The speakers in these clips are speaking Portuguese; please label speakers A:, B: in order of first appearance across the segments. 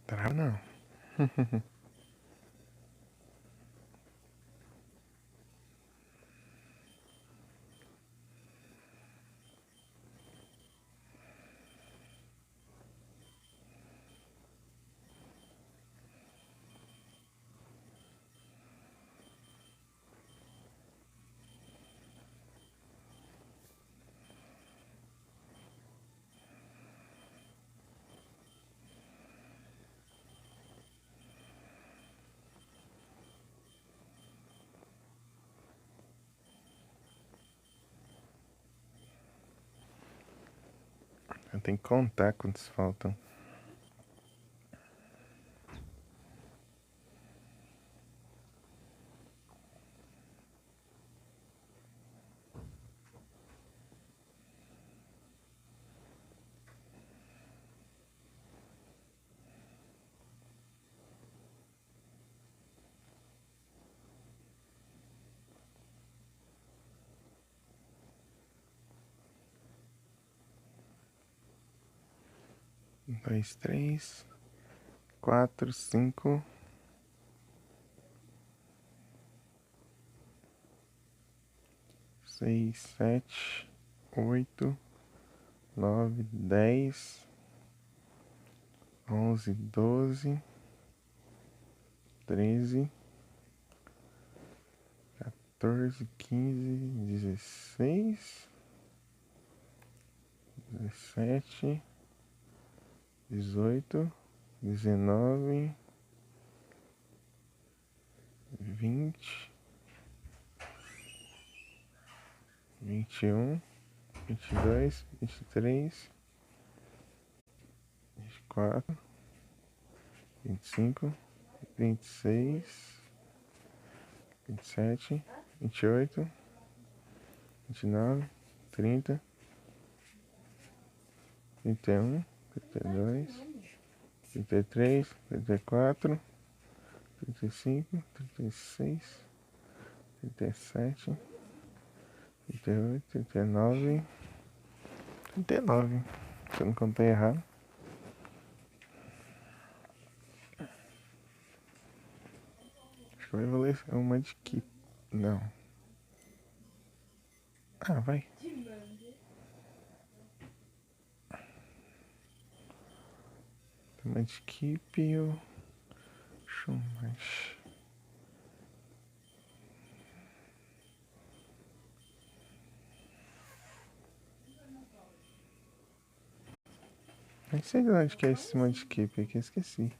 A: Trava não. Eu tenho que contar quantos faltam. Um, dois, três, quatro, cinco, seis, sete, oito, nove, 10, 11, 12, 13, 14, 15, 16, 17, 18, 19, 20, 21, 22, 23, 24, 25, 26, 27, 28, 29, 30, 31, 32, 33, 34, 35, 36, 37, 38, 39, 39. Se eu não contei errado. Acho que vai valer uma de que. Não. Ah, vai. Uma de keep e o Chumash. Nem sei de onde que é esse monte de keep aqui, esqueci.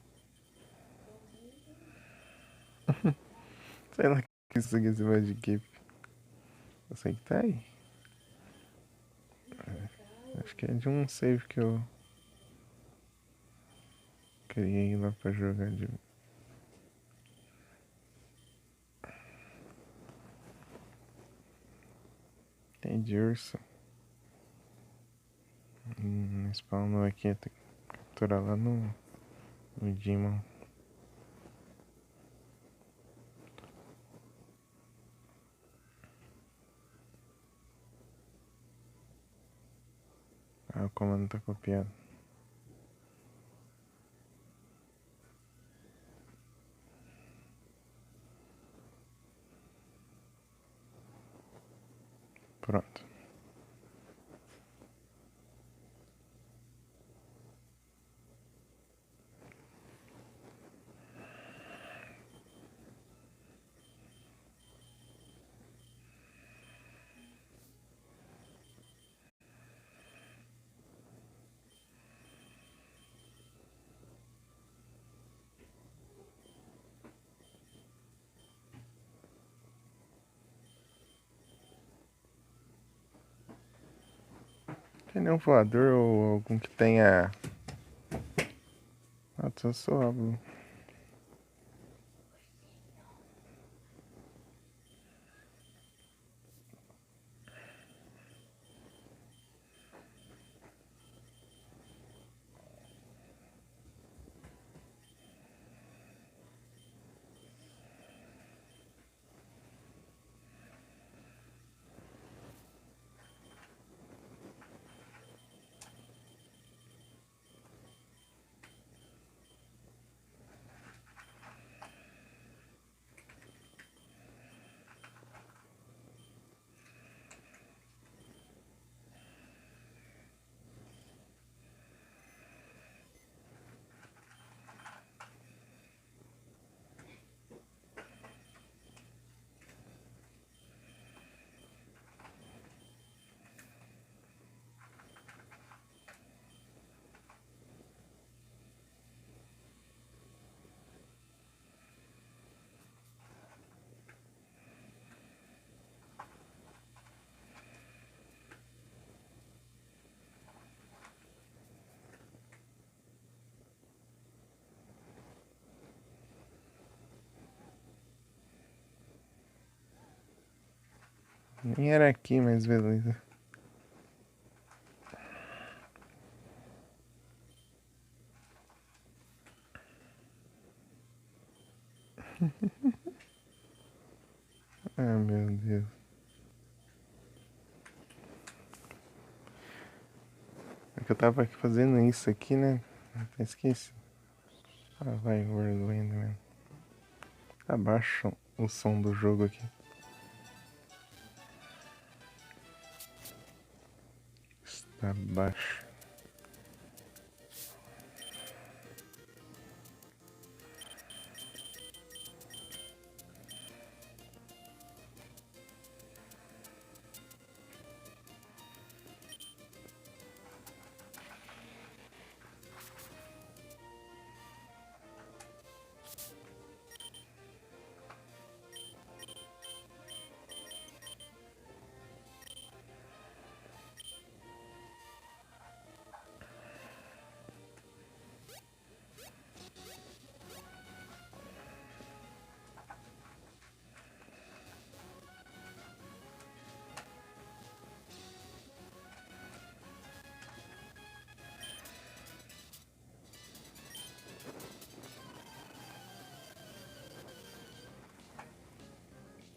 A: Sei lá que isso aqui é esse monte de keep. Eu sei que tá aí. Acho que é de um save que eu criei lá pra jogar de. Tem de urso. Spawnou aqui, tem que capturar lá no Demon. Ah, o comando tá copiado. Pronto. Tem nenhum voador ou algum que tenha. Ah, só sou. Nem era aqui, mas beleza. Ah, meu Deus. É que eu tava aqui fazendo isso aqui, né? Até esqueci. Ah, vai, Whirlwind, mano. Abaixa o som do jogo aqui. Está baixo.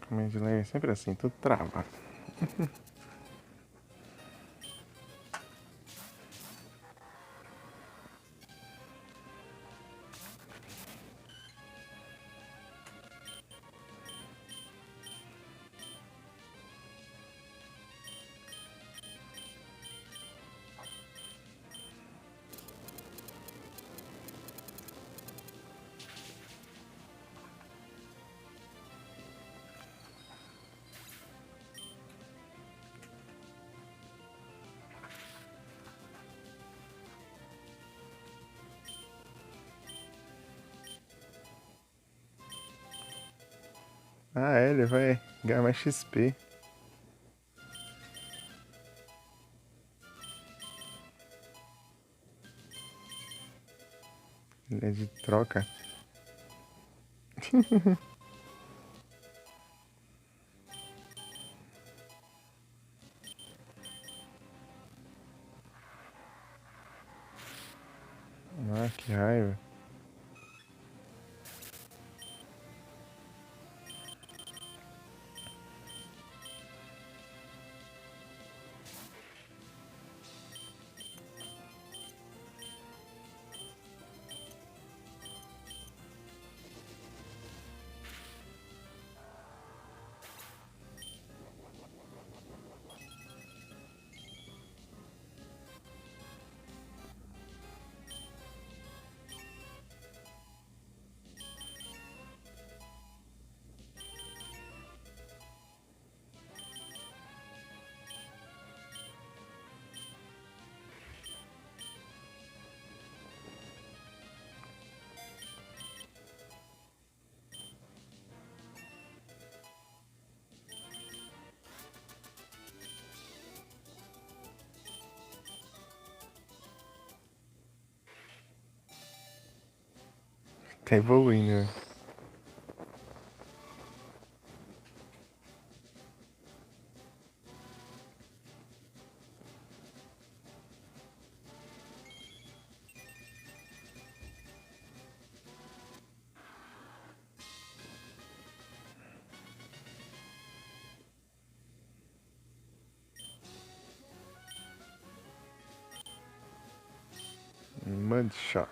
A: Comédia leve é sempre assim, tudo trava. Ah, é, ele vai ganhar mais XP. Ele é de troca. Ah, que raiva. Tá evoluindo, né? Mudshot.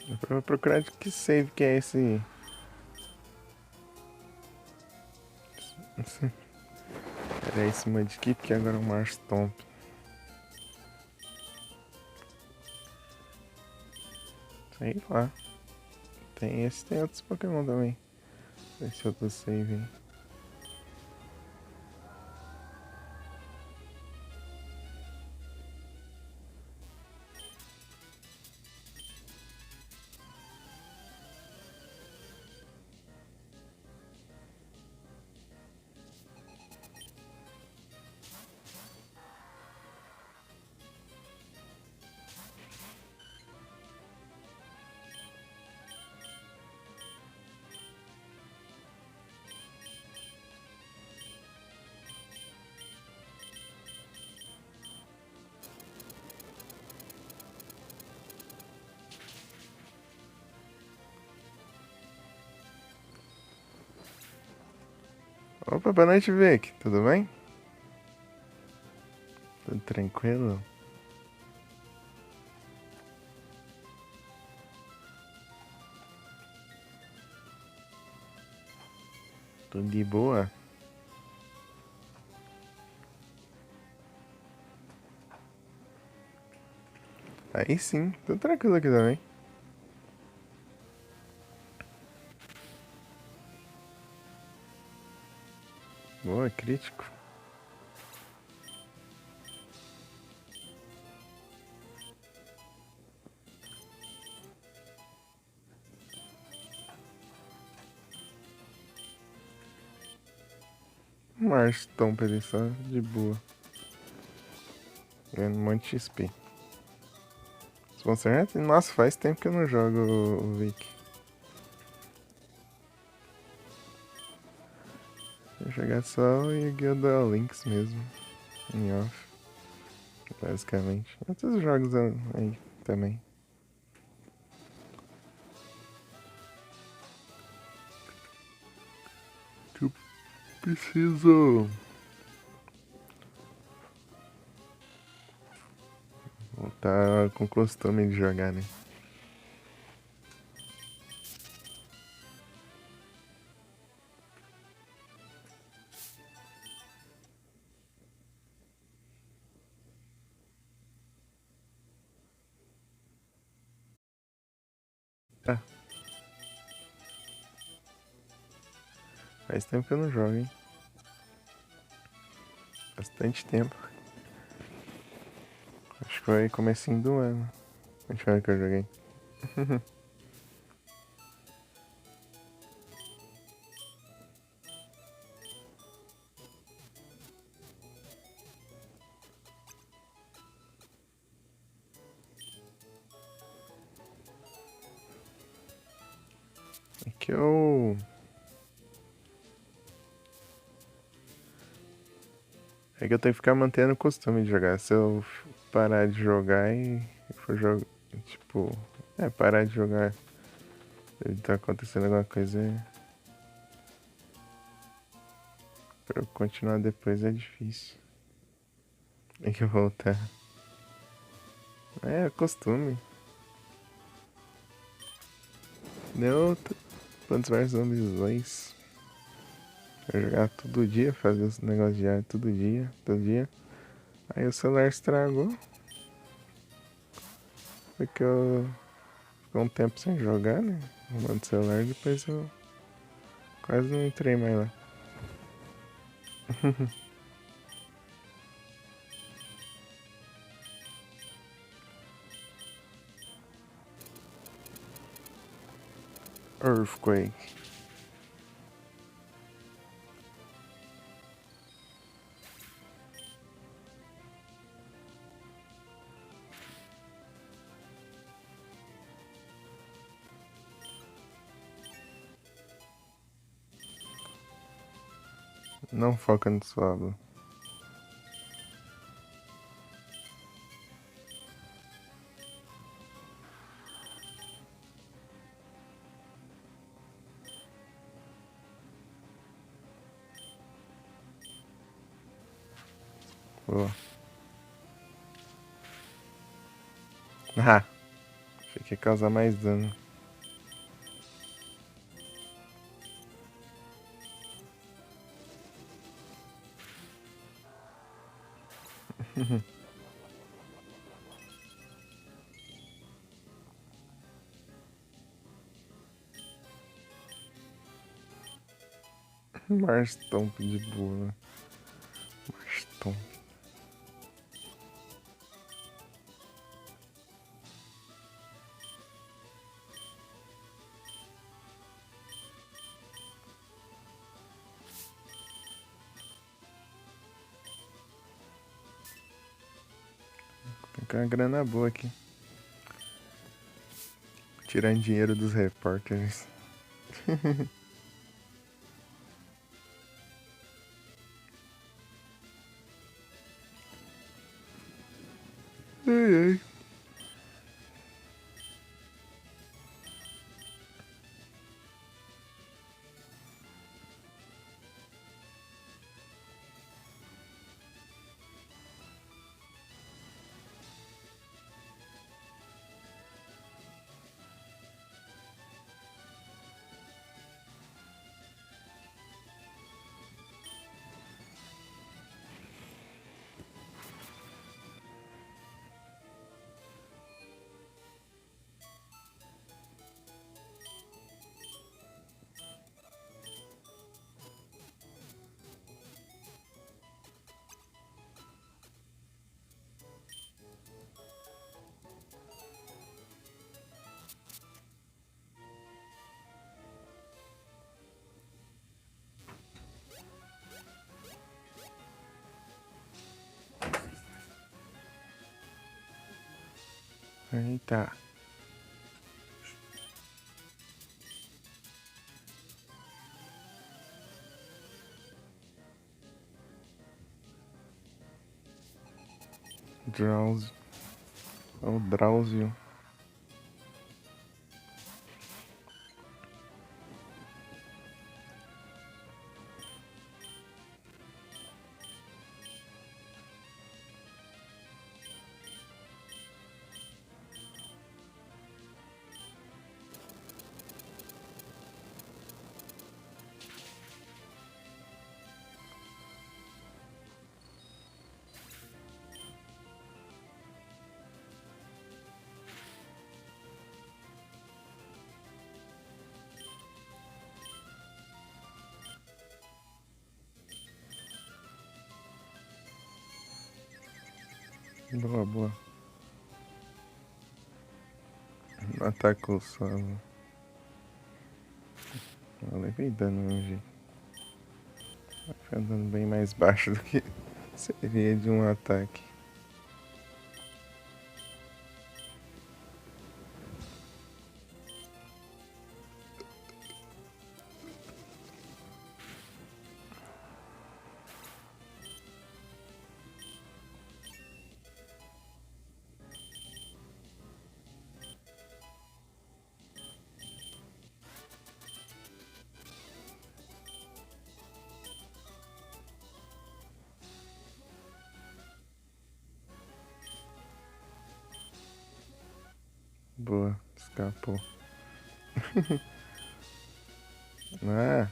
A: Eu vou procurar de que save que é esse. Era esse Mudkip que agora é o Marshtomp. Sei lá. Tem esse, tem outros Pokémon também. Esse outro save aí. Opa, boa noite, Vic. Tudo bem? Tudo tranquilo? Tudo de boa? Aí sim, tudo tranquilo aqui também. Boa, crítico. Marshtomp ali só de boa. Ganhando um monte de XP. Sponsor Hunter? Nossa, faz tempo que eu não jogo o Vic. Vou jogar só o Yu-Gi-Oh! Duel Links mesmo. Em off. Basicamente. Outros jogos aí também. Que eu preciso voltar com costume de jogar, né? Ah, faz tempo que eu não jogo, hein? Bastante tempo. Acho que foi comecinho do ano. A última vez que eu joguei. É que eu. É que eu tenho que ficar mantendo o costume de jogar. Se eu parar de jogar e for jogar. Tipo. É, parar de jogar. Se tá acontecendo alguma coisa. Pra eu continuar depois é difícil. Tem que voltar. É, costume. Deu Plants vs Zombies 2. Eu jogar todo dia, fazer os negócios diários todo dia, todo dia. Aí o celular estragou. Porque eu fiquei um tempo sem jogar, né? Arrumando o celular, depois eu quase não entrei mais lá. Earthquake. Não foca no solo. Boa. Ah, Você quer causar mais dano. Marstomp de boa. Marstomp. Tem uma grana boa aqui. Tirando dinheiro dos repórteres. Ai, ai. Eita. Drauzio. É o Drauzio. Boa, boa. Não atacou só. Não levei dano no jeito. Vai andando bem mais baixo do que seria de um ataque. Boa, escapou. Ah,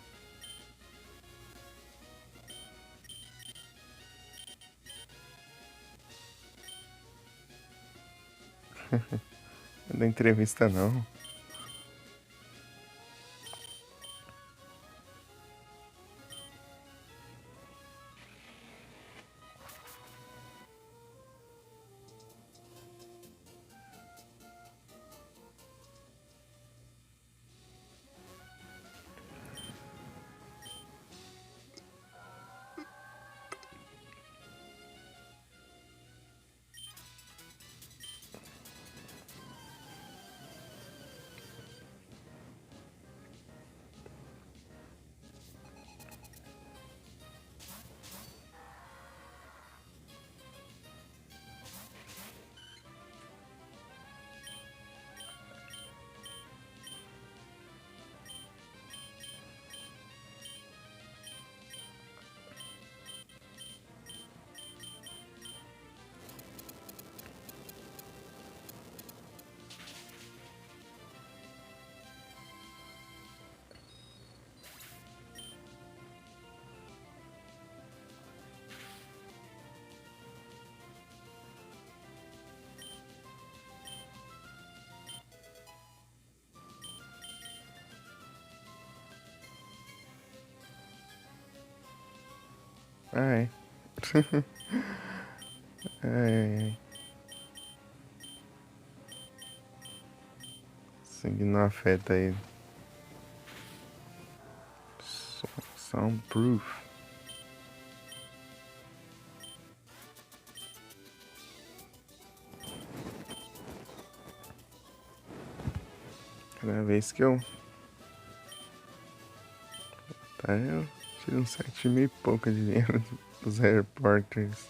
A: não dá entrevista não. Ai. Ai. Sangue não afeta ele. Soundproof. Cada vez que eu. Tá, eu tiro uns 7 mil e pouco de dinheiro dos Harry Potters.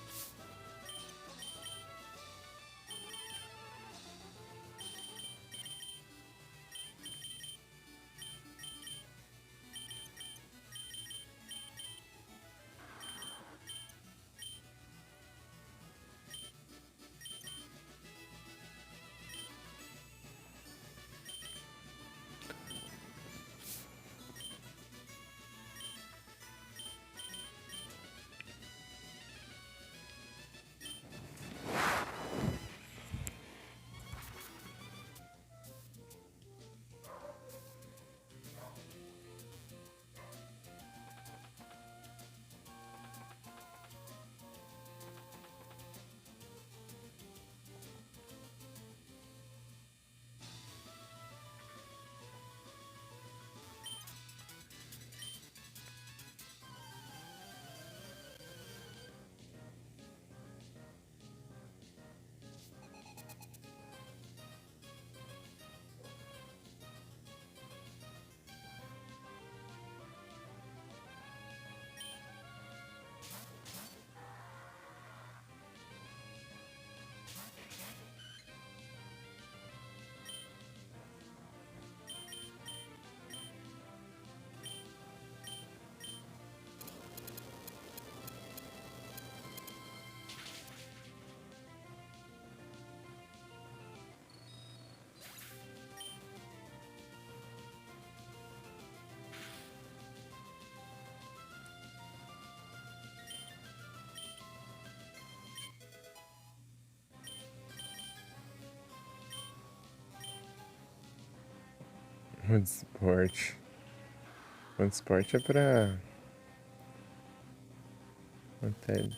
A: O de esporte. O de esporte é pra manter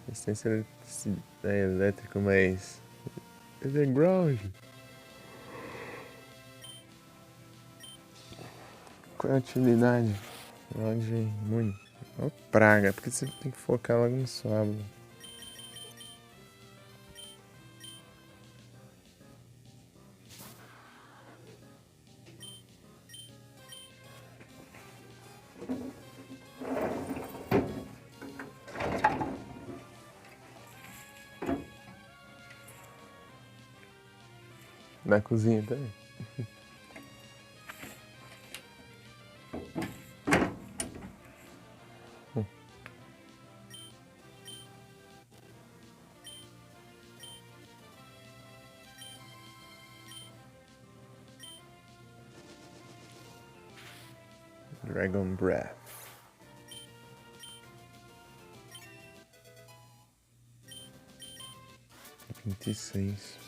A: resistência elétrica, mas. Ele é ground. Qual é a utilidade? Ground imune. Ó, praga, porque você tem que focar logo no solo. Na cozinha também. Dragon Breath. 26.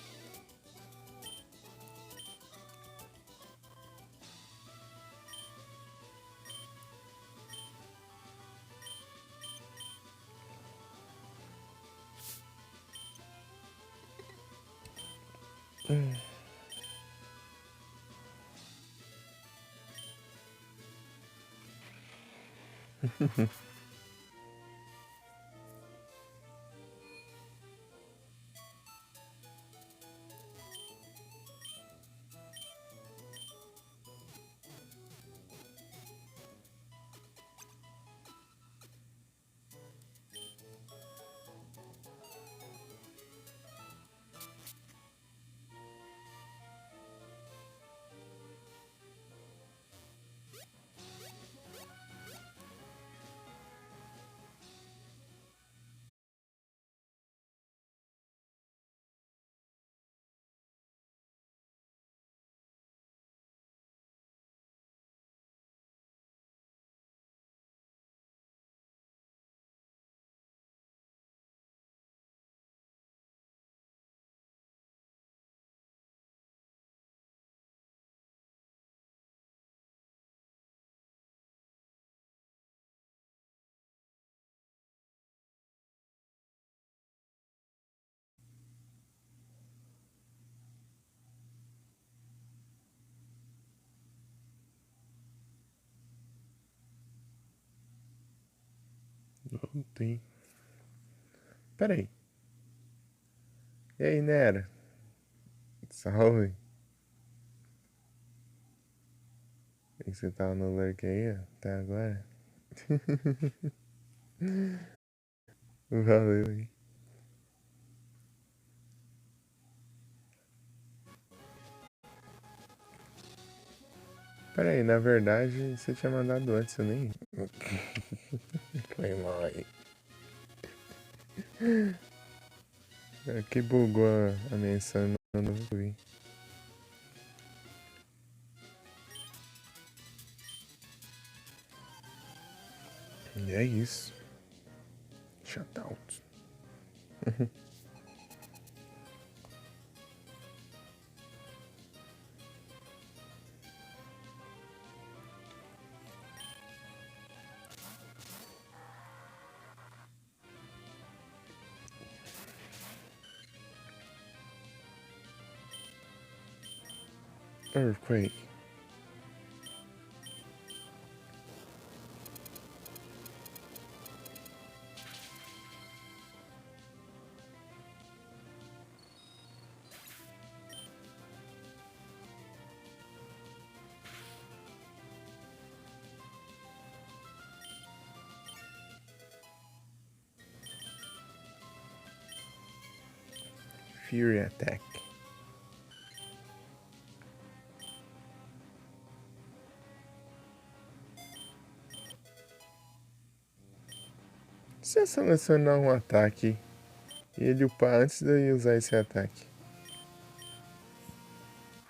A: Não tem. Pera aí. E aí, Nera? Salve. E você tava no lurk aí, ó, até agora? Valeu aí. Pera aí, na verdade, você tinha mandado antes, eu nem... Foi mal aí. É que bugou a mensagem, eu não vi. E é isso. Shutout. Earthquake. Fury Attack. Se eu selecionar um ataque e ele upar antes de eu usar esse ataque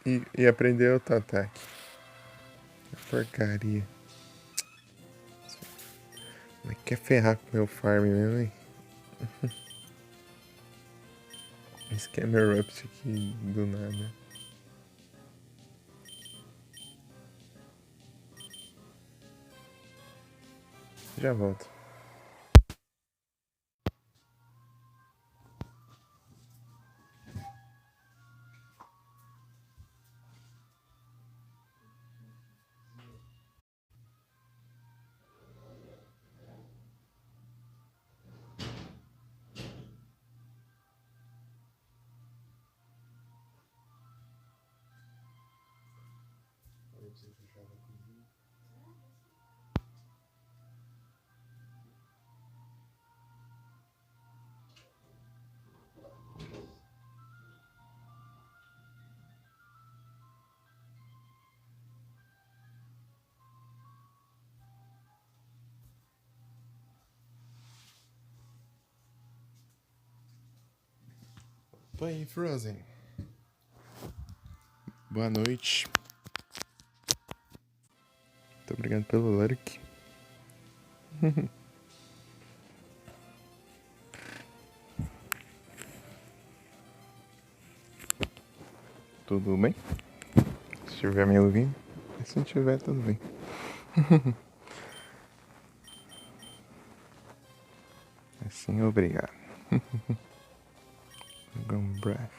A: e aprender outro ataque. Porcaria. Mas quer ferrar com o meu farm mesmo, hein? Scam Erupt aqui do nada. Já volto. Tô aí, Frozen. Boa noite. Muito obrigado pelo lurk. Tudo bem? Se estiver me ouvindo. Se não tiver, tudo bem. Assim, obrigado. Gum breath.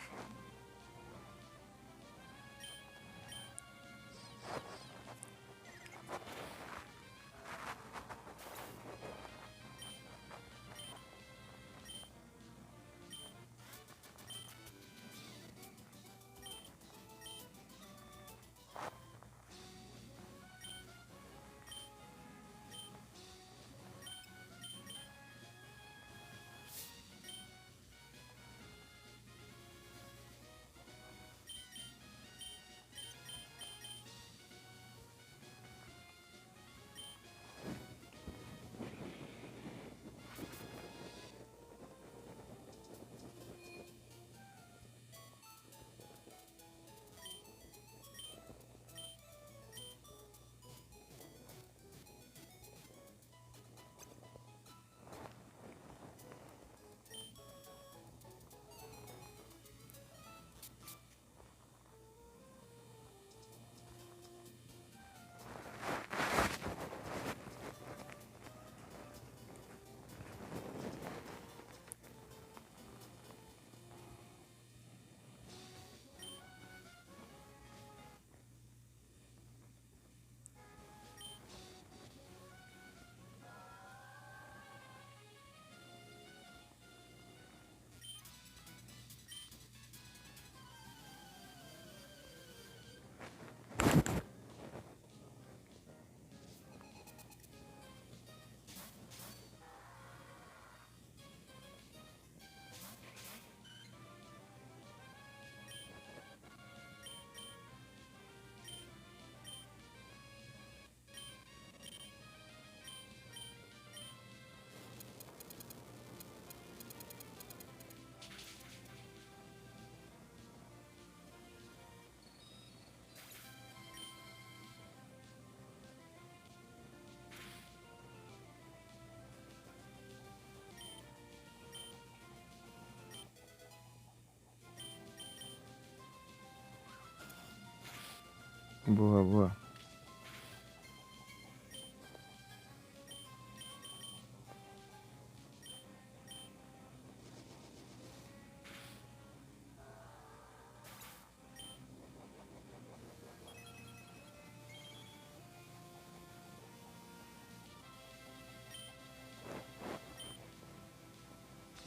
A: Boa, boa.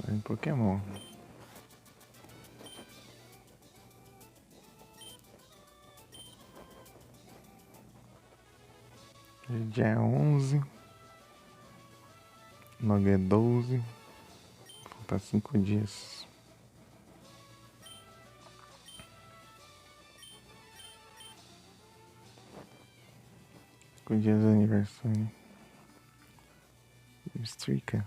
A: Em Pokémon. Dia 11. Logo é 12. Falta 5 dias. Com dias do aniversário. Streaker.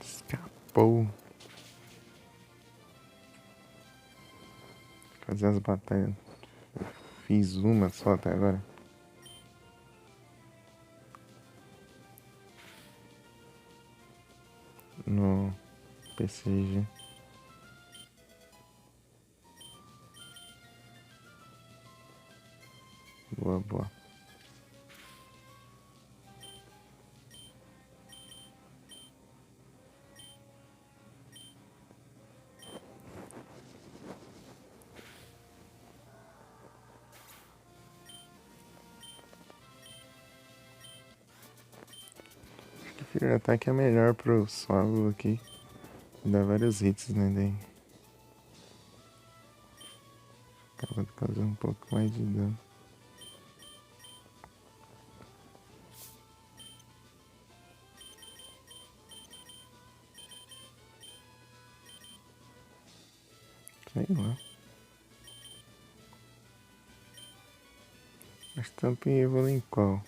A: Escapou. Fazer as batalhas. Fiz uma só até agora. No PCG. Boa, boa. Acho que Fear Attack é melhor pro solo aqui. Dá vários hits, né? Daí acaba causando um pouco mais de dano. Sei lá. Mas também evolui em qual?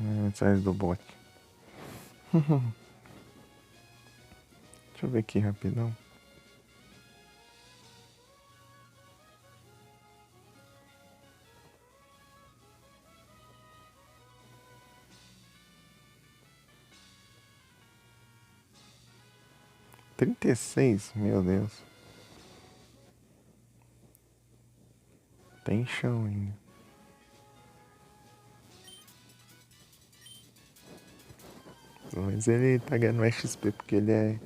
A: Mensagem do bot. Deixa eu ver aqui rapidão. $36, meu Deus. Tem chão ainda. Mas ele tá ganhando mais XP porque ele é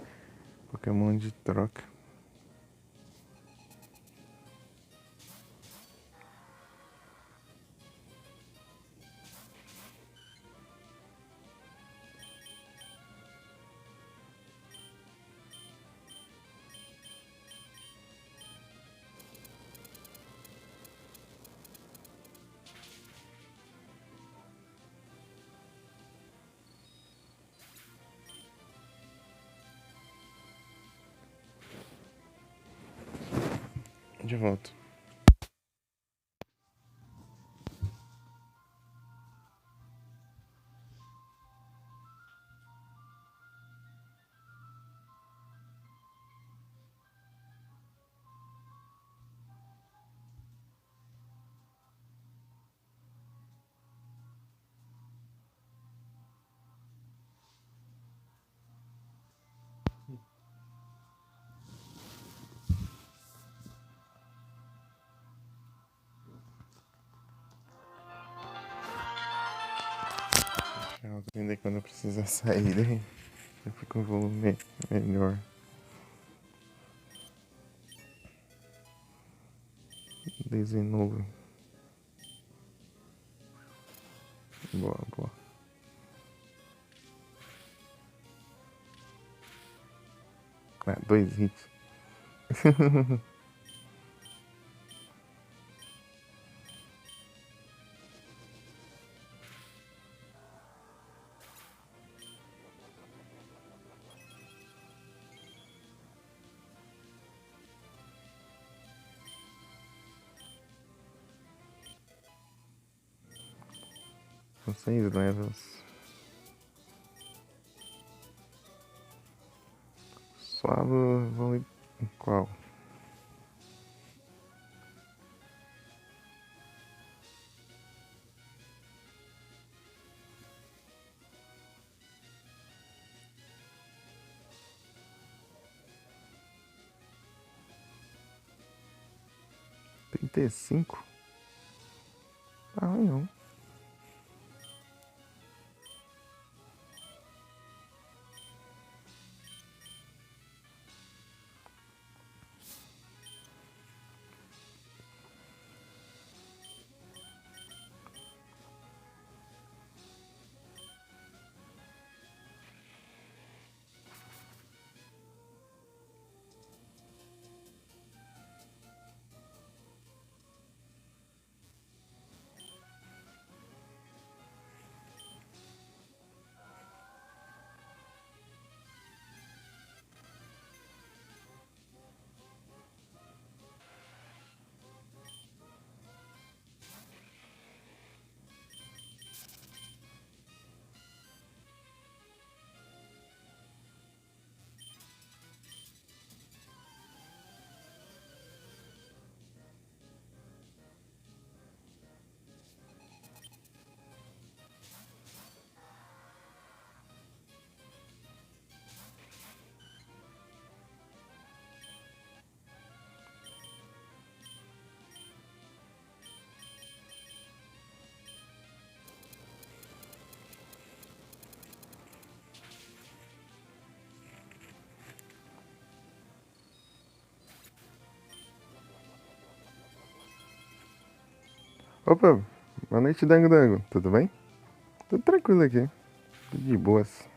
A: Pokémon de troca. De volta. Ainda quando eu precisar sair, daí eu fico um volume melhor. Desenvolve. Boa, boa. Ah, 2 hits. São 6 levels. Suave, vou em qual? Tem 35? Ah, não. Opa, boa noite, Dango Dango. Tudo bem? Tudo tranquilo aqui. Tudo de boas.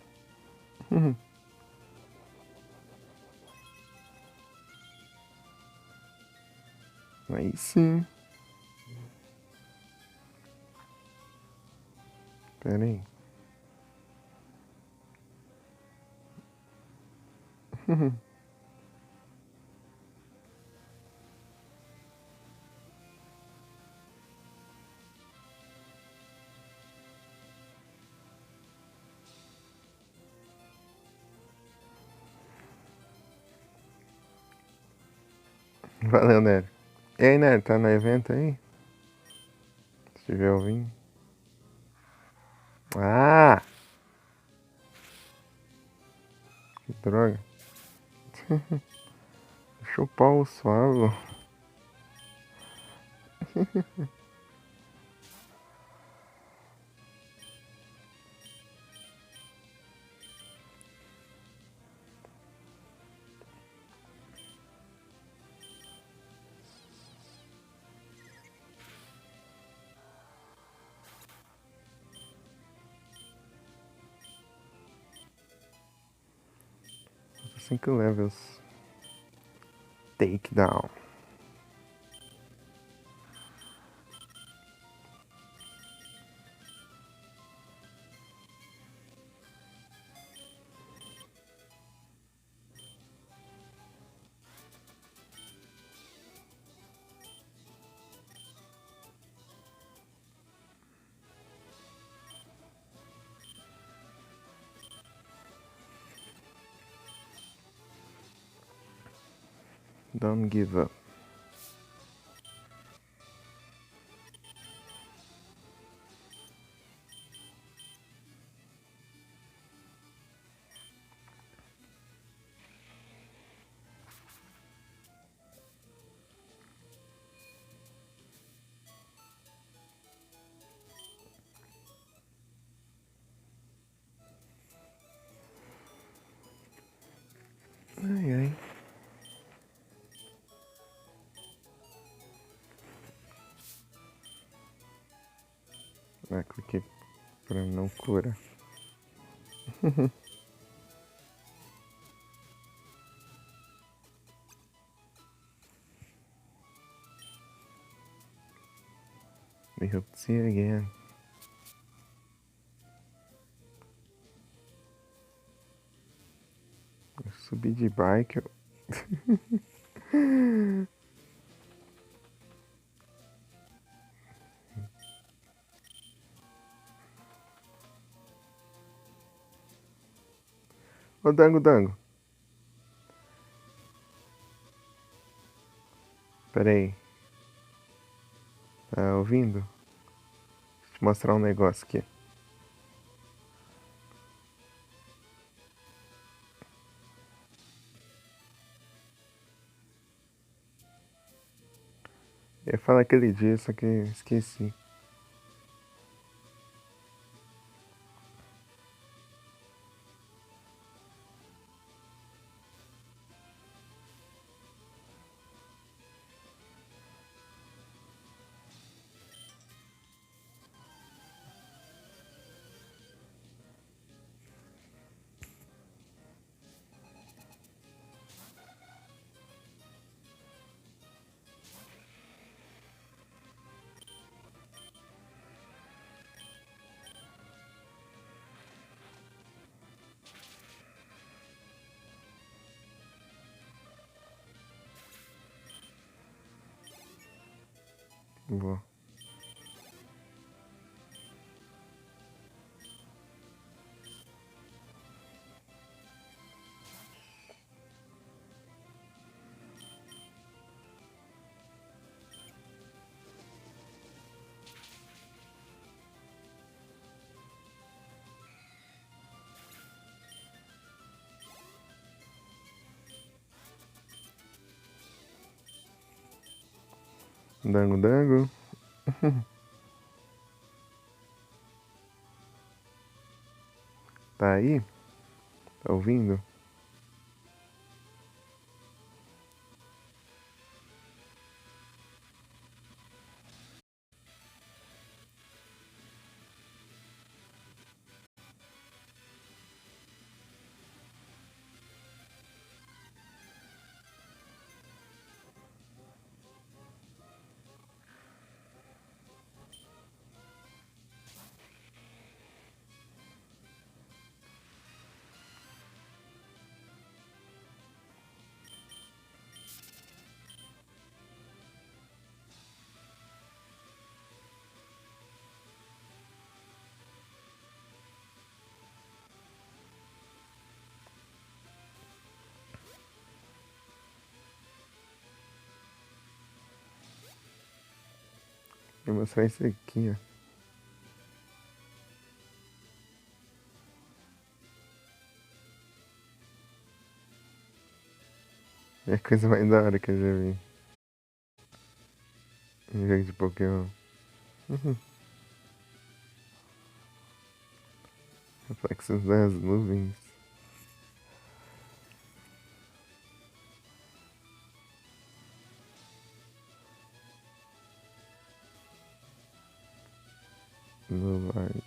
A: Aí sim. Pera aí. Valeu, Nery. E aí, Nery, tá no evento aí? Se tiver ouvindo. Ah! Que droga. Chupar o suave. Falta 5 levels. Takedown. Don't give up. Ai, ai. Ah, cliquei pra não cura. We hope to see you again. Eu subi de bike. Ô, Dango, Dango. Pera aí. Tá ouvindo? Deixa eu te mostrar um negócio aqui. Eu ia falar aquele dia, só que esqueci. Vou. Dango, Dango. Tá aí? Tá ouvindo? Vou mostrar isso aqui, ó. É a coisa mais da hora que eu já vi. Um jogo de Pokémon. Reflexos das nuvens. No lago,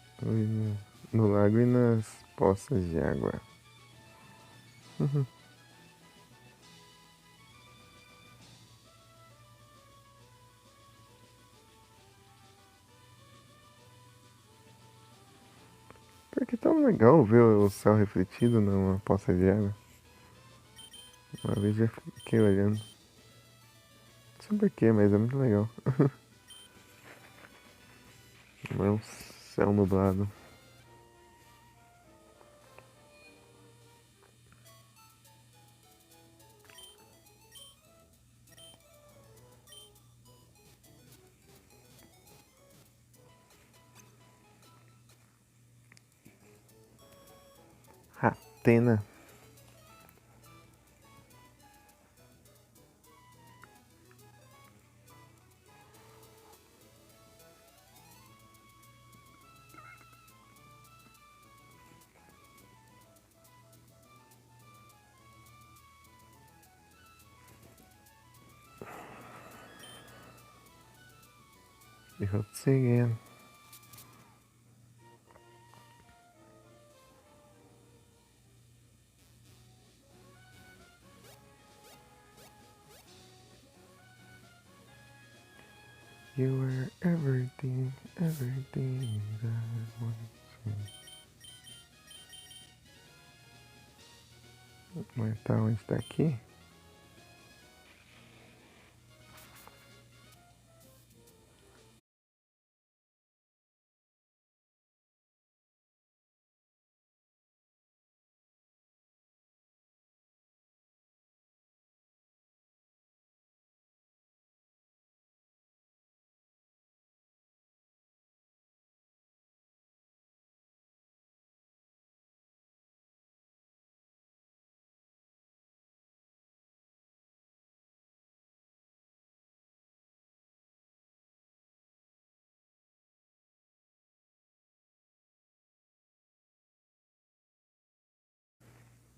A: no lago e nas poças de água. Porque é tão legal ver o céu refletido numa poça de água. Uma vez já fiquei olhando. Não sei porquê, mas é muito legal. Não é um céu nublado. antena. Eu vou te seguir. You were everything, everything that I wanted. Mas tá onde tá aqui?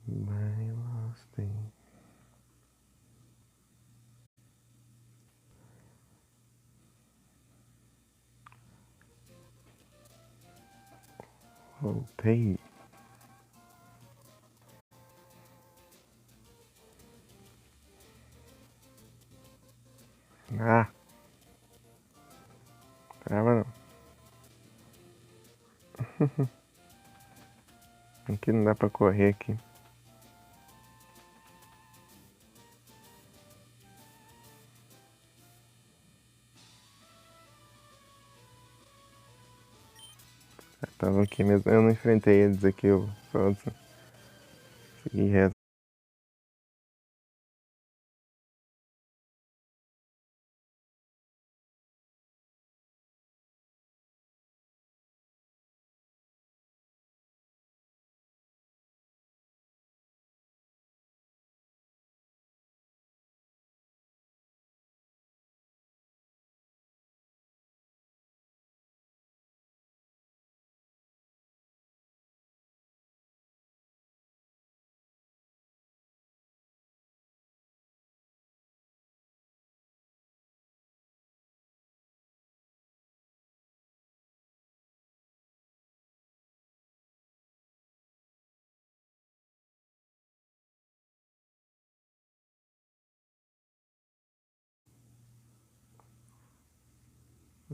A: My lost thing. Voltei. Ah, trava não. Aqui não dá pra correr aqui. Tava aqui mesmo. Eu não enfrentei eles aqui, eu só segui reto.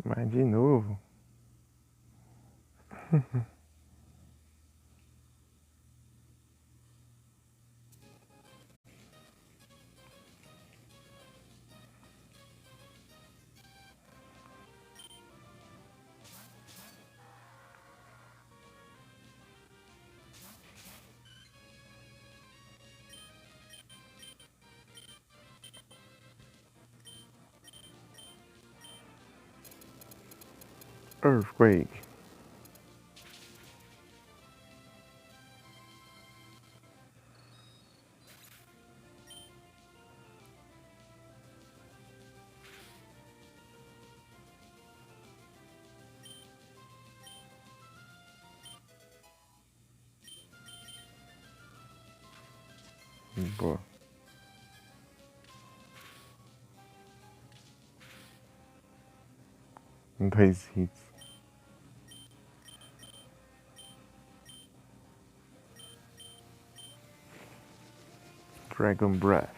A: Mas de novo. Earthquake. Boa. Dois hits. Dragon Breath.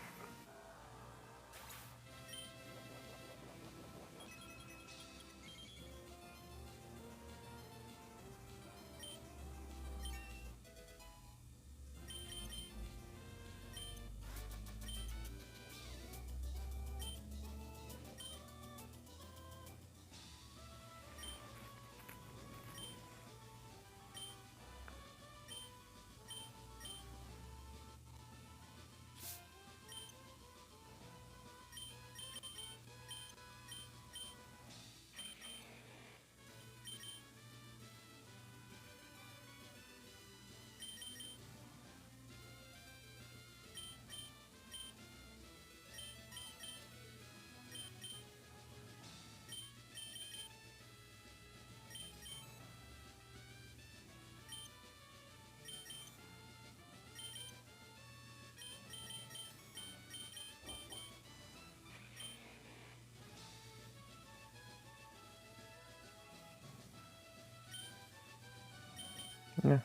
A: É.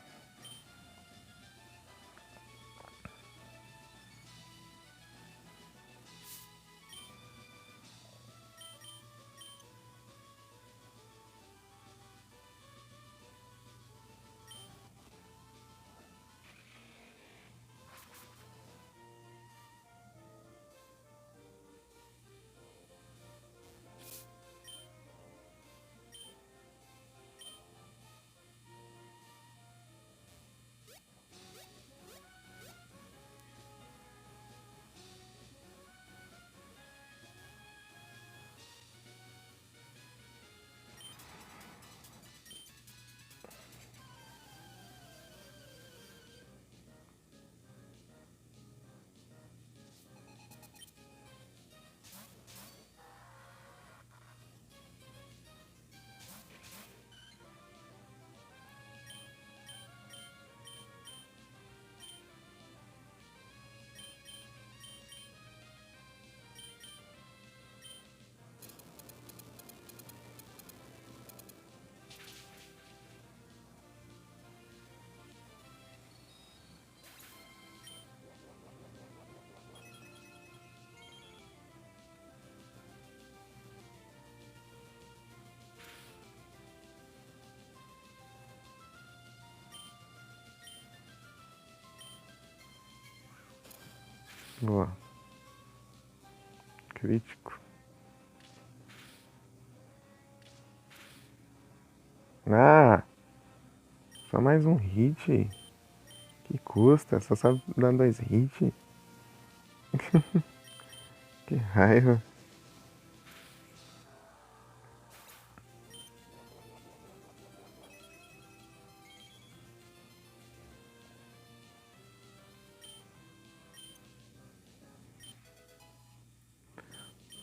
A: Boa. Crítico. Ah! Só mais um hit? Que custa? Só sabe dar 2 hits? Que raiva.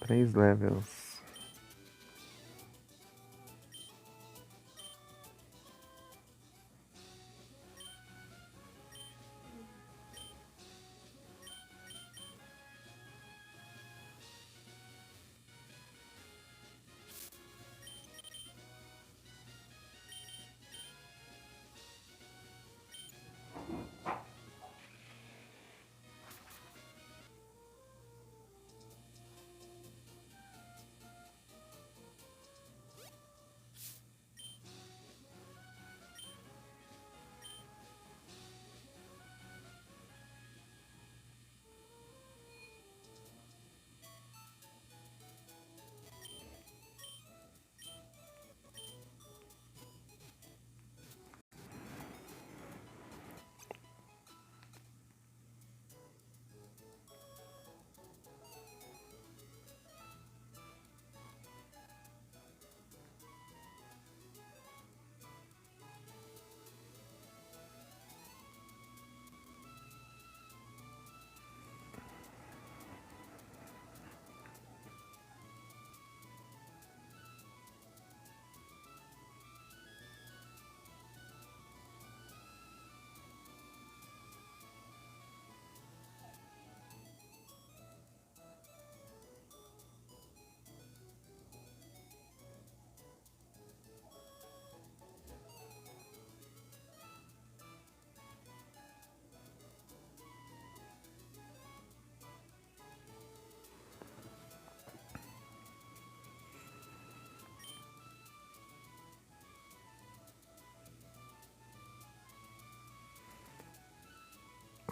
A: Três levels.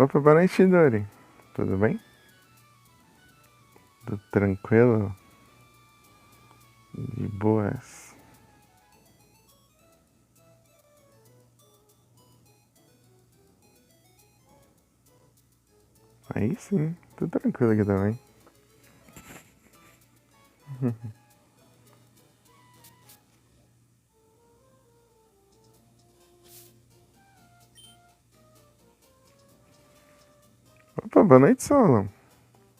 A: Opa, boa noite, Dori. Tudo bem? Tudo tranquilo? De boas. Aí sim, tudo tranquilo aqui também. Opa, boa noite, Solon.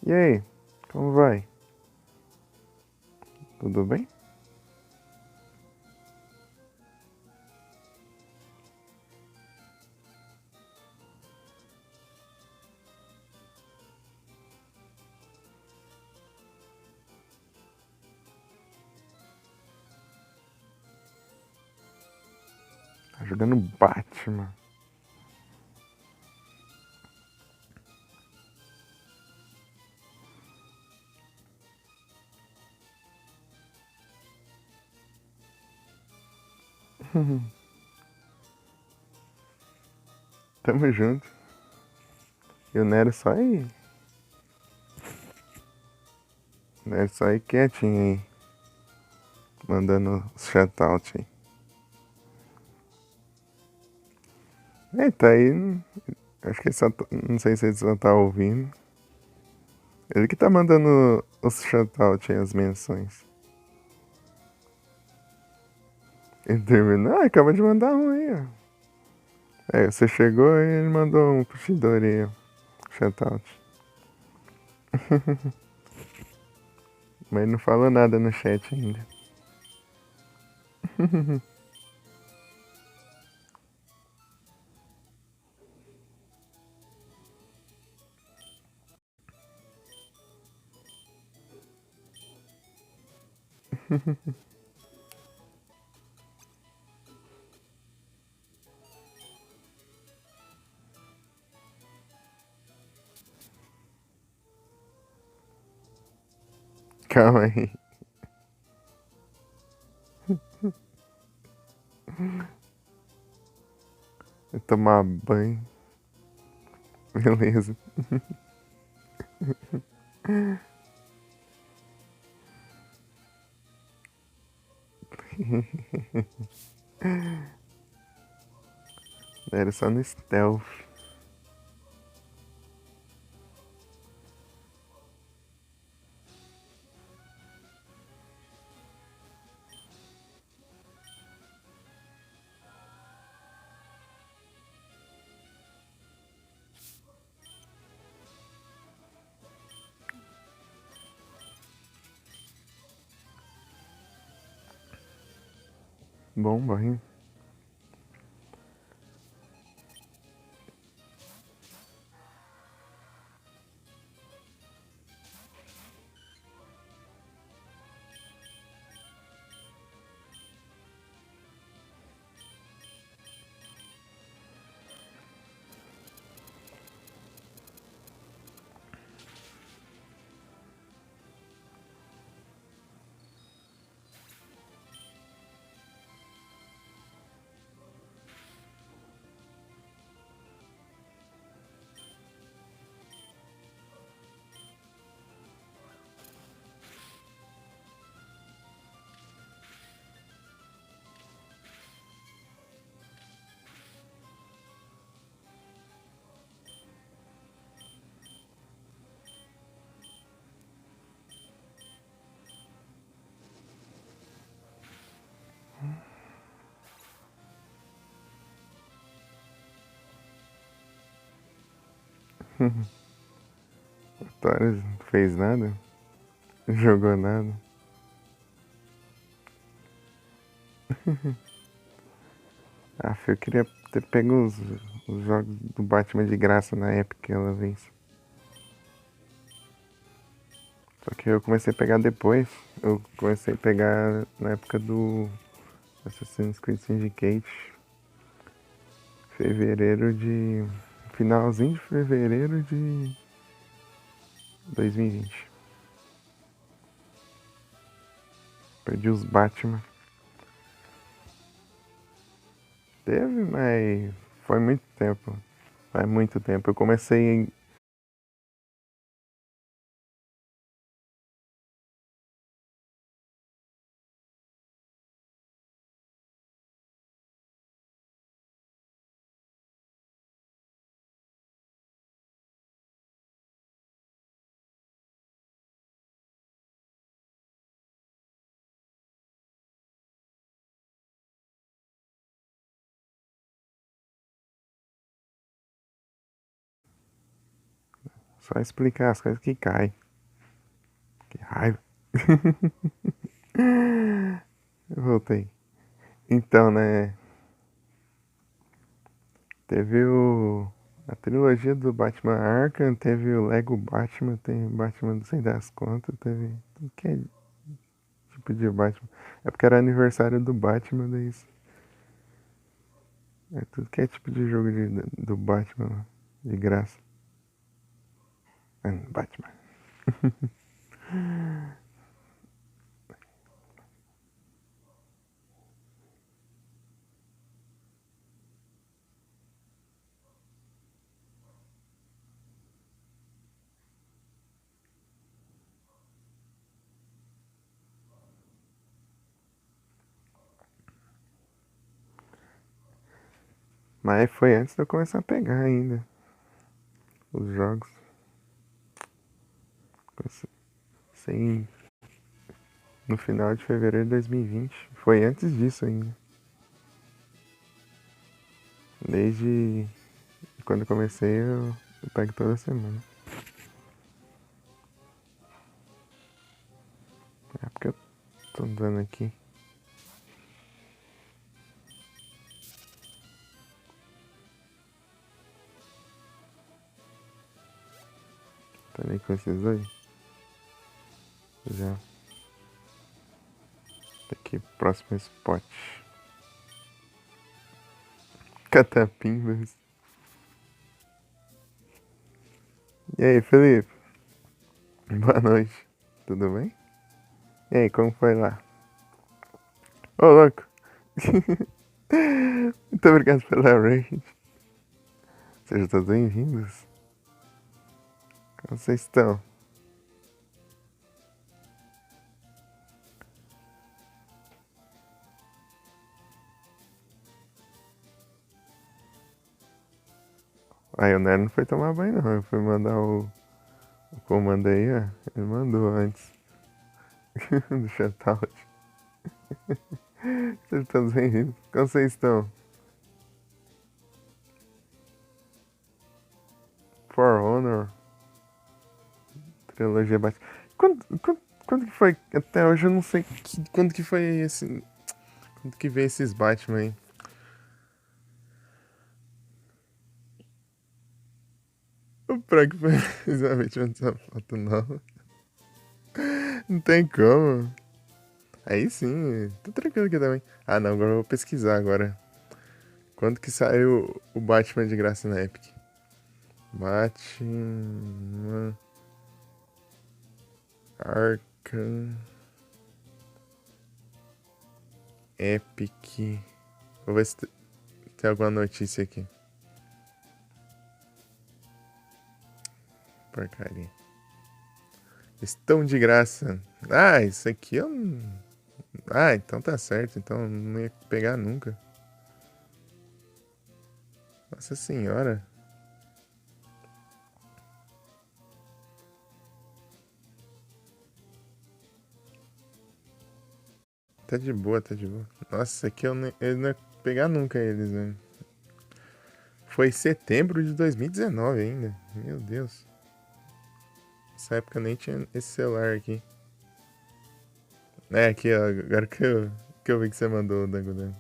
A: E aí, como vai? Tudo bem? jogando Batman. Tamo junto. E o Nero só aí. O Nero só aí quietinho aí. Mandando os shoutout aí. É, tá aí. Acho que ele só não sei se ele só tá ouvindo. Ele que tá mandando os shoutout aí, as menções. Ele terminou? Ah, acaba de mandar um aí, ó. É, você chegou e ele mandou um pro Chidori aí, ó. Shoutout. Mas ele não falou nada no chat ainda. Calma aí. Vou tomar banho. Beleza. Era só no stealth. Bom banho. Torres não fez nada. Não jogou nada. Ah, eu queria ter pego os jogos do Batman de graça na época aquela vez. Só que eu comecei a pegar depois. Eu comecei a pegar na época do Assassin's Creed Syndicate. Fevereiro de. Finalzinho de fevereiro de 2020. Perdi os Batman. Teve, mas foi muito tempo. Faz muito tempo. Eu comecei em. Só explicar as coisas que caem. Que raiva. Eu voltei. Então, né? Teve a trilogia do Batman Arkham, teve o Lego Batman, tem Batman do Sem Das Contas, teve tudo que é tipo de Batman. É porque era aniversário do Batman, daí É tudo que é tipo de jogo do Batman, de graça. É, Batman. Mas foi antes de eu começar a pegar ainda os jogos. Sem, no final de fevereiro de 2020. Foi antes disso ainda. Desde quando eu comecei, eu pego toda semana. É porque eu tô dando aqui. Tá nem com esses dois? Já. Tá aqui, próximo spot. Catapimbas. E aí, Felipe? Boa noite. Tudo bem? E aí, como foi lá? Ô, louco. Muito obrigado pela raid. Sejam todos bem-vindos. Como vocês estão? Aí o Nero não foi tomar banho não, eu fui mandar o comando aí, ó. Ele mandou antes do shoutout. Sejam todos bem-vindos. Como vocês estão? For Honor, trilogia básica. Quando que foi? Até hoje eu não sei quando que foi esse. Quando que veio esses Batman aí? O pior que foi exatamente essa foto nova. Não tem como. Aí sim, tô tranquilo aqui também. Ah não, agora eu vou pesquisar agora. Quando que saiu o Batman de graça na Epic? Batman Arkham Epic. Vou ver se tem alguma notícia aqui. Porcaria. Estão de graça. Ah, isso aqui eu não. Ah, então tá certo. Então eu não ia pegar nunca. Nossa senhora. Tá de boa, tá de boa. Nossa, isso aqui eu não ia pegar nunca eles, né? Foi setembro de 2019 ainda. Meu Deus. Nessa época eu nem tinha esse celular aqui. É, aqui, ó. Agora que eu vi que você mandou o Dango Dango.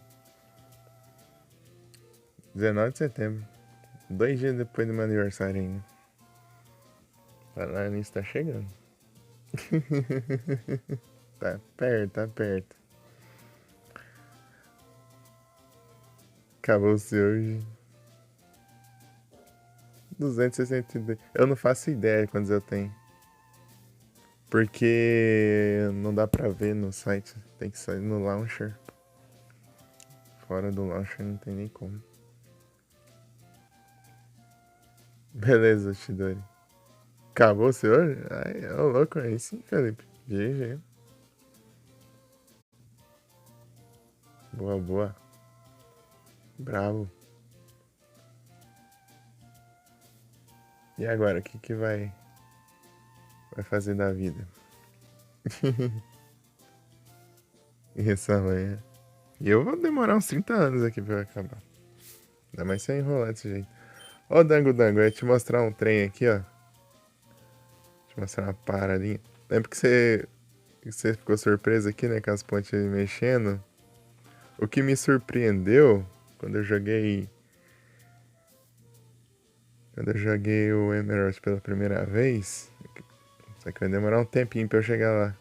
A: 19 de setembro. 2 dias depois do meu aniversário ainda. Falar nisso tá chegando. Tá perto, tá perto. Acabou-se hoje. 262. Eu não faço ideia quantos eu tenho. Porque não dá pra ver no site. Tem que sair no launcher. Fora do launcher não tem nem como. Beleza, Shidori. Acabou o senhor? Ai, é louco aí sim, Felipe. GG. Boa, boa. Bravo. E agora, o que que vai fazer da vida? Isso amanhã. E eu vou demorar uns 30 anos aqui pra eu acabar. Ainda mais se eu enrolar desse jeito. Ó, Dango Dango, eu ia te mostrar um trem aqui, ó. Te mostrar uma paradinha. Lembra que você ficou surpreso aqui, né, com as pontes mexendo? O que me surpreendeu quando eu joguei. Quando eu joguei o Emerald pela primeira vez. Só que vai demorar um tempinho pra eu chegar lá.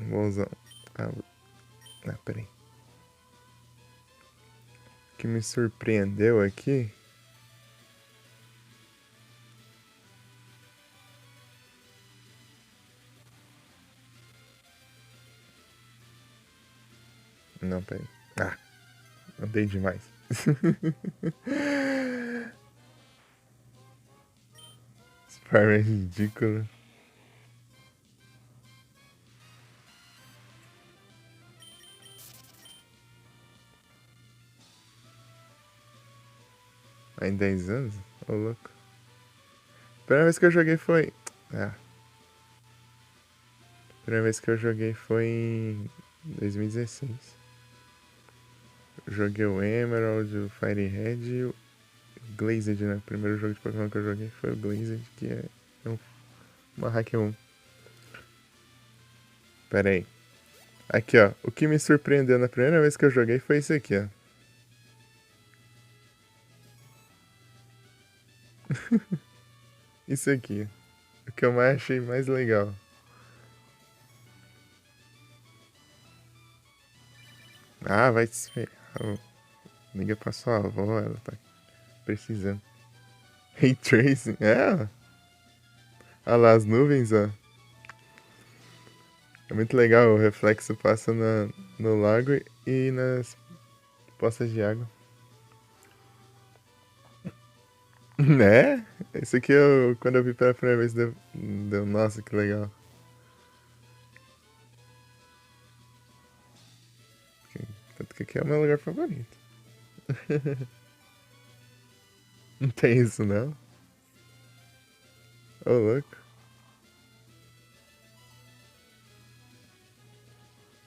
A: Vou usar. Ah, peraí. que me surpreendeu aqui. Não, peraí. Ah, andei demais. Spider é ridículo. Em 10 anos? Ô, louco. A primeira vez que eu joguei foi... Ah. A primeira vez que eu joguei foi em 2016. Eu joguei o Emerald, o Fire Red e o Glazed, né? O primeiro jogo de Pokémon que eu joguei foi o Glazed, que é uma Hack 1. Pera aí. Aqui, ó. O que me surpreendeu na primeira vez que eu joguei foi isso aqui, ó. Isso aqui. O que eu mais achei mais legal. Ah, vai se ferrar. Liga pra sua avó, ela tá precisando. Ray Tracing, é? Olha lá as nuvens, ó. É muito legal, o reflexo passa no lago e nas poças de água. Né? Esse aqui, quando eu vi pela primeira vez, deu nossa, que legal. Tanto que aqui é o meu lugar favorito. Não tem isso, não? Ô, louco.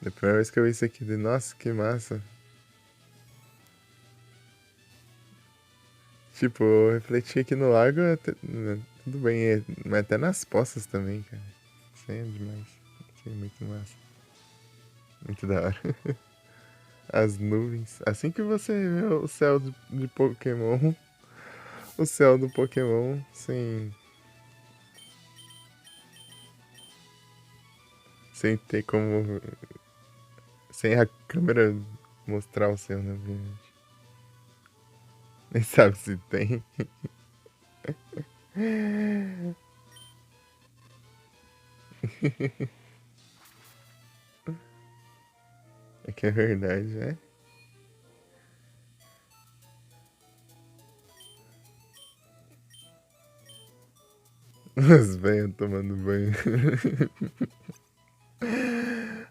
A: Da primeira vez que eu vi isso aqui, nossa, que massa. Tipo, eu refleti aqui no lago, tudo bem, mas até nas poças também, cara. Isso aí é demais. Isso aí é muito massa. Muito da hora. As nuvens. Assim que você vê o céu de Pokémon, o céu do Pokémon sem ter como. Sem a câmera mostrar o céu, né? Obviamente. Nem sabe se tem. É que é verdade, né? As velhas tomando banho.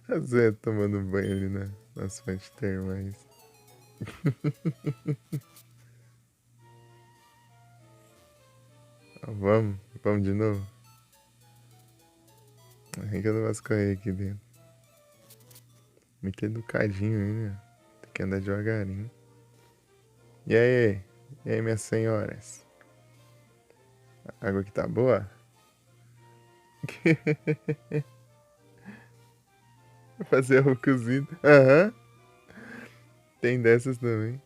A: As velhas tomando banho ali nas fontes termais. Vamos de novo? É que eu não posso correr aqui dentro. Muito educadinho aí, né? Tem que andar devagarinho. E aí? E aí, minhas senhoras? A água aqui tá boa? Fazer arroz cozido. Aham. Tem dessas também.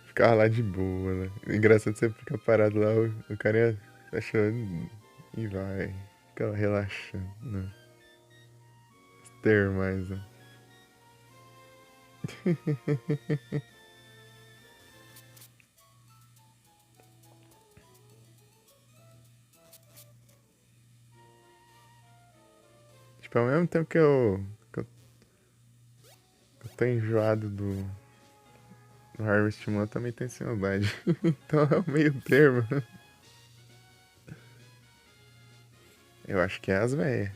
A: Ficar lá de boa, né? Engraçado você ficar parado lá, o cara achando e vai. Fica lá relaxando, né? Ter mais, né? Tipo, ao mesmo tempo que eu tô enjoado do Harvest Moon, eu também tenho saudade. Então é o meio termo. Eu acho que é as véias.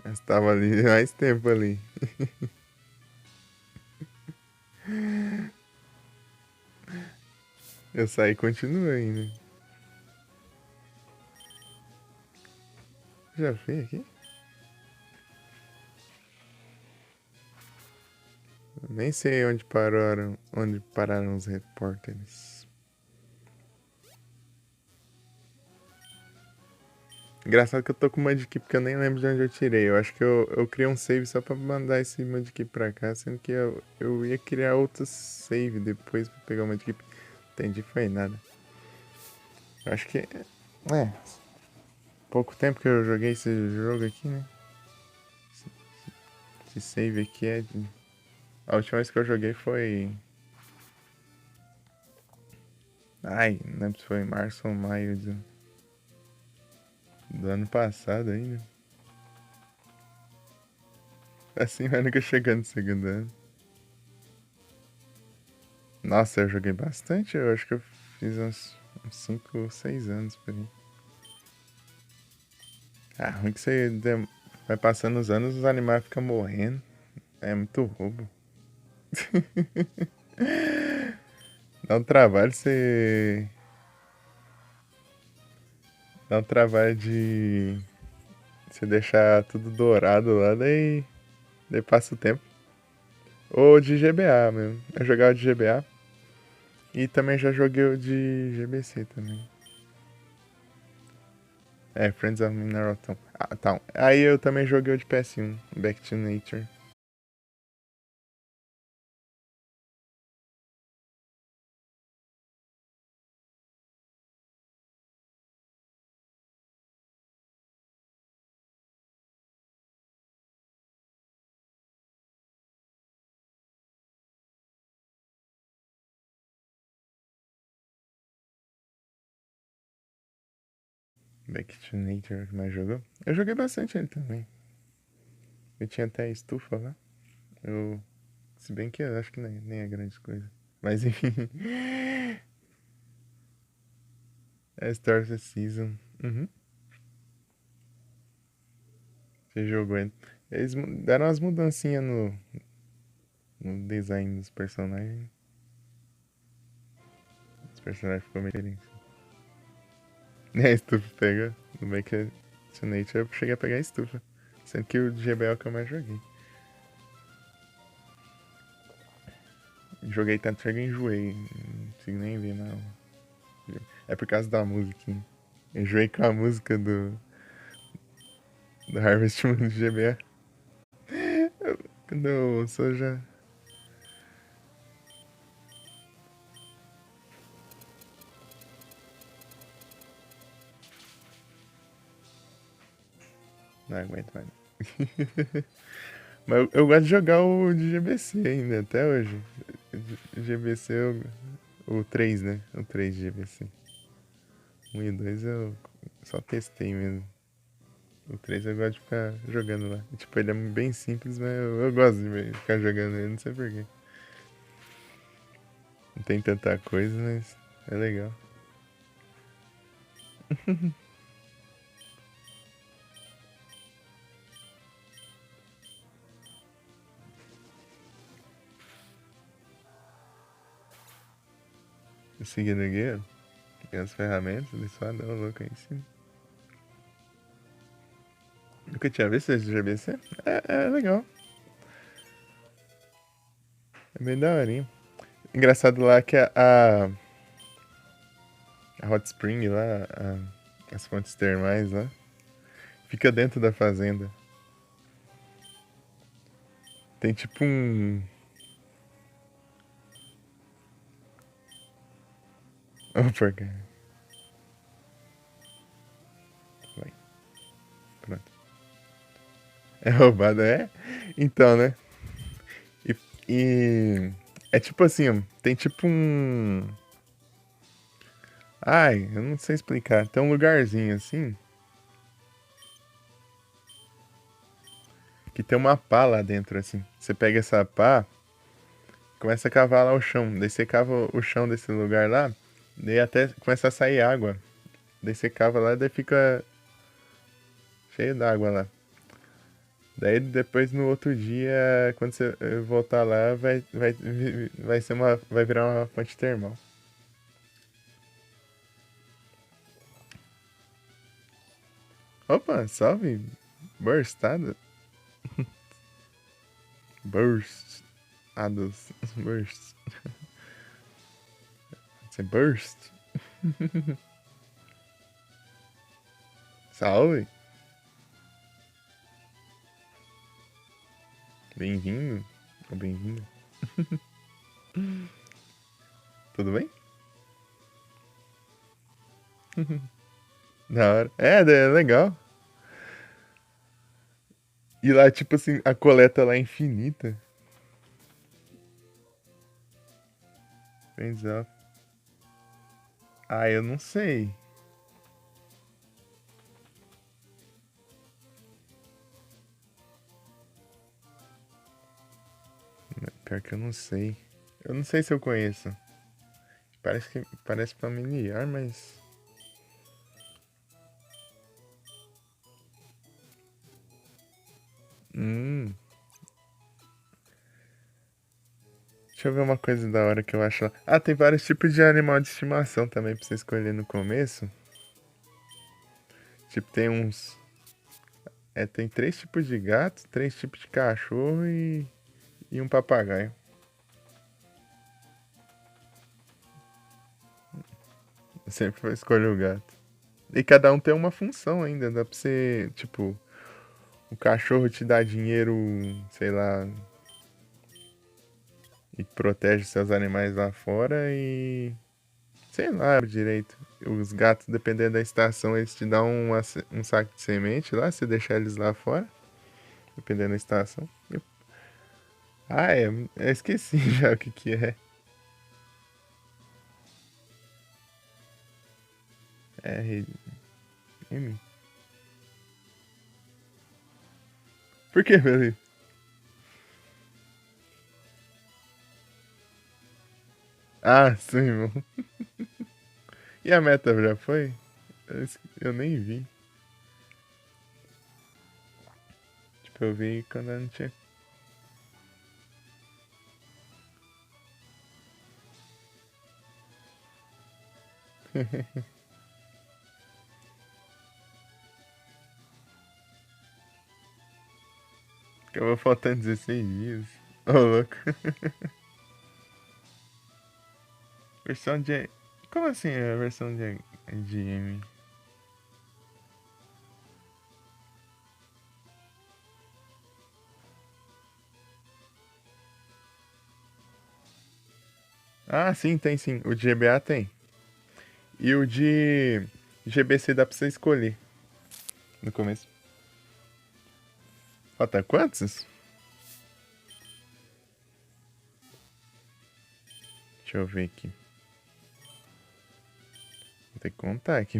A: Elas estavam ali mais tempo ali. Eu saí e continuei, né? Já fui aqui? Nem sei onde pararam os repórteres. Engraçado que eu tô com o Mudkey porque eu nem lembro de onde eu tirei. Eu acho que eu criei um save só pra mandar esse Mudkey pra cá, sendo que eu ia criar outro save depois pra pegar o Mudkey. Entendi, foi nada. Eu acho que é pouco tempo que eu joguei esse jogo aqui, né? Esse save aqui é de... A última vez que eu joguei foi... Ai, não lembro se foi em março ou maio do ano passado ainda. Assim vai nunca chegando no segundo ano. Nossa, eu joguei bastante. Eu acho que eu fiz uns 5 ou 6 anos por aí. Ah, ruim que vai passando os anos, os animais ficam morrendo. É muito roubo. Dá um trabalho você. Dá um trabalho de você deixar tudo dourado lá, daí passa o tempo. Ou de GBA mesmo. Eu jogava de GBA. E também já joguei o de GBC também. É, Friends of Mineral Town. Ah, tá. Aí eu também joguei o de PS1, Back to Nature. Back to Nature, que mais jogou? Eu joguei bastante ele também. Eu tinha até estufa lá. Eu, se bem que eu acho que nem é grande coisa. Mas enfim. É Start the Season. Uhum. Você jogou ele. Eles deram umas mudancinhas no design dos personagens. Os personagens ficou meio diferentes. E a estufa pega. No Back to Nature eu cheguei a pegar a estufa. Sendo que o GBL é o que eu mais joguei. Joguei tanto que eu enjoei. Não consigo nem ver, não. É por causa da música. Hein? Enjoei com a música do Harvest Moon do GBA. Quando eu ouço, já. Não aguento mais. Mas eu gosto de jogar o de GBC ainda, até hoje. GBC, o 3, né? O 3 de GBC. 1 e o 2 eu só testei mesmo. O 3 eu gosto de ficar jogando lá. Tipo, ele é bem simples, mas eu gosto de ficar jogando ele, não sei porquê. Não tem tanta coisa, mas é legal. Seguindo o guia, tem as ferramentas, ele só dá um louco aí em cima. Nunca tinha visto esse do GBC? É legal. É bem daorinha. Engraçado lá que a Hot Spring lá, as fontes termais lá, fica dentro da fazenda. Tem tipo um. Opa, cara. Vai, pronto. É roubado, é? Então, né? E, e é tipo assim, ó, tem tipo um. Ai, eu não sei explicar. Tem um lugarzinho assim que tem uma pá lá dentro, assim. Você pega essa pá, começa a cavar lá o chão. Daí você cava o chão desse lugar lá, daí até começa a sair água. Daí você cava lá, daí fica cheio d'água lá. Daí depois no outro dia, quando você voltar lá, vai virar uma fonte termal. Opa, salve! Burstado. Burst. Ados. Burst. Você burst? Salve! Bem-vindo. Ou bem-vinda. Tudo bem? Da hora. É legal. E lá, tipo assim, a coleta lá é infinita. Exato. Ah, eu não sei. Pior que eu não sei. Eu não sei se eu conheço. Parece familiar, mas. Hum. Deixa eu ver uma coisa da hora que eu acho lá. Ah, tem vários tipos de animal de estimação também pra você escolher no começo. Tipo, tem uns. É, tem 3 tipos de gato, 3 tipos de cachorro e um papagaio. Eu sempre vou escolher o gato. E cada um tem uma função ainda. Dá pra você, tipo, o cachorro te dá dinheiro, sei lá, e protege seus animais lá fora e. Sei lá direito. Os gatos, dependendo da estação, eles te dão um saco de semente lá, se deixar eles lá fora, dependendo da estação. Ah, é. Eu esqueci já o que que é. RM. Por que, Felipe? Ah, sim, irmão. E a meta já foi? Eu nem vi. Tipo, eu vi quando eu não tinha. Acabou faltando 16 dias. Ô, louco. Versão de. Como assim a versão de M? Ah, sim, tem sim. O de GBA tem. E o de GBC dá pra você escolher no começo. Falta quantos? Deixa eu ver aqui. Vou ter que contar aqui.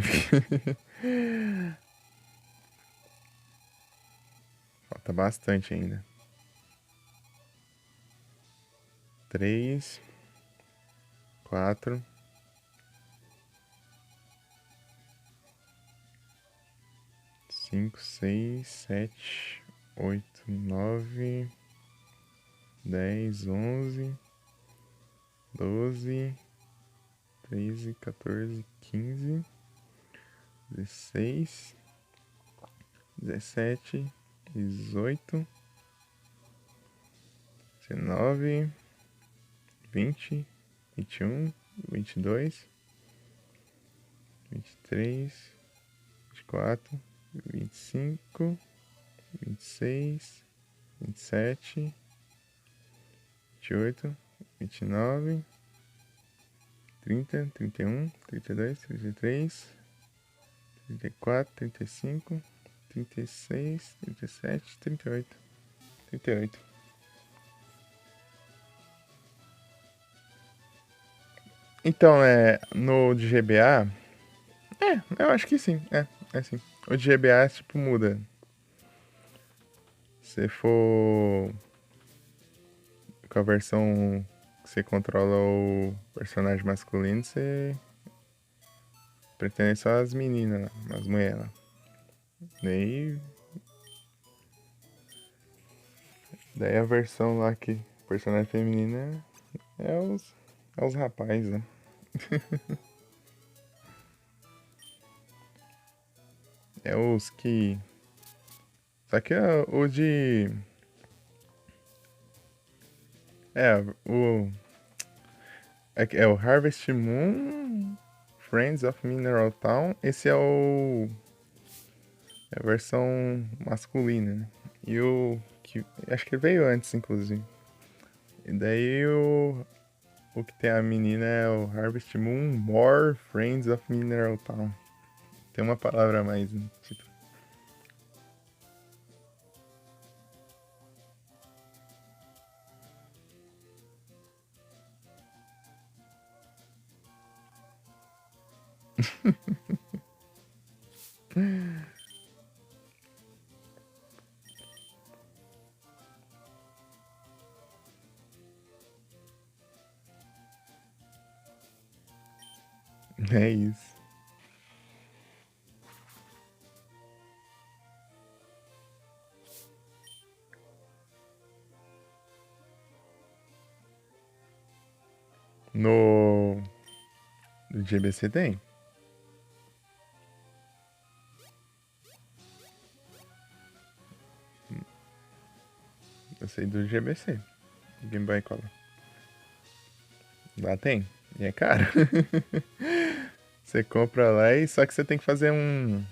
A: Falta bastante ainda. 3, 4, 5, 6, 7, 8, 9, 10, 11, 12, 13, 14, 15, 16, 17, 18, 19, 20, 21, 22, 23, 24, 25, 26, 27, 28, 29, 30, 31, 32, 33, 34, 35, 36, 37, 38. 38. Então, no de GBA, eu acho que sim, é sim. O de GBA, tipo, muda. Se for com a versão que você controla o personagem masculino, você pretende só as meninas, as mulheres lá. Daí a versão lá que o personagem feminino é os rapazes, né? É os que. Só que o de. O. É o Harvest Moon, Friends of Mineral Town. Esse é o. É a versão masculina, né? E o que acho que veio antes, inclusive. E daí o que tem a menina é o Harvest Moon More Friends of Mineral Town. Tem uma palavra a mais, né? Tipo. É isso. No GBC tem. Eu sei do GBC. Game Boy Color. Lá tem. E é caro. Você compra lá e só que você tem que fazer um.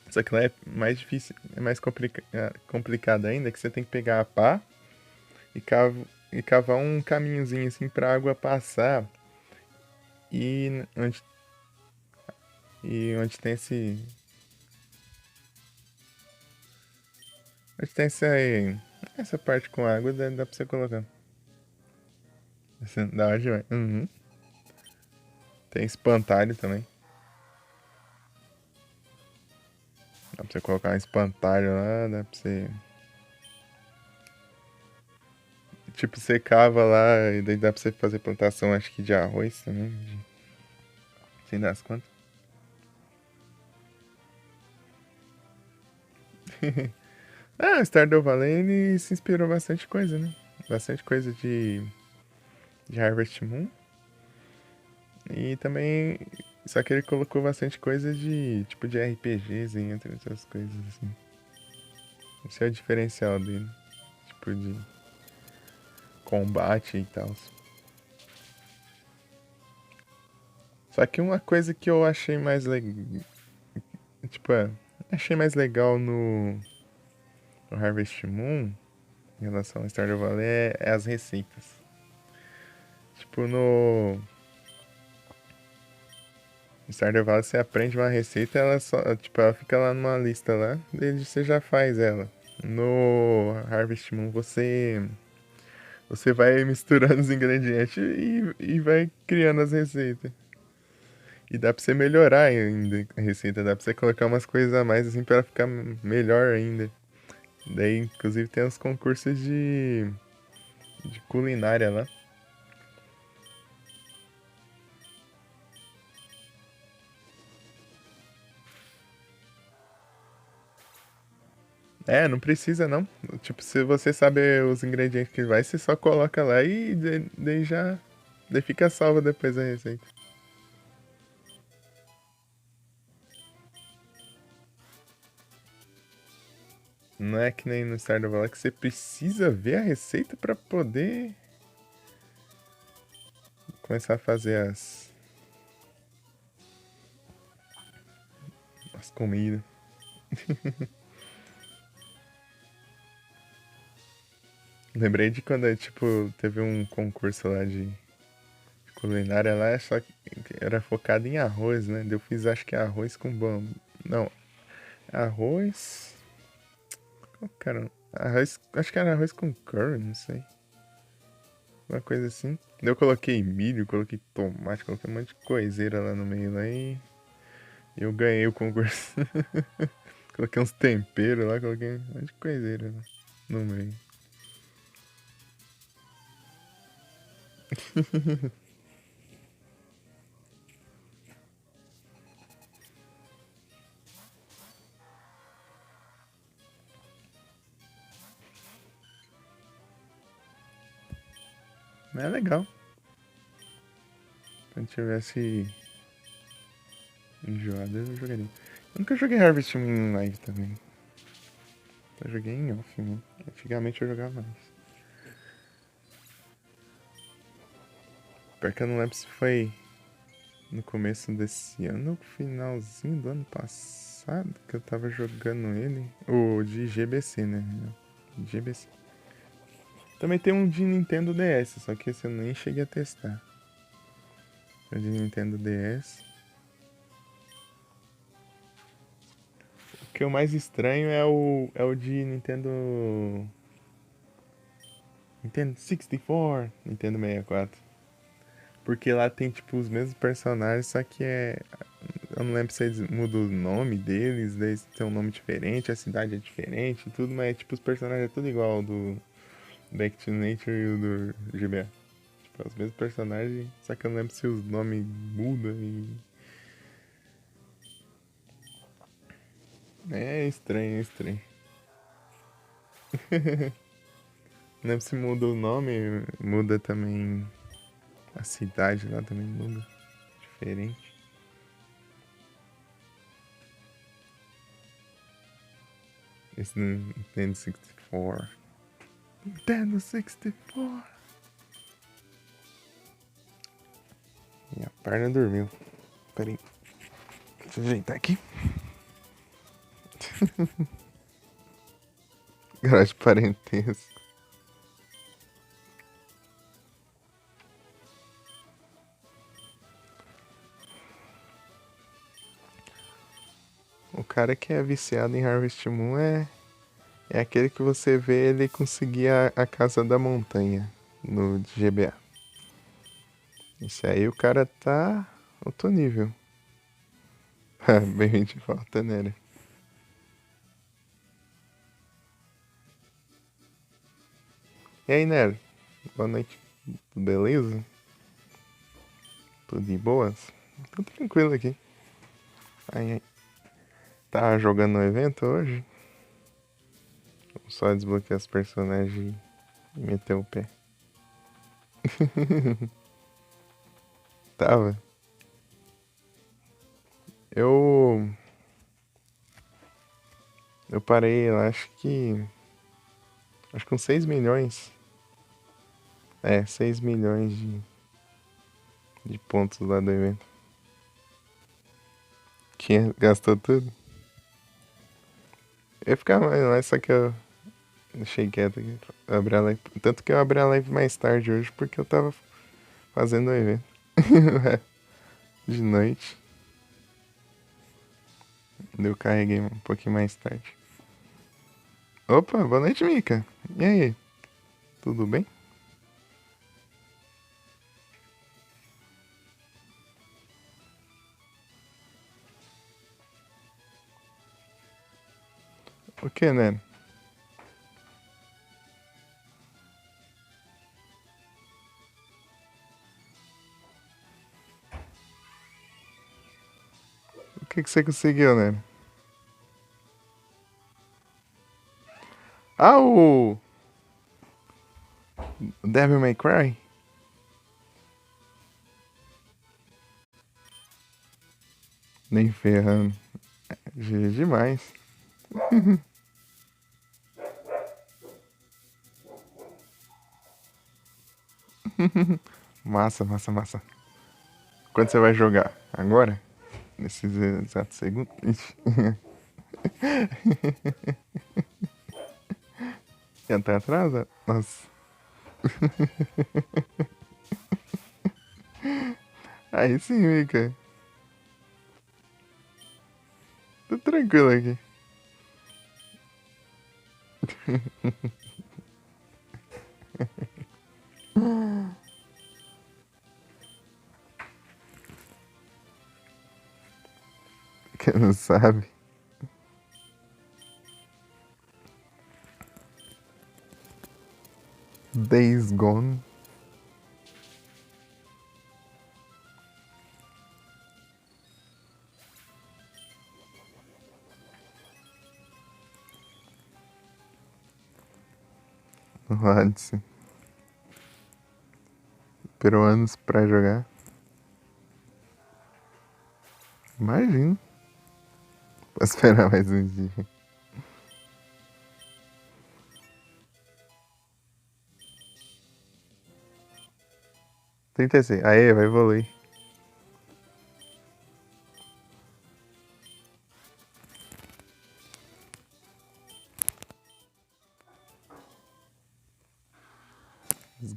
A: Só que lá é mais difícil, é mais complicado ainda, que você tem que pegar a pá e, e cavar um caminhozinho assim pra água passar e onde tem esse. Onde tem essa parte com água, dá pra você colocar. Da hora demais. Uhum. Tem espantalho também. Dá pra você colocar um espantalho lá, dá pra você. Tipo, você cava lá e daí dá pra você fazer plantação, acho que de arroz também. Sem dar as contas. Ah, Stardew Valley ele se inspirou bastante coisa, né? Bastante coisa de Harvest Moon. E também. Só que ele colocou bastante coisa de tipo de RPGs entre outras coisas, assim. Esse é o diferencial dele. Tipo de combate e tal. Só que uma coisa que eu achei mais legal. Tipo, achei mais legal no Harvest Moon, em relação ao Stardew Valley, é as receitas. Tipo, no Stardew Valley você aprende uma receita, ela só, tipo, ela fica lá numa lista lá, daí você já faz ela. No Harvest Moon você vai misturando os ingredientes e vai criando as receitas. E dá pra você melhorar ainda a receita, dá pra você colocar umas coisas a mais assim pra ela ficar melhor ainda. Daí, inclusive, tem uns concursos de culinária lá. É, não precisa não. Tipo, se você sabe os ingredientes que vai, você só coloca lá e daí já. Daí fica salva depois a receita. Não é que nem no Stardew Valley que você precisa ver a receita pra poder começar a fazer as comidas. Lembrei de quando, tipo, teve um concurso lá de culinária lá, só que era focado em arroz, né? Eu fiz acho que arroz com bambu. Não, arroz. Qual que era? Arroz. Acho que era arroz com curry, não sei. Uma coisa assim. Eu coloquei milho, coloquei tomate, coloquei um monte de coiseira lá no meio lá e eu ganhei o concurso. Coloquei uns temperos lá, coloquei um monte de coiseira lá no meio. Mas é legal. Se eu tivesse enjoado, eu jogaria. Eu nunca joguei Harvest Moon em live também. Eu joguei em off, né? Antigamente eu jogava mais. Pior que eu não lembro se foi no começo desse ano ou finalzinho do ano passado. passado que eu tava jogando ele. O de GBC, né? GBC. Também tem um de Nintendo DS, só que esse eu nem cheguei a testar. O de Nintendo DS. O que é o mais estranho é o de Nintendo. Nintendo 64, Nintendo 64. Porque lá tem tipo os mesmos personagens, só que é. Eu não lembro se eles mudam o nome deles, daí tem um nome diferente, a cidade é diferente e tudo, mas tipo os personagens é tudo igual do Back to Nature e o do GBA. Tipo, é os mesmos personagens, só que eu não lembro se os nomes mudam e. É estranho, é estranho. Não lembro se muda o nome, muda também. A cidade lá também muda. Diferente. Esse Nintendo 64. Nintendo 64. Minha perna dormiu. Pera aí. Deixa eu ajeitar aqui. Garagem de parentesco. O cara que é viciado em Harvest Moon é aquele que você vê ele conseguir a casa da montanha no GBA. Esse aí o cara tá outro nível. Bem de volta, né? E aí, Nero? Boa noite. Tudo beleza? Tudo de boas? Tudo tranquilo aqui. Aí, tá jogando no evento hoje? Só desbloquear os personagens e meter o pé. Tava. Eu. Eu parei, eu acho que. Acho que com 6 milhões. É, 6 milhões de pontos lá do evento. Que gastou tudo. Eu ia ficar mais lá, só que eu deixei quieto aqui. Abri a live. Tanto que eu abri a live mais tarde hoje porque eu tava fazendo o evento. De noite. Eu carreguei um pouquinho mais tarde. Opa, boa noite, Mika. E aí? Tudo bem? O que, né? O que você conseguiu, né? Ah, o Devil May Cry? Nem ferrando. GG demais. Massa, massa, massa. Quando você vai jogar? Agora? Nesses exatos segundos? Ixi. Já tá atrasado? Nossa. Aí sim, Mika. Tô tranquilo aqui. Quem não sabe? Days Gone. No Odyssey. Peruanos pra jogar. Imagino. Vou esperar mais um dia. 36. Aê, vai evoluir.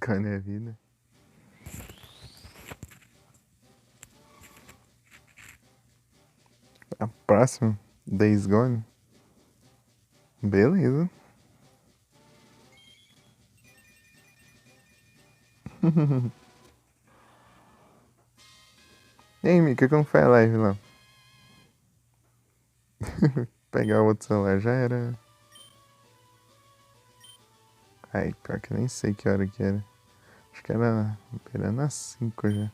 A: Gone é vida. A próxima, Days Gone. Beleza. E aí, Mika, como foi a live lá? Pegar o outro celular já era. Ai, pior que eu nem sei que hora que era. Acho que era beirando às 5 já.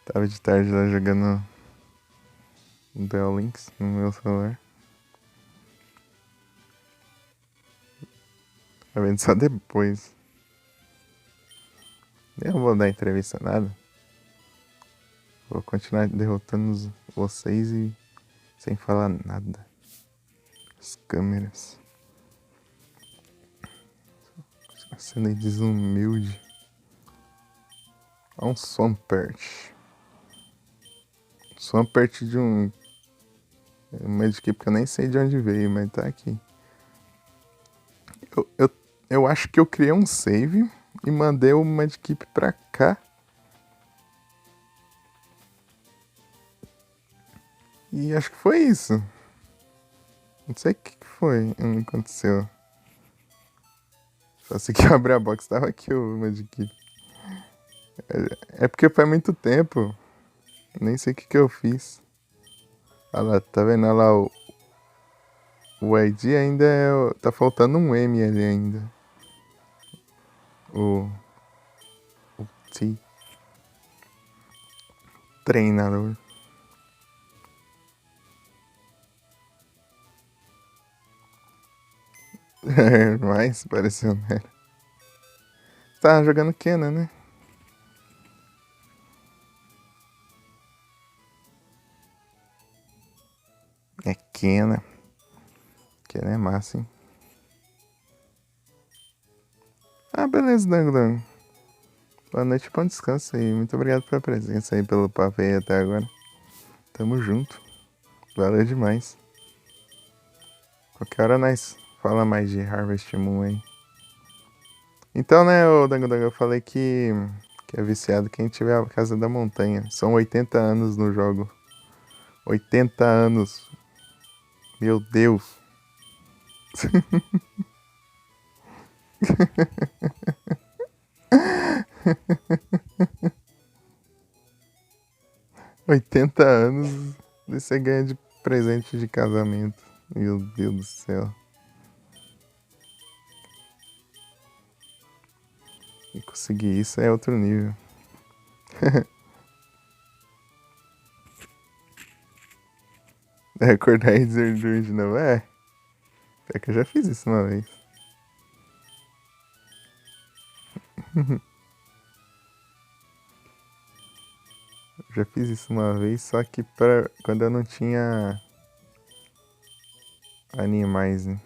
A: Tava de tarde lá jogando Duel Links no meu celular. Tá vendo só depois. Eu não vou dar entrevista nada. Vou continuar derrotando vocês e sem falar nada. As câmeras. A cena desumilde. Olha um Swampert. Swampert de um Medkit que eu nem sei de onde veio, mas tá aqui. Eu acho que eu criei um save e mandei o Medkit pra cá. E acho que foi isso. Não sei o que foi, não aconteceu. Só sei que eu abri a box, tava aqui o Medkit. É porque faz muito tempo. Nem sei o que eu fiz. Olha lá, tá vendo? Olha lá, o ID ainda é. Tá faltando um M ali ainda. O T. Treinador. Mas pareceu, né? Tá jogando Kenan, né? É Kenan. Kenan é massa, hein? Ah, beleza, Dango. Boa noite, bom descanso aí. Muito obrigado pela presença aí, pelo papo aí até agora. Tamo junto. Valeu demais. Qualquer hora nós fala mais de Harvest Moon aí. Então, né, o Dango, eu falei que é viciado quem tiver a Casa da Montanha. São 80 anos no jogo. 80 anos. Meu Deus. $80 anos e você ganha de presente de casamento. Meu Deus do céu. E conseguir isso é outro nível. Acordar e dizer de novo. É que eu já fiz isso uma vez. Já fiz isso uma vez, só que quando eu não tinha animais, né?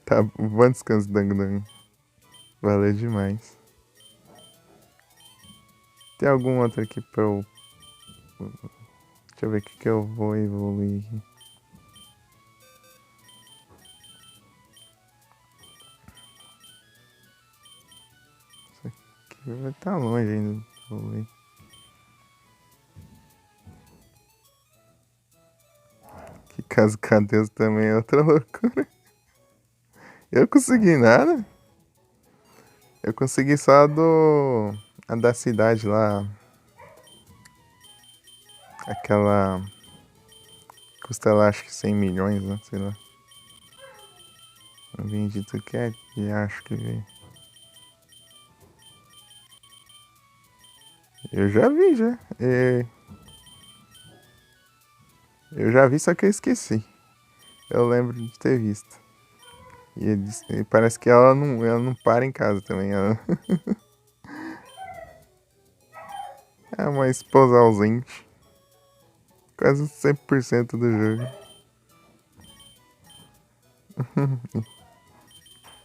A: Tá, bom descanso, Dango. Valeu demais. Tem algum outro aqui pra eu... Deixa eu ver o que eu vou evoluir aqui. Isso aqui vai estar longe ainda de evoluir. Que caso Cadeus também é outra loucura. Eu consegui nada. Eu consegui só a da cidade lá. Aquela... Custa lá acho que 100 milhões, né? Sei lá. Eu vendi tudo que é e acho que veio. Eu já vi, já. Eu já vi, só que eu esqueci. Eu lembro de ter visto. E parece que ela não para em casa também. Ela é uma esposa ausente. Quase 100% do jogo.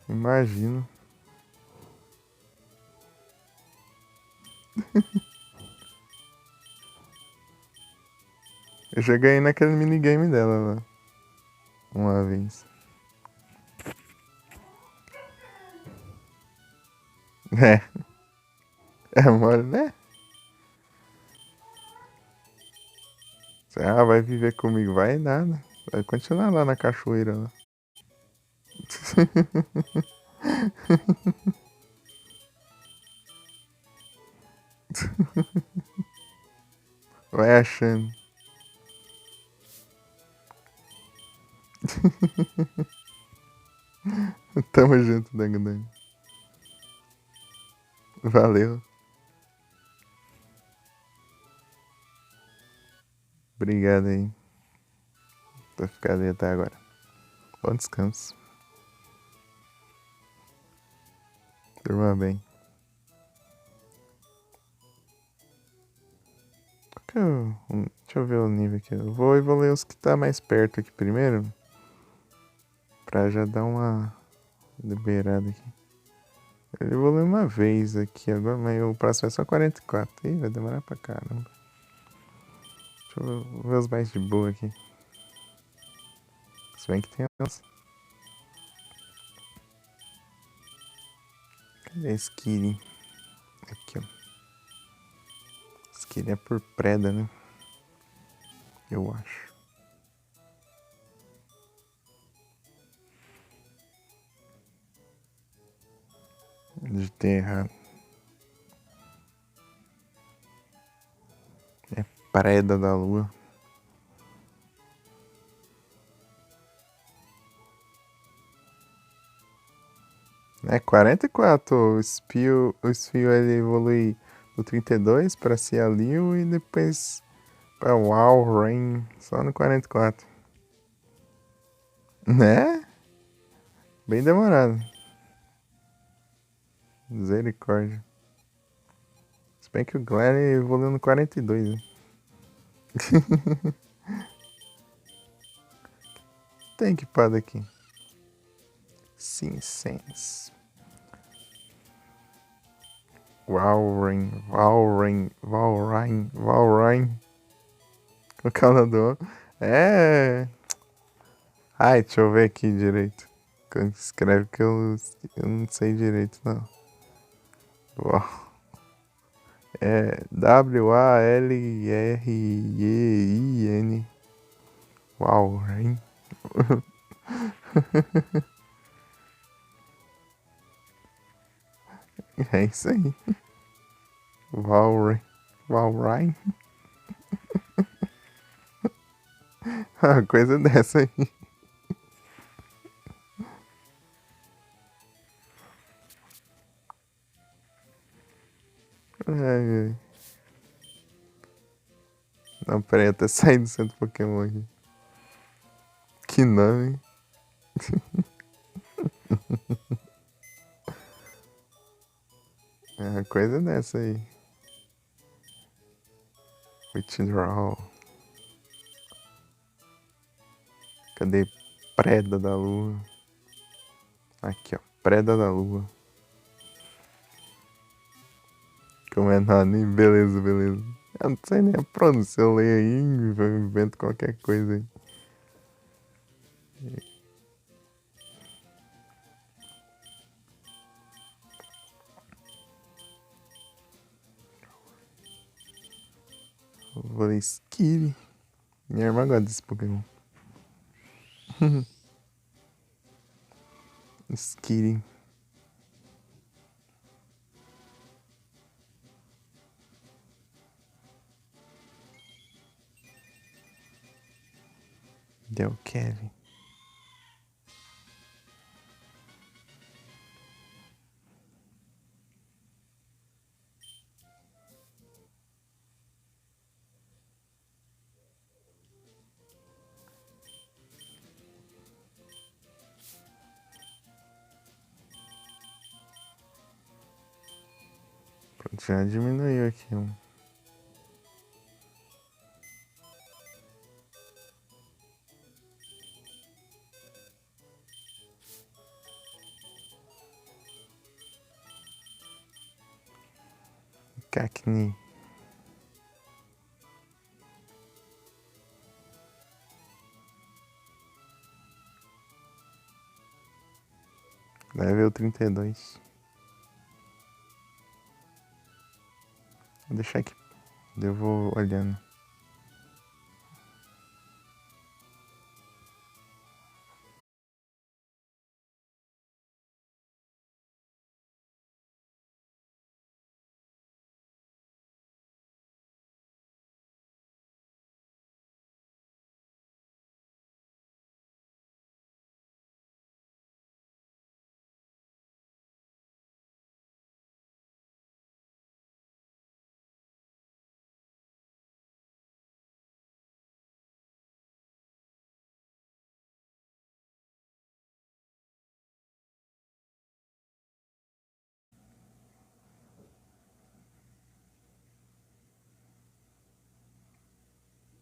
A: Imagino. Eu já ganhei naquele minigame dela lá. Uma vez. É. É mole, né? Ah, vai viver comigo. Vai nada. Vai continuar lá na cachoeira lá. Vai achando. Tamo junto, Dango Dango. Valeu. Obrigado aí por ficar ali até agora. Bom descanso. Durma bem. Deixa eu ver o nível aqui. Eu vou ler os que tá mais perto aqui primeiro. Pra já dar uma liberada aqui. Eu vou ler uma vez aqui agora, mas o próximo é só 44. Ih, vai demorar pra caramba. Deixa eu ver os mais de boa aqui. Se bem que tem uns. Cadê a Skiri? Aqui, ó. Skiri é por preda, né? Eu acho. De ter errado. É preda da lua. É 44. O Espio ele evolui do 32 pra Cialil e depois pra Walrein só no 44. Né? Bem demorado. Misericórdia. Se bem que o Glenn evoluiu no 42, né? Tem equipado aqui. Sim, Sense. Valrein. O calador. É. Ai, deixa eu ver aqui direito. Escreve que eu não sei direito, não. Uau. É Walrein. Walrein. É isso aí. Valrein. Uma coisa dessa aí. Ai, ai. Não, peraí, até sair do centro Pokémon aqui. Que nome. É uma coisa dessa aí. Withdraw. Cadê Preda da Lua? Aqui, ó. Preda da Lua. Como é nome? Beleza, beleza. Eu não sei nem a pronúncia. Eu leio aí e eu invento qualquer coisa aí. Vou ler Skiri. Minha irmã gosta desse Pokémon. Skiri. Deu Kevin. Pronto, já diminuiu aqui um. Cacni. Level 32. Vou deixar aqui. Eu vou olhando.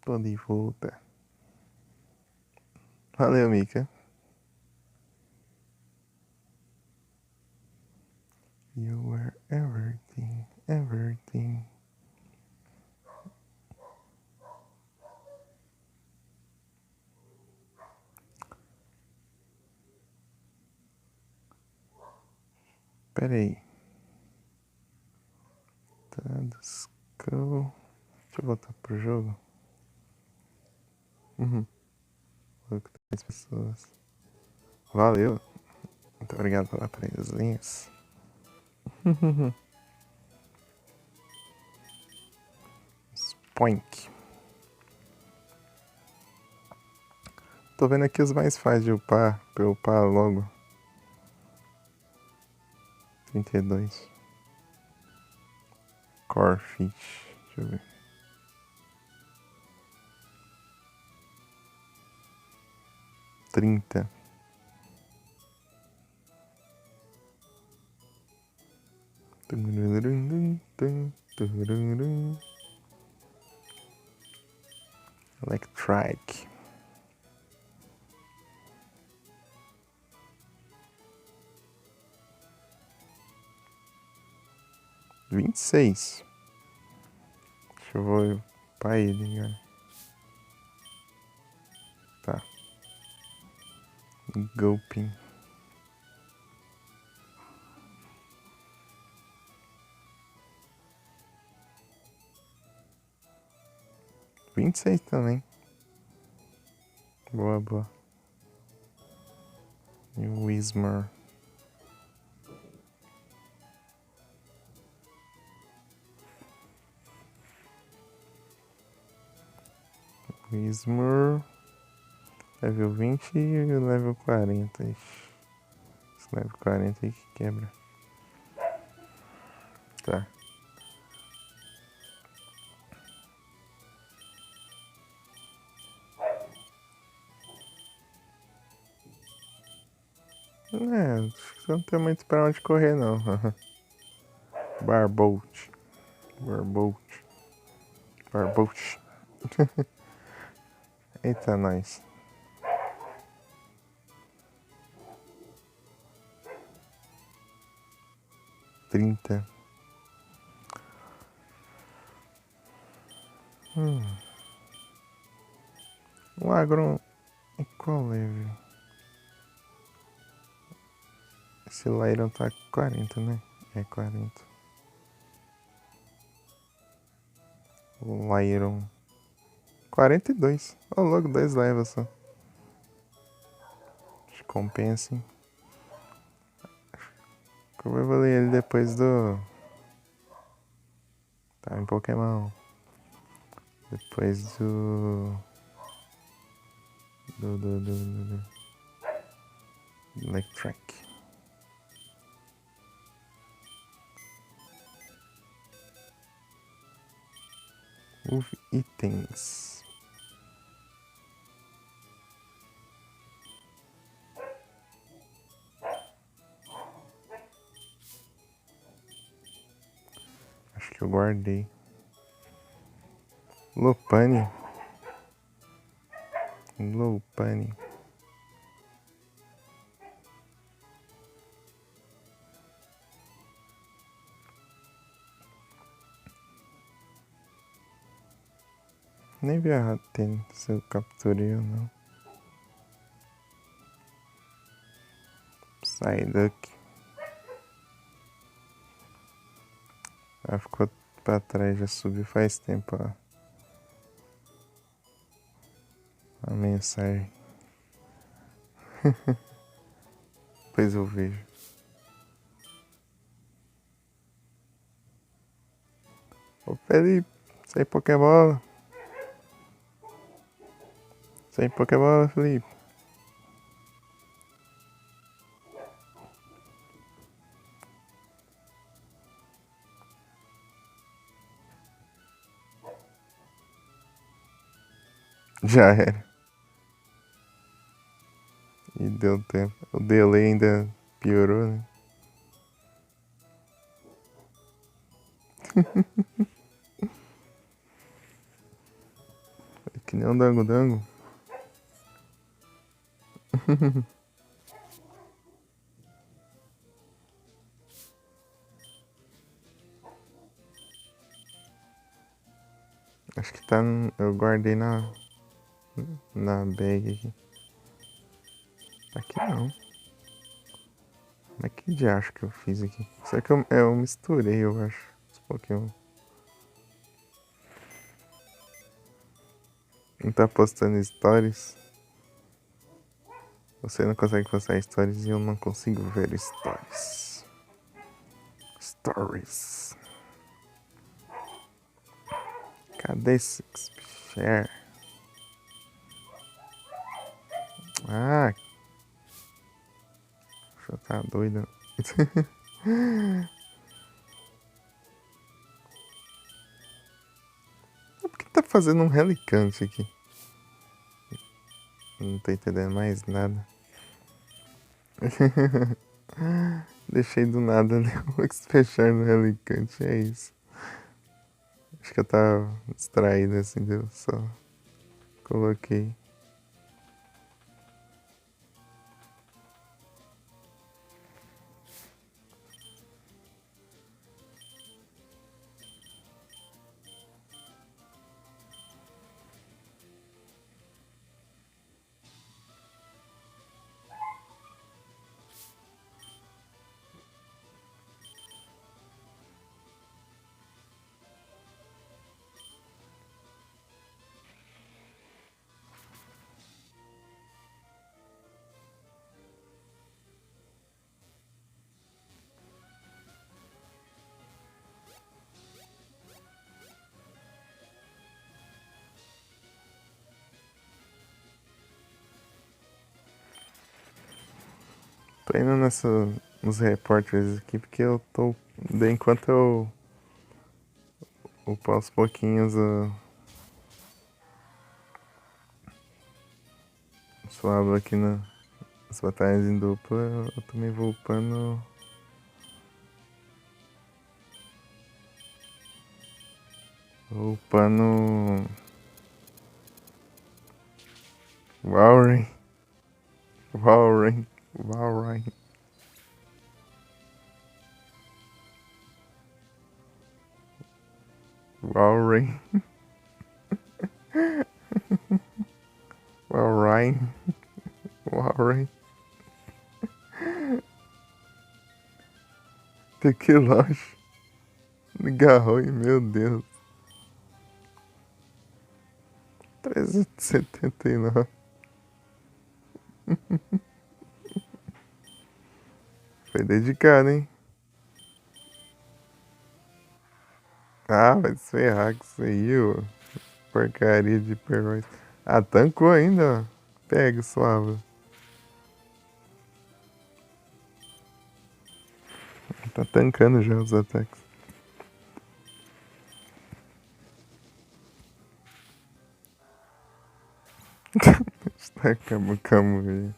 A: Tô de volta. Valeu, Mika. You were everything, everything. Pera aí. Deixa eu voltar pro jogo. Vou com 3 pessoas. Valeu. Muito obrigado pela presença. Spoink. Tô vendo aqui os mais fáceis de upar. Pra eu upar logo. 32. Corfish. Deixa eu ver. Trinta. Electric. Vinte e seis. Deixa eu vou pra ele, cara. Tá. Gulping. Vinte e seis também. Boa, boa. E o Whismer. Whismer. Level 20 e o level 40. Esse level 40 aí que quebra. Tá. Acho que não tem muito pra onde correr, não. Barbolt. Eita, nós. Trinta. O Agron. Qual level? Esse Lyron tá 40, né? É 40. O Lyron. 42. Ó, logo 10 levels só. Acho que compensa, hein? Eu vou evoluir ele depois do. Tá, em Pokémon. Depois do. Do Electric. Move itens. Acho que eu guardei. Lopane. Nem vi a Raten se eu capturei ou não. Psyduck. Ela ficou pra trás, já subiu faz tempo, ó. A mensagem. Depois eu vejo. Ô Felipe, sem Pokébola. Sem Pokébola, Felipe. Já era. E deu tempo. O delay ainda piorou, né? É que nem um dango-dango. Acho que tá. Eu guardei na bag aqui. Aqui não. Mas que diacho que eu fiz aqui? Só que eu misturei, eu acho. Os Pokémon. Não tá postando stories. Você não consegue postar stories e eu não consigo ver stories. Stories. Cadê Six Share? Ah, já tá doido. Por que tá fazendo um relicante aqui? Não tô entendendo mais nada. Deixei do nada, né? Vou fechar no relicante, é isso. Acho que eu tava distraído assim, deu só. Coloquei. Tô indo nos repórteres aqui porque eu tô. Enquanto eu upo aos pouquinhos suave aqui nas batalhas em dupla, eu também vou upando. Vou upando. Walrein. Walrein. Walrein. Walrein. Walrein. Walrein. Tequiloche. Garroi, meu Deus. 379. Foi dedicado, hein? Ah, vai se ferrar com isso aí, ô. Porcaria de perróis. Ah, tancou ainda, ó. Pega, suave. Tá tancando já os ataques. Está calma, velho.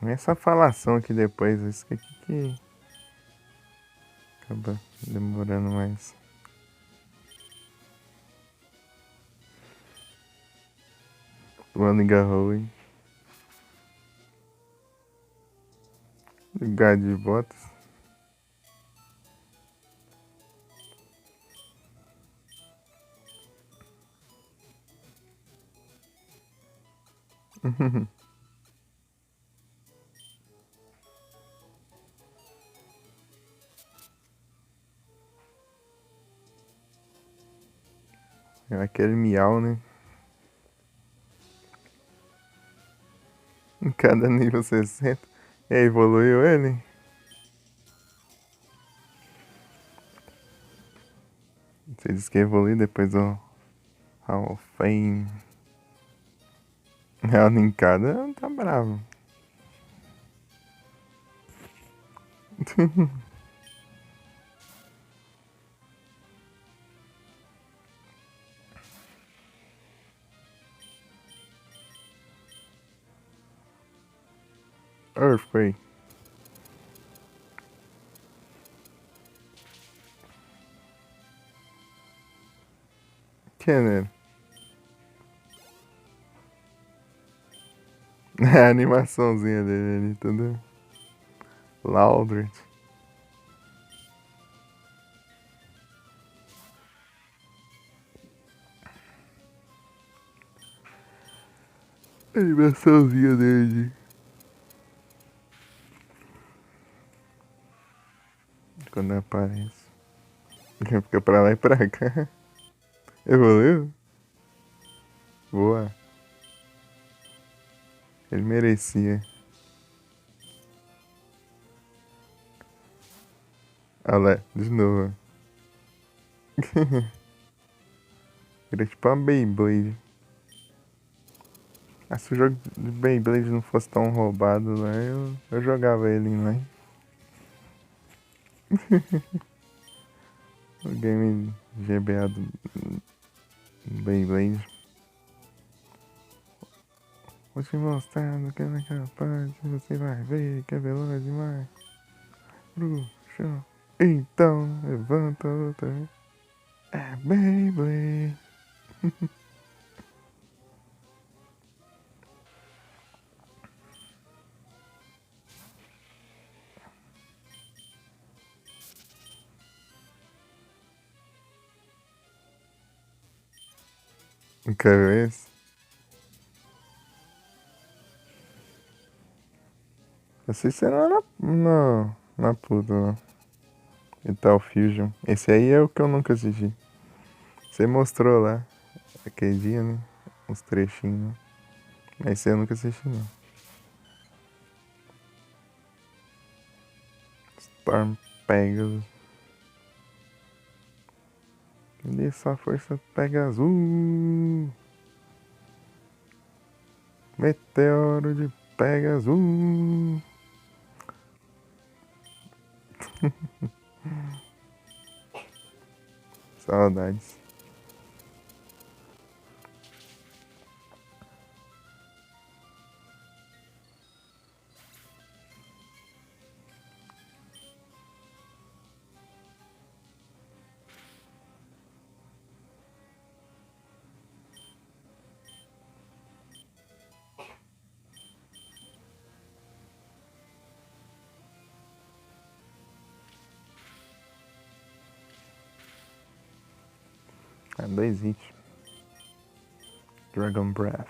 A: Essa falação aqui depois, isso aqui que acaba demorando mais. Tomando garrou, lugar de botas. É aquele miau, né? Em cada nível 60. E aí, evoluiu ele? Você disse que evoluiu depois do Hall of Fame. A Nincada tá bravo. Earthquake. Que é, né? A animaçãozinha dele ali, tudo. Laudred. A animaçãozinha dele. Quando aparece. Fica pra lá e pra cá. Evoluiu? Boa. Ele merecia. Olha lá, de novo. Era tipo uma Beyblade. Ah, se o jogo de Beyblade não fosse tão roubado lá, eu jogava ele em lá. O game GBA do Beyblade. Vou te mostrar no que é capaz, você vai ver que é veloz demais. Bruxo. Então, levanta outra vez. É Beyblade. Nunca viu esse? Assim você não era na puta, não. Metal Fusion. Esse aí é o que eu nunca assisti. Você mostrou lá, aquele dia, né? Uns trechinhos, né? Mas esse eu nunca assisti, não. Storm Pegasus. Cadê sua força Pegasus? Meteoro de Pegasus. Saudades. Ah, 2 hits. Dragon Breath.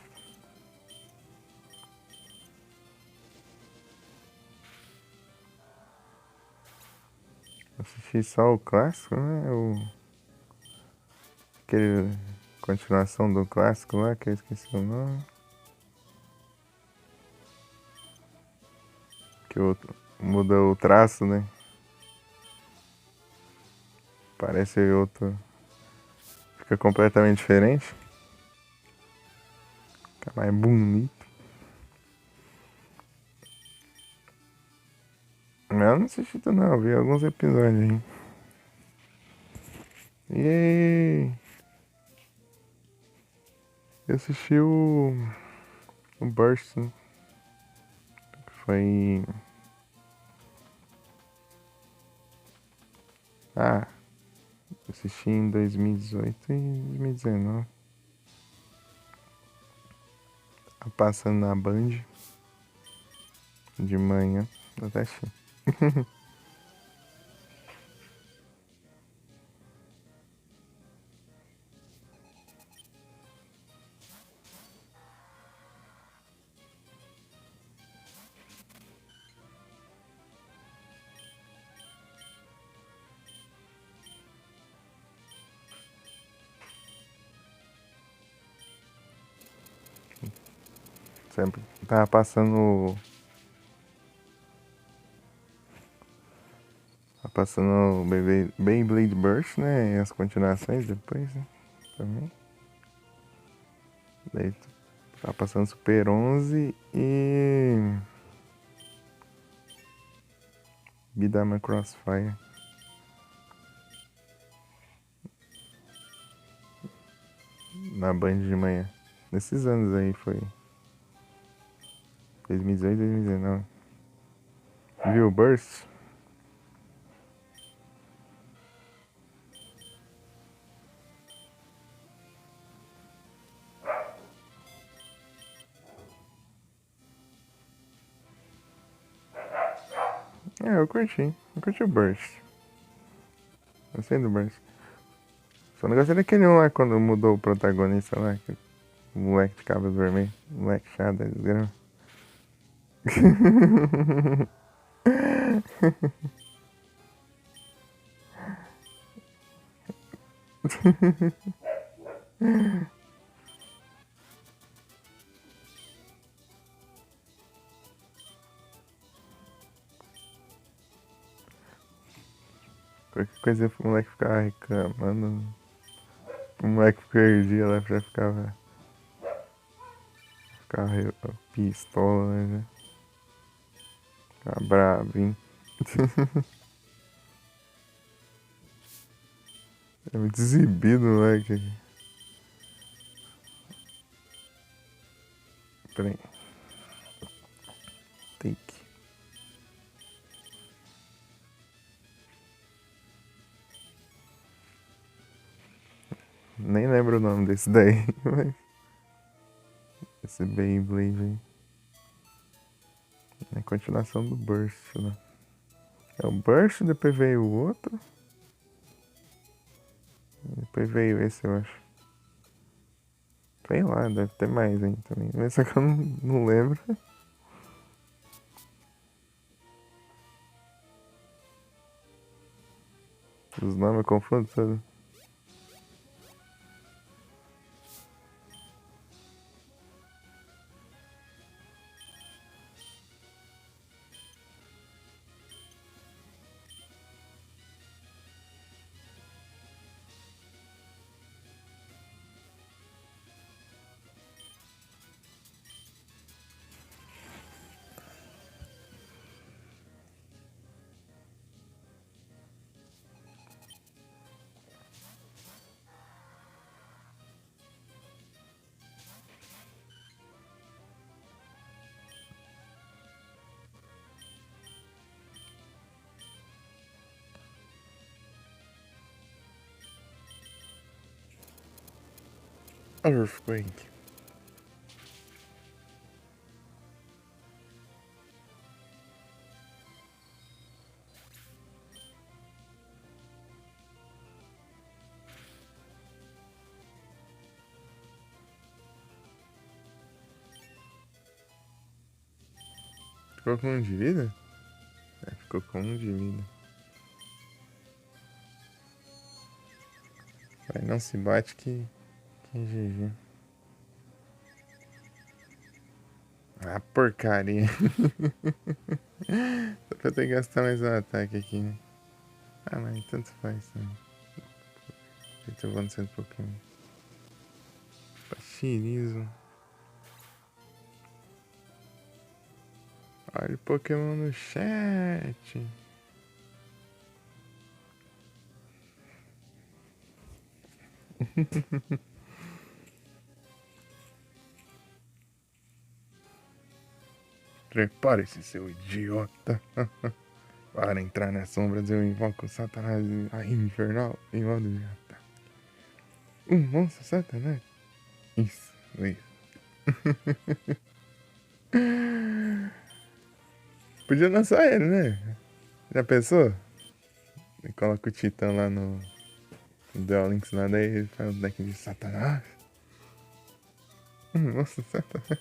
A: Assisti só o clássico, né? Aquele continuação do clássico lá, que eu esqueci o nome. Que muda o traço, né? Parece outro. Fica completamente diferente. Fica mais bonito. Mas eu não assisti tudo não, vi alguns episódios aí. E eu assisti o Burst, né? Foi. Ah, assisti em 2018 e 2019. Tá passando na Band de manhã. Até achei. Sempre tava passando. Tá passando o Beyblade Burst, né? E as continuações depois, né? Também. Daí tá passando Super 11 e. Bidama Crossfire. Na Band de manhã. Nesses anos aí foi. 2018, 2019. Viu o Burst? É, eu curti. Eu curti o Burst. Gostei do Burst. Só não gostei daquele um lá quando mudou o protagonista lá. O moleque de cabelo vermelho. O moleque chato, desgrama. Qualquer coisa o moleque ficava reclamando. O moleque perdia lá, já ficava pistola, né? Ficava bravo. É muito exibido, moleque. Peraí. Take. Nem lembro o nome desse daí, mas. Esse Beyblade aí. É a continuação do Burst, né? É o Burst, depois veio o outro. Depois veio esse, eu acho. Sei lá, deve ter mais aí também. Mas só que eu não lembro. Os nomes eu confundo, sabe? Earthquake. Ficou com um de vida? É, ficou com um de vida. Vai, não se bate que é GG. Ah, porcaria. Só pra eu ter que gastar mais um ataque aqui, né? Ah, mas tanto faz, né? Eu vou no centro Pokémon. Pachirizo. Olha o Pokémon no chat. Prepare-se, seu idiota. Para entrar nas sombras, eu invoco Satanás a infernal em modo de ataque. Um monstro Satanás. Isso, isso. Podia lançar ele, né? Já pensou? E coloca o Titã lá no Duel Links lá, daí ele faz o deck de Satanás. Nossa, Satanás.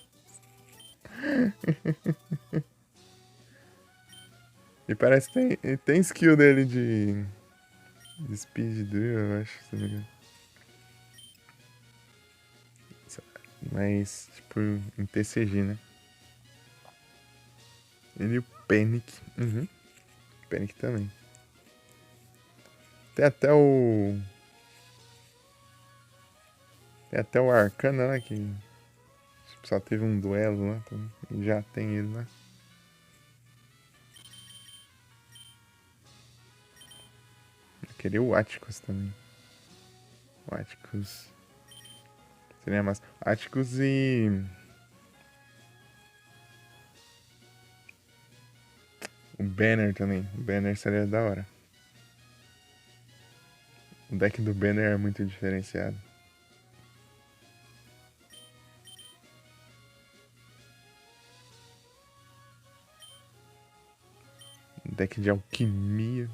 A: E parece que tem skill dele de Speed Drill, eu acho, se não me engano. Mas, tipo, em TCG, né? Ele e o Panic. Uhum. Panic também. Tem até o. Tem até o Arcana lá que tipo, só teve um duelo lá também. E já tem ele lá. Eu queria o Atticus também. O Atticus. Seria massa. Atticus e. O Banner também. O Banner seria da hora. O deck do Banner é muito diferenciado. Deck de alquimia.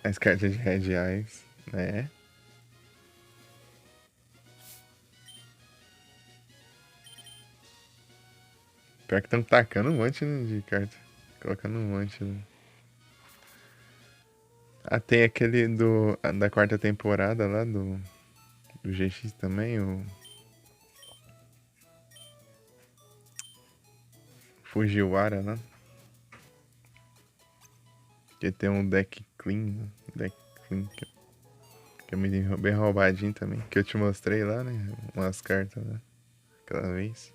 A: As cartas de Red Eyes, né? Pior que estão tacando um monte, né, de carta. Colocando um monte, né? Ah, tem aquele da quarta temporada lá do GX também, o Fujiwara, né? Que tem um deck clean, né? Deck clean, que é bem roubadinho também. Que eu te mostrei lá, né? Umas cartas, né? Aquela vez.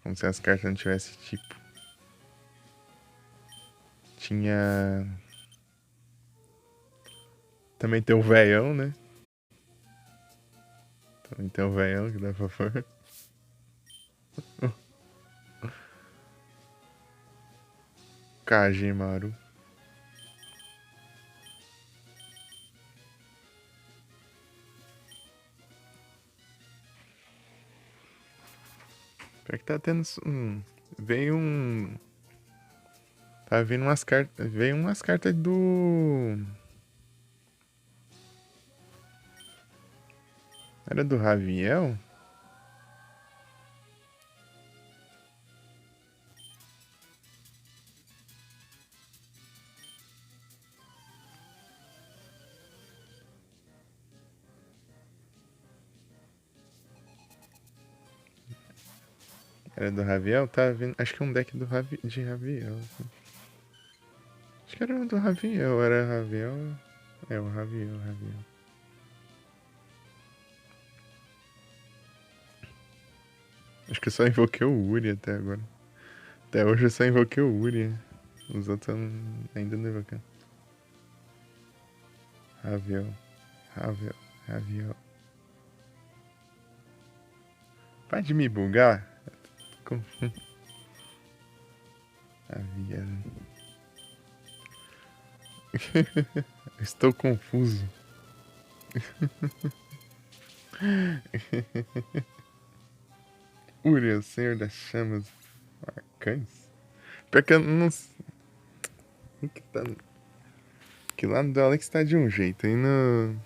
A: Como se as cartas não tivessem tipo. Tinha. Também tem o veião, né? Também tem o veião que dá pra pôr. Kajimaru. Pior que tá tendo um. Veio um. Tá vindo umas cartas. Veio umas cartas do. Era do Raviel? Era do Raviel? Tá vindo. Acho que é um deck de Raviel. Assim. Acho que era um do Raviel. Era Raviel. É o Raviel, Raviel. Acho que eu só invoquei o Uri até agora. Até hoje eu só invoquei o Uri. Os outros eu ainda não invoquei. Raviel. Raviel. Raviel. Para de me bugar. Raviel. Estou confuso. Uri, o Senhor das Chamas Arcães? Pior que eu não sei. Que, tá... que lá no Alex tá de um jeito. Aí no.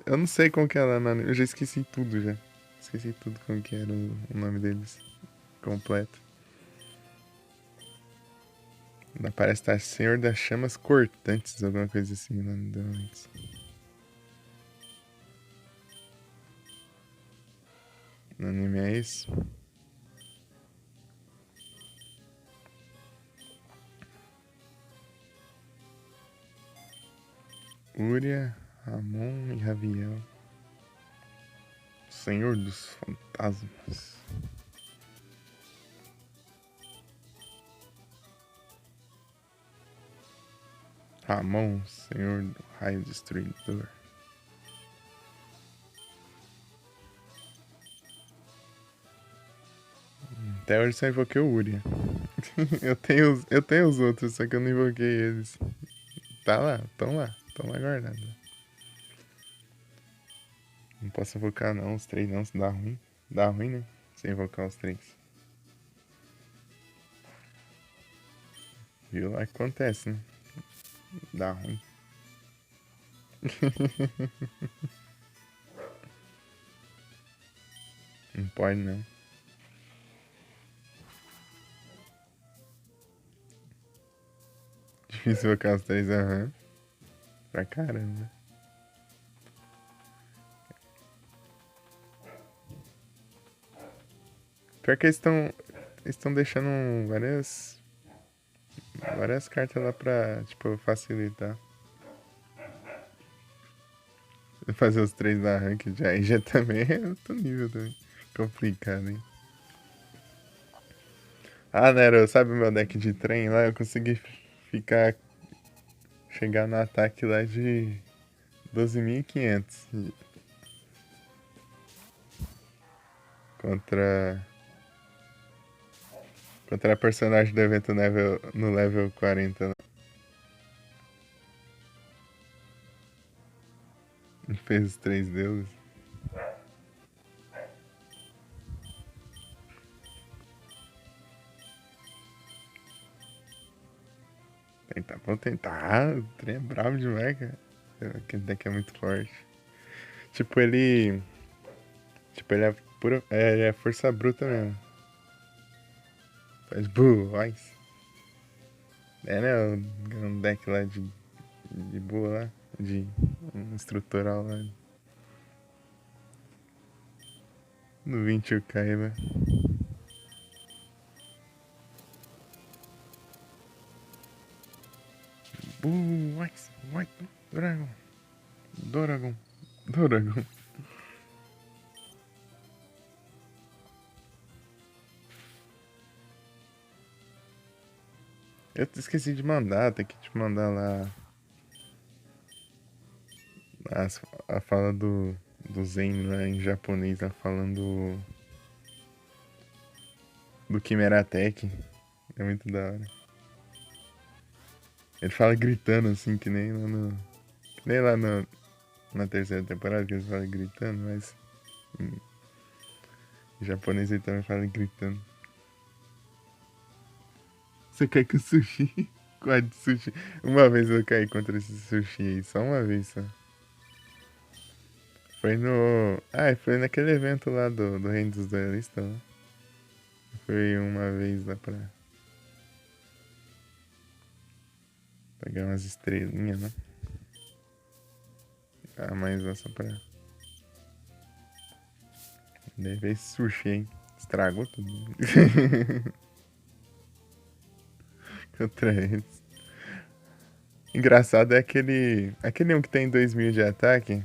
A: Eu não sei como que é lá, mano. Eu já esqueci tudo já. Esqueci tudo como que era o nome deles. Completo. Parece estar Senhor das Chamas Cortantes, alguma coisa assim lá no Alex. No anime é isso? Uria, Ramon e Raviel. Senhor dos Fantasmas. Ramon, senhor do raio destruidor. Até hoje só invoquei o Uria. eu tenho os outros, só que eu não invoquei eles. Tá lá, tão lá guardados. Não posso invocar não, os três não, se dá ruim. Dá ruim, né? Sem invocar os três. Viu lá o que acontece, né? Dá ruim. Não pode não. Difícil invocar os três, aham. Pra caramba. Pior que eles estão deixando várias cartas lá pra, tipo, facilitar. Fazer os três da rank já também é outro nível também. Complicado, hein? Ah, Nero, sabe o meu deck de trem lá? Eu consegui ficar. Chegar no ataque lá de 12.500 contra. Contra a personagem do evento no level 40. Fez os três deuses. Vamos tentar. O trem é bravo demais, cara. Aquele deck é muito forte. Tipo, ele. Tipo, ele é pura. Ele é força bruta mesmo. Faz voz. É, né? Um deck lá de boa lá. De um estrutural lá. No 20 o Kaiba. Ice, White, Dragon. Doragon. Eu esqueci de mandar, tem que te mandar lá a fala do Zen lá em japonês, lá falando do Kimeratech. É muito da hora. Ele fala gritando assim, que nem lá no. Que nem lá na terceira temporada que eles falam gritando, mas. Em japonês ele também fala gritando. Você quer que o sushi? Quad sushi. Uma vez eu caí contra esse sushi aí, só uma vez só. Foi no. Ah, foi naquele evento lá do Reino dos Duelistas lá. Foi uma vez lá pra pegar umas estrelinhas, né? Ah, mas lá só pra. Levei esse sushi, hein? Estragou tudo. Contra eles. Engraçado é aquele. Aquele um que tem 2.000 de ataque.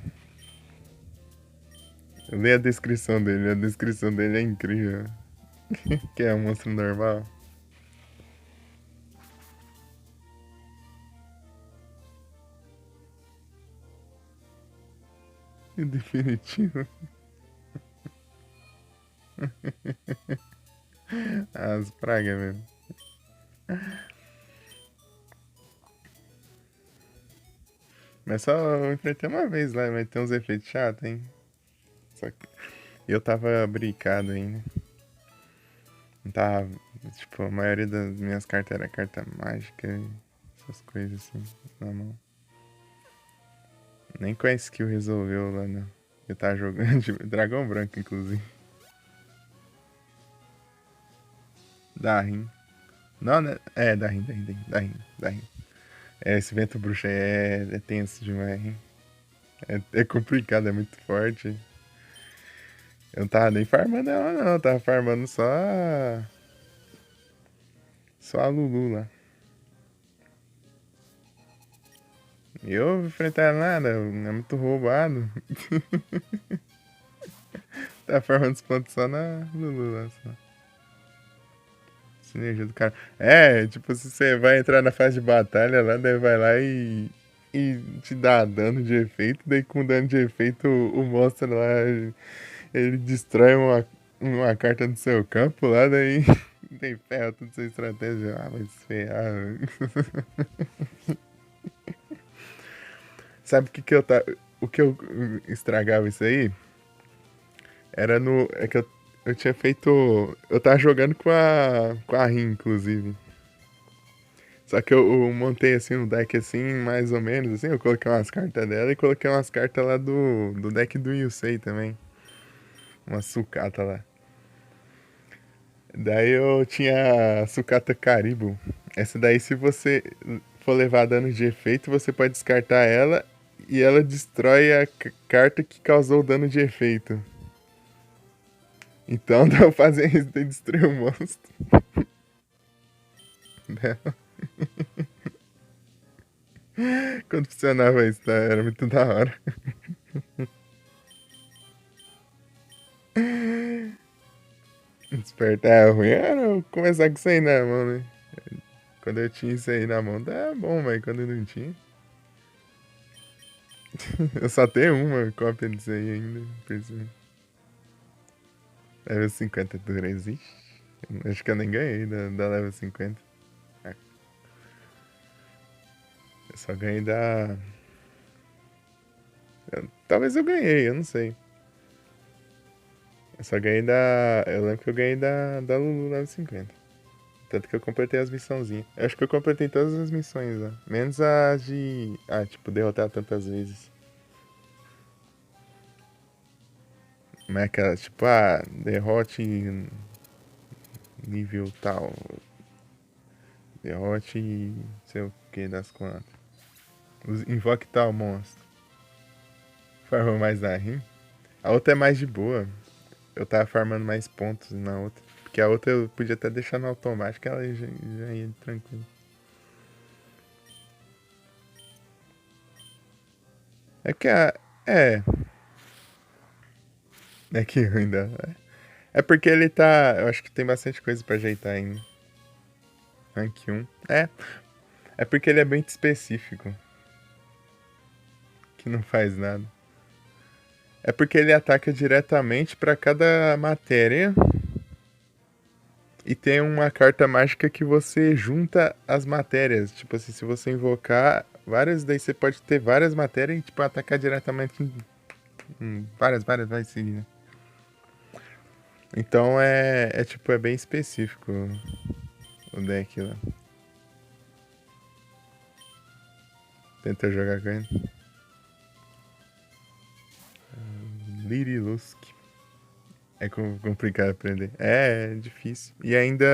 A: Eu li a descrição dele é incrível. Que é um monstro normal. Em definitivo. As pragas mesmo. Mas só eu enfrentei uma vez lá, mas tem uns efeitos chatos, hein? Só que eu tava brincado ainda. Não tava. Tipo, a maioria das minhas cartas era carta mágica e essas coisas assim, na mão. Nem com a skill resolveu lá, né? Eu tava jogando de dragão branco, inclusive. Darim. Não, né? É, Darim. É, esse vento bruxo aí é tenso demais, hein? É complicado, é muito forte. Eu não tava nem farmando ela, não. Eu tava farmando só a Lulu lá. Eu enfrentar nada, é muito roubado. Tá farmando os pontos só na Lulu lá. Sinergia do cara. É, tipo, se você vai entrar na fase de batalha lá, daí vai lá e te dá dano de efeito, daí com dano de efeito o monstro lá, ele destrói uma carta do seu campo lá, daí tem ferra toda sua estratégia. Ah, vai se ferrar. Sabe o que que eu tá, o que eu estragava isso aí? Era no, é que eu tinha feito, eu tava jogando com a Rin, inclusive. Só que eu montei assim um deck assim, mais ou menos, assim, eu coloquei umas cartas dela e coloquei umas cartas lá do deck do Yusei também. Uma sucata lá. Daí eu tinha a sucata Caribou. Essa daí, se você for levar dano de efeito, você pode descartar ela e ela destrói a carta que causou o dano de efeito. Então dá pra fazer isso de destruir o monstro. Quando funcionava isso, tá? Era muito da hora. Despertar é ruim era eu começar com isso aí na mão, né? Quando eu tinha isso aí na mão, tá bom, mas quando eu não tinha. Eu só tenho uma cópia disso aí ainda. Percebi. Level 50 do existe. Acho que eu nem ganhei da level 50. Ah, eu só ganhei da. Talvez eu ganhei, eu não sei. Eu só ganhei da. Eu lembro que eu ganhei da Lulu level 50. Tanto que eu completei as missãozinhas. Eu acho que eu completei todas as missões lá. Menos a de. Ah, tipo, derrotar tantas vezes. Mas é aquela, tipo, derrote nível tal. Derrote não sei o que das quantas. Invoque tal monstro. Farmou mais na rim. A outra é mais de boa. Eu tava farmando mais pontos na outra. Porque a outra eu podia até deixar no automático, ela já ia tranquilo. É que a. É. É que ainda. É porque ele tá. Eu acho que tem bastante coisa pra ajeitar ainda. Rank 1. É. É porque ele é bem específico. Que não faz nada. É porque ele ataca diretamente pra cada matéria. E tem uma carta mágica que você junta as matérias. Tipo assim, se você invocar várias, daí você pode ter várias matérias e tipo, atacar diretamente em várias, vai seguir, né? Então tipo, é bem específico o deck lá. Tenta jogar com ele. Lirilusk. É complicado aprender. É difícil. E ainda.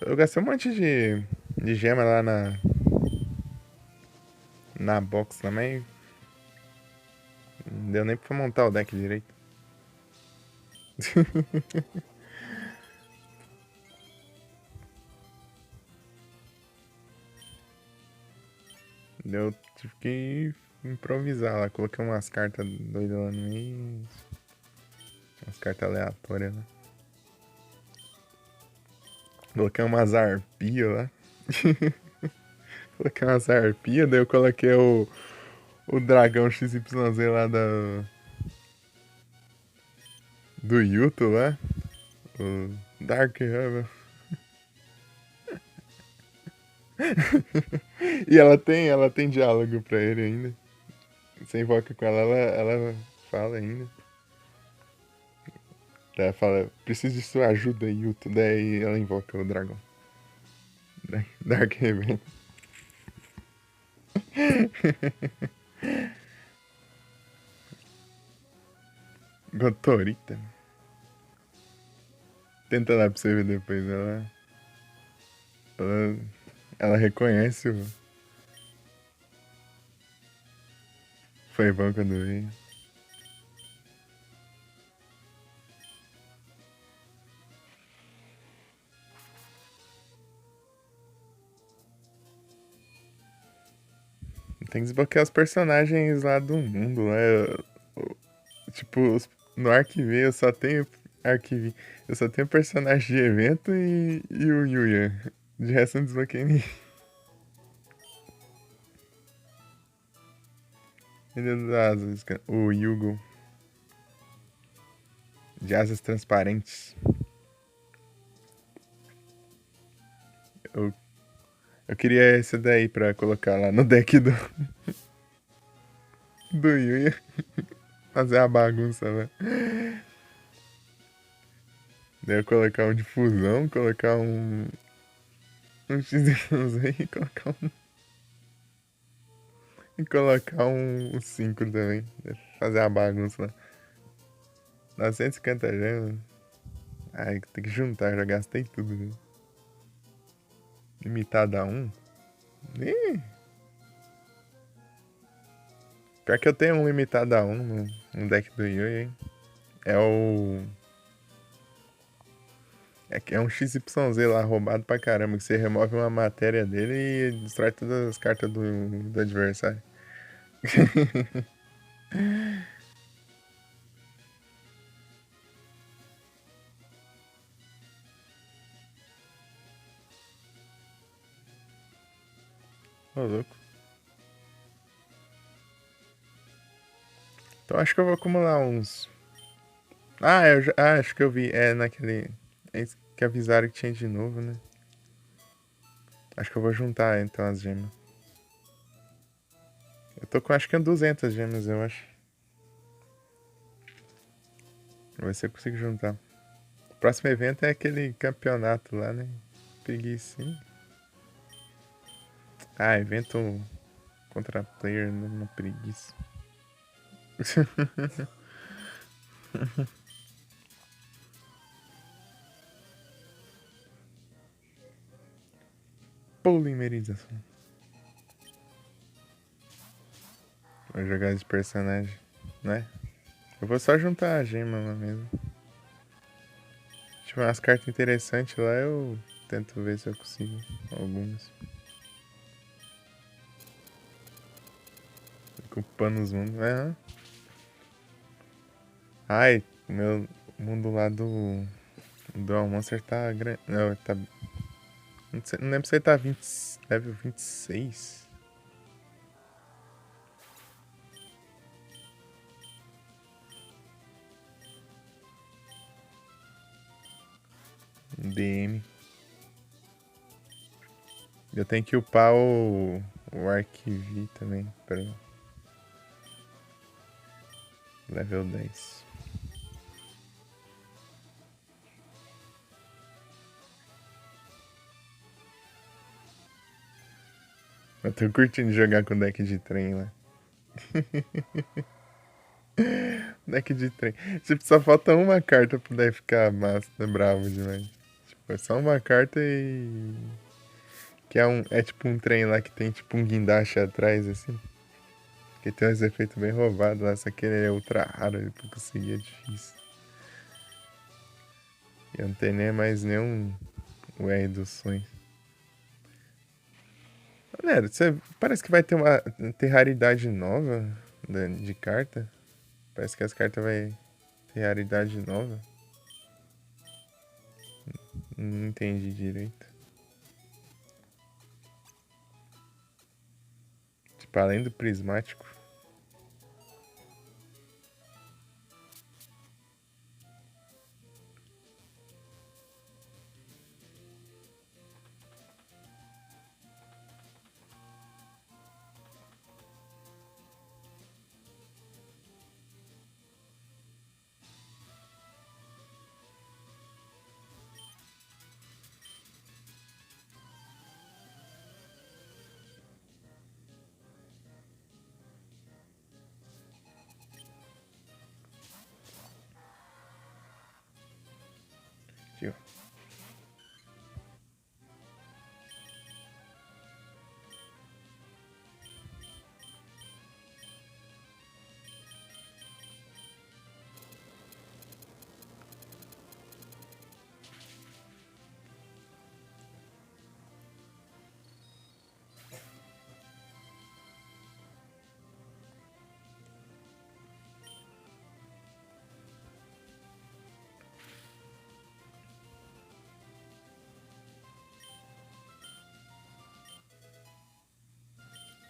A: Eu gastei um monte de gema lá na box também. Não deu nem pra montar o deck direito. Eu tive que improvisar lá. Coloquei umas cartas doidas lá no meio. Umas cartas aleatórias lá. Coloquei umas arpias lá. Coloquei umas arpias, daí eu coloquei o dragão XYZ lá do Yuto lá. O Dark Hammer. E ela tem diálogo pra ele ainda. Você invoca com ela fala ainda. Daí ela fala, preciso de sua ajuda, Yuto. Daí ela invoca o dragão. Dark Raven. Gotorita. Tenta lá pra você ver depois. Ela, ela reconhece o. Foi bom quando veio. Tem que desbloquear os personagens lá do mundo, né? Tipo, no Arquive eu só tenho Arquivi. Eu só tenho personagem de evento e o Yuya. De resto eu não desbloqueei ninguém. Ele das asas, cara. O Yugo. De asas transparentes. Eu, eu queria esse daí pra colocar lá no deck do Yuya. Fazer a bagunça, né? Daí eu colocar um de fusão, colocar um XYZ e colocar um 5 também. Fazer a bagunça lá. 950 gemas. Ai, tem que juntar, já gastei tudo. Viu? Limitado a 1. Ih, pior que eu tenho um limitado a 1 no deck do Yui, hein? É o. É um XYZ lá roubado pra caramba, que você remove uma matéria dele e destrói todas as cartas do adversário. Ô, louco. Então acho que eu vou acumular uns. Acho que eu vi. É naquele. É isso que avisaram que tinha de novo, né? Acho que eu vou juntar então as gemas. Eu tô com acho que 200 gemas, eu acho. Vou ver se eu consigo juntar. O próximo evento é aquele campeonato lá, né? Preguiça. Ah, evento contra player, não preguiça. Polimerização. Vou jogar esse personagem, né? Eu vou só juntar a gema lá mesmo. Se tiver umas cartas interessantes lá, eu tento ver se eu consigo algumas. Ocupando os mundos. Aham. Ai, meu mundo lá do Monster tá grande. Não, tá. Não lembro se ele tá 20, level 26. DM. Eu tenho que upar o Arquivi também para level 10. Eu tô curtindo jogar com deck de trem lá. Deck de trem. Tipo, só falta uma carta pra poder ficar massa, né? Bravo demais. Tipo, é só uma carta e. Que é tipo um trem lá que tem tipo um guindaste atrás, assim. Que tem uns efeitos bem roubados lá, só que ele é ultra raro pra conseguir, é difícil. E eu não tenho nem mais nenhum o R dos sonhos. Galera, parece que vai ter raridade nova de carta. Parece que as cartas vai ter raridade nova. Não entendi direito. Tipo, além do prismático. Tio.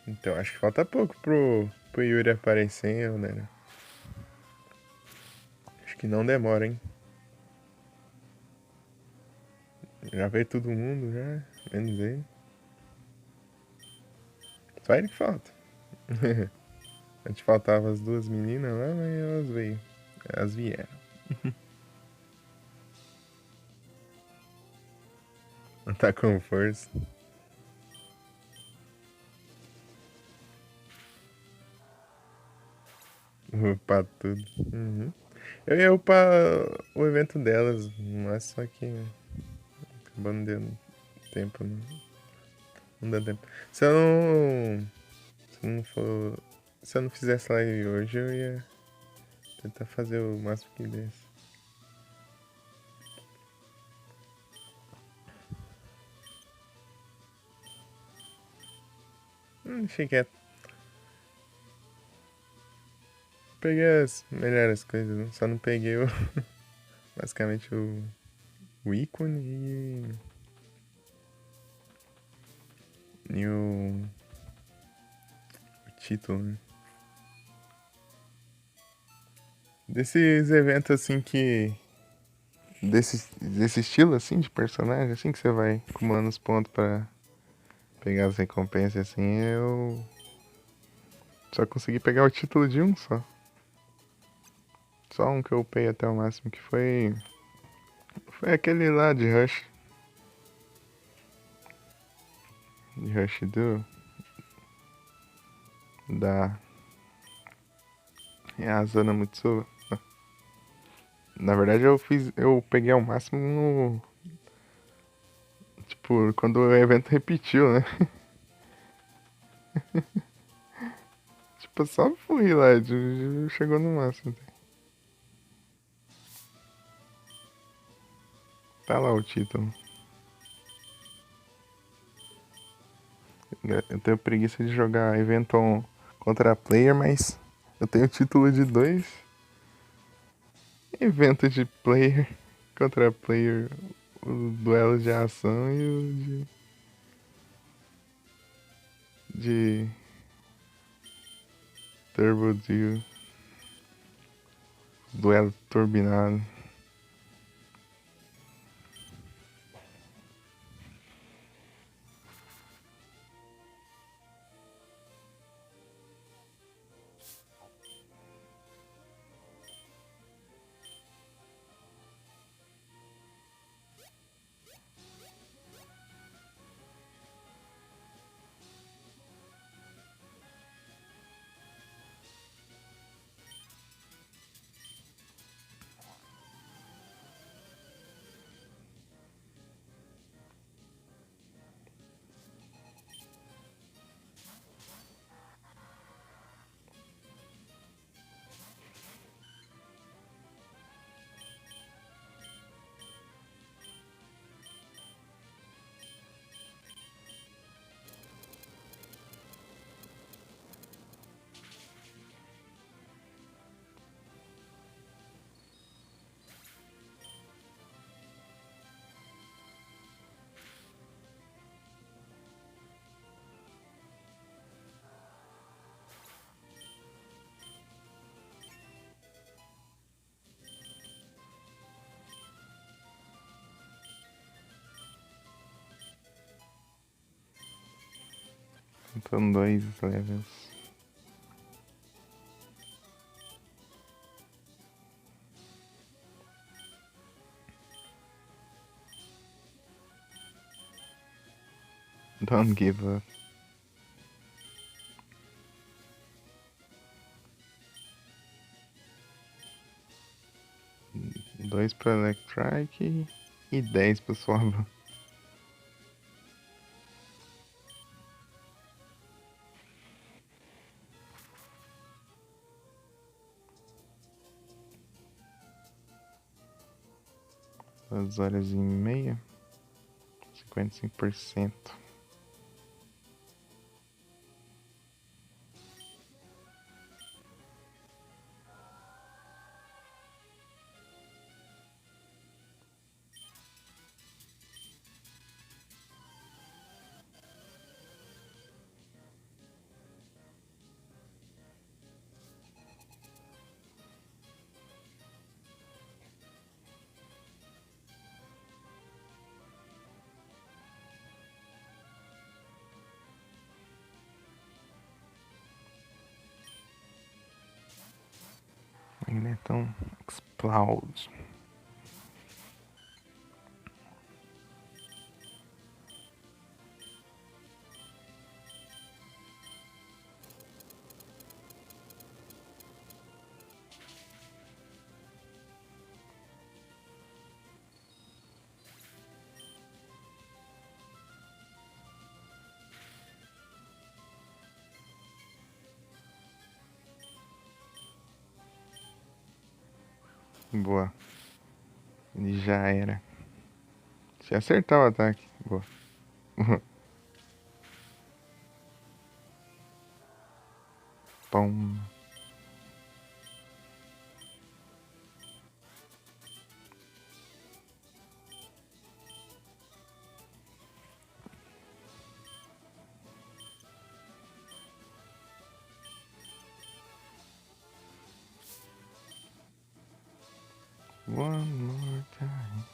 A: Então, acho que falta pouco pro Yuri aparecer, hein, né? Acho que não demora, hein? Já veio todo mundo, já. Menos ele. Só ele que falta. Antes faltava as duas meninas lá, mas elas veio. Elas vieram. Não tá com força. Upar tudo. Uhum. Eu ia upar o evento delas, mas só que acabou não dando tempo. Não deu tempo. Se eu não for. Se eu não fizesse live hoje, eu ia tentar fazer o máximo que desse. Deixei quieto. Peguei as melhores coisas, né? Só não peguei o. Basicamente o ícone e o título, né? Desses eventos assim que. Desse estilo assim de personagem, assim que você vai acumulando os pontos pra pegar as recompensas assim, eu só consegui pegar o título de um só. Só um que eu upei até o máximo, que foi. Foi aquele lá de Rush. De Rush da. É a Zona Mutsuba. Na verdade eu fiz. Eu peguei ao máximo no. Tipo, quando o evento repetiu, né? Tipo, só fui lá, chegou no máximo. Tá lá o título. Eu tenho preguiça de jogar Eventon contra player, mas eu tenho o título de dois eventos de player contra player. O duelo de ação e o de Turbo Deal. Duelo turbinado. Então dois levels. Don't give up. Dois pro Electrike e 10 pro Swablu. Duas horas e meia. 55%. Ele é tão explode. Boa. Ele já era. Se acertar o ataque. Boa. Pum. One more time.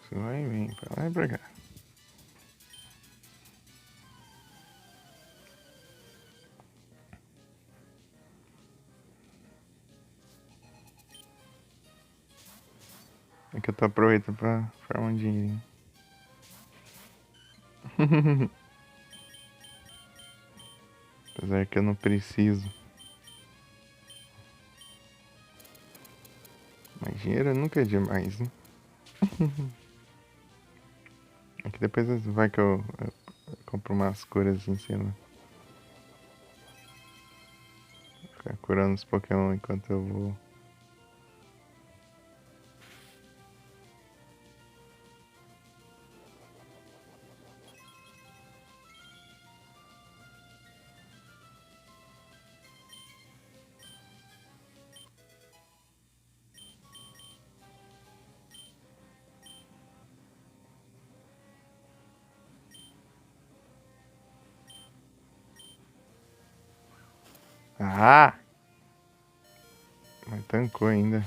A: Você vai vir pra lá e pra cá. É que eu tô aproveitando pra farmar um dinheirinho. Apesar que eu não preciso. Mas dinheiro nunca é demais, né? É que depois vai que eu compro umas curas assim, sei lá. Ficar curando os Pokémon enquanto eu vou. Ah! Mas tancou ainda.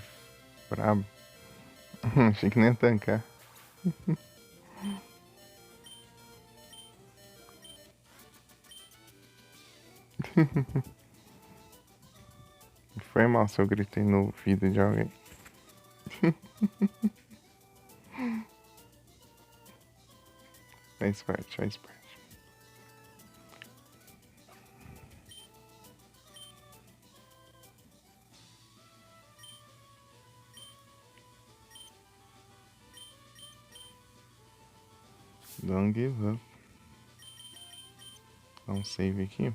A: Brabo. Achei que nem ia tancar. Foi mal se eu gritei no ouvido de alguém. Faz parte, faz parte. Don't give up. Dá um save aqui.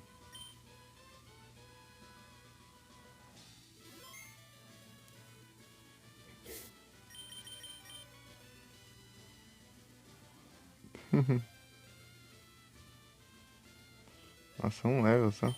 A: Nossa, um level só.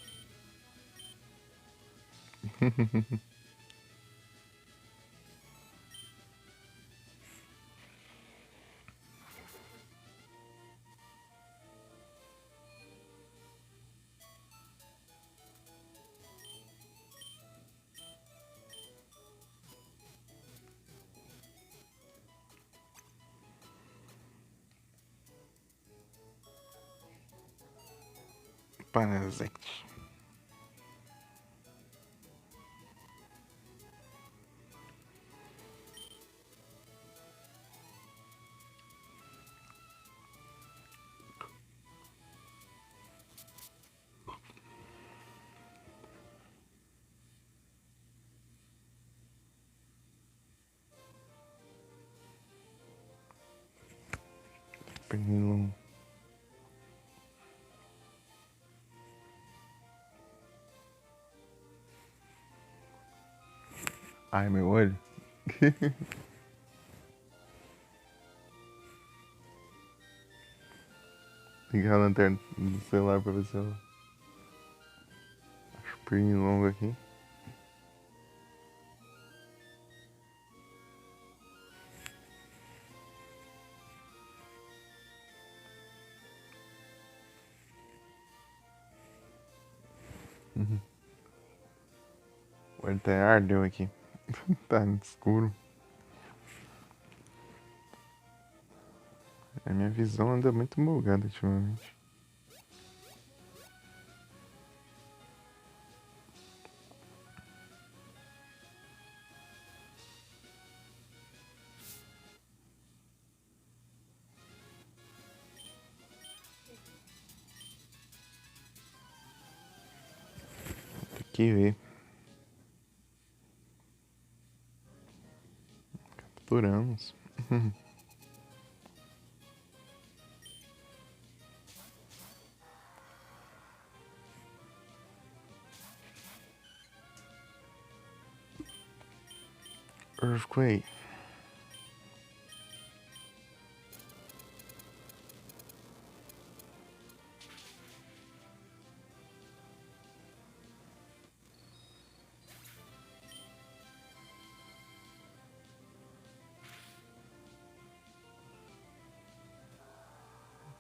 A: Parasite. Pernilongo. Ai, meu olho. Ligar a lanterna do celular pra ver se eu acho pernilongo aqui. Até ardeu aqui. Tá no escuro. A minha visão anda muito bugada ultimamente. Tem que ver. Capturamos. Earthquake.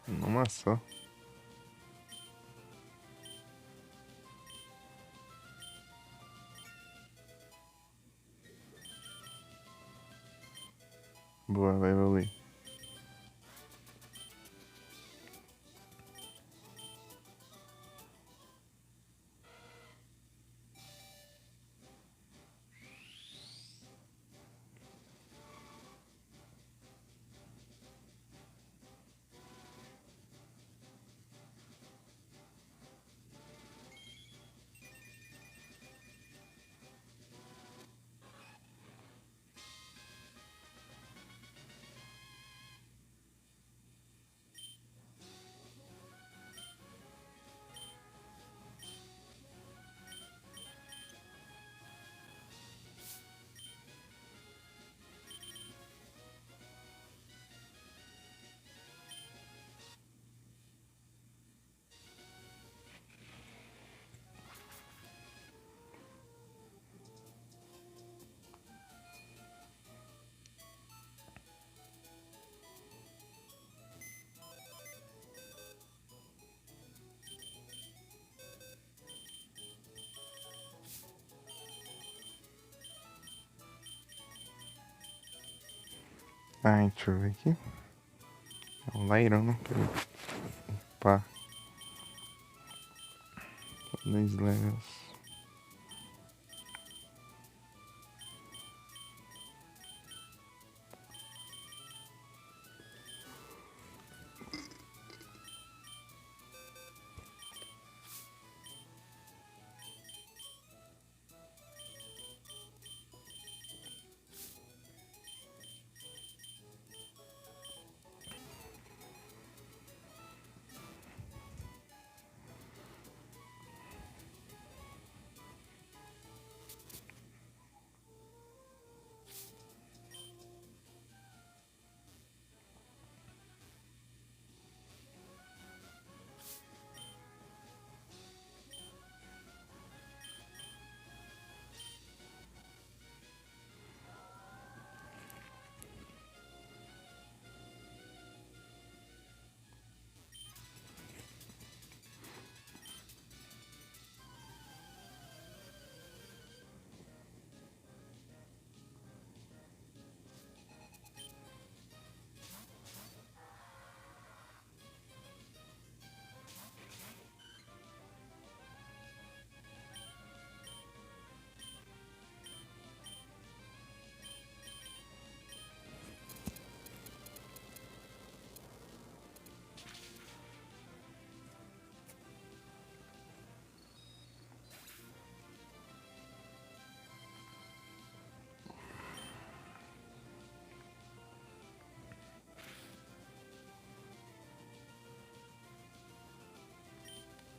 A: Numa só. Boa, vai evoluir. Ai, deixa eu ver aqui. É um Lairão. Opa. 2 levels.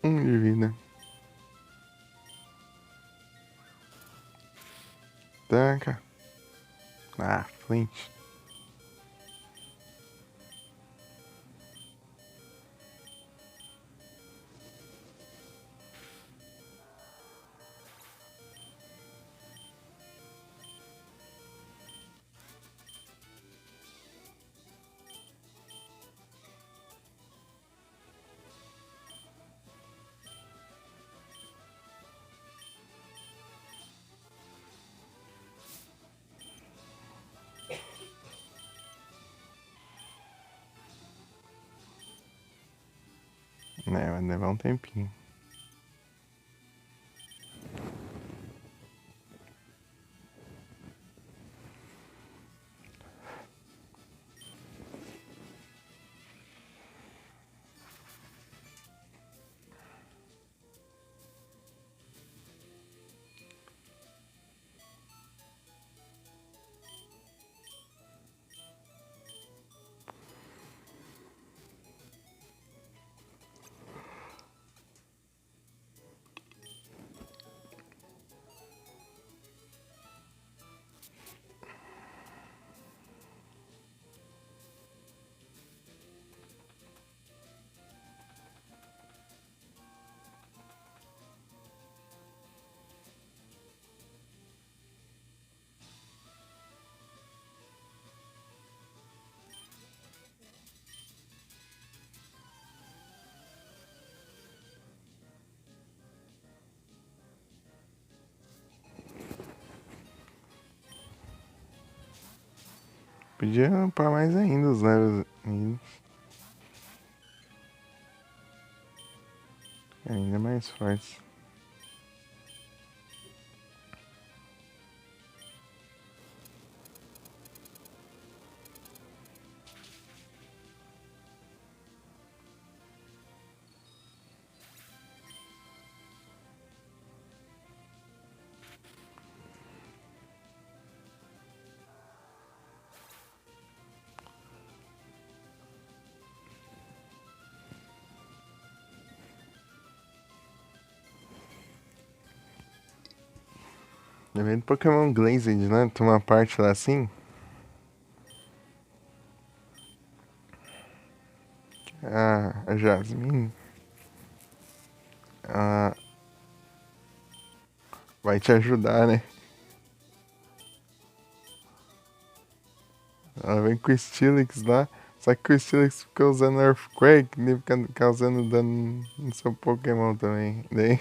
A: De vida. Taca. Ah, Flint. É, vai levar um tempinho. Podia upar mais ainda os levels ainda mais fortes. Lembrei do Pokémon Glazed, né? Tem uma parte lá assim. A Jasmine. Ela vai te ajudar, né? Ela vem com o Steelix lá. Só que o Steelix fica usando Earthquake, ele fica causando dano no seu Pokémon também. Daí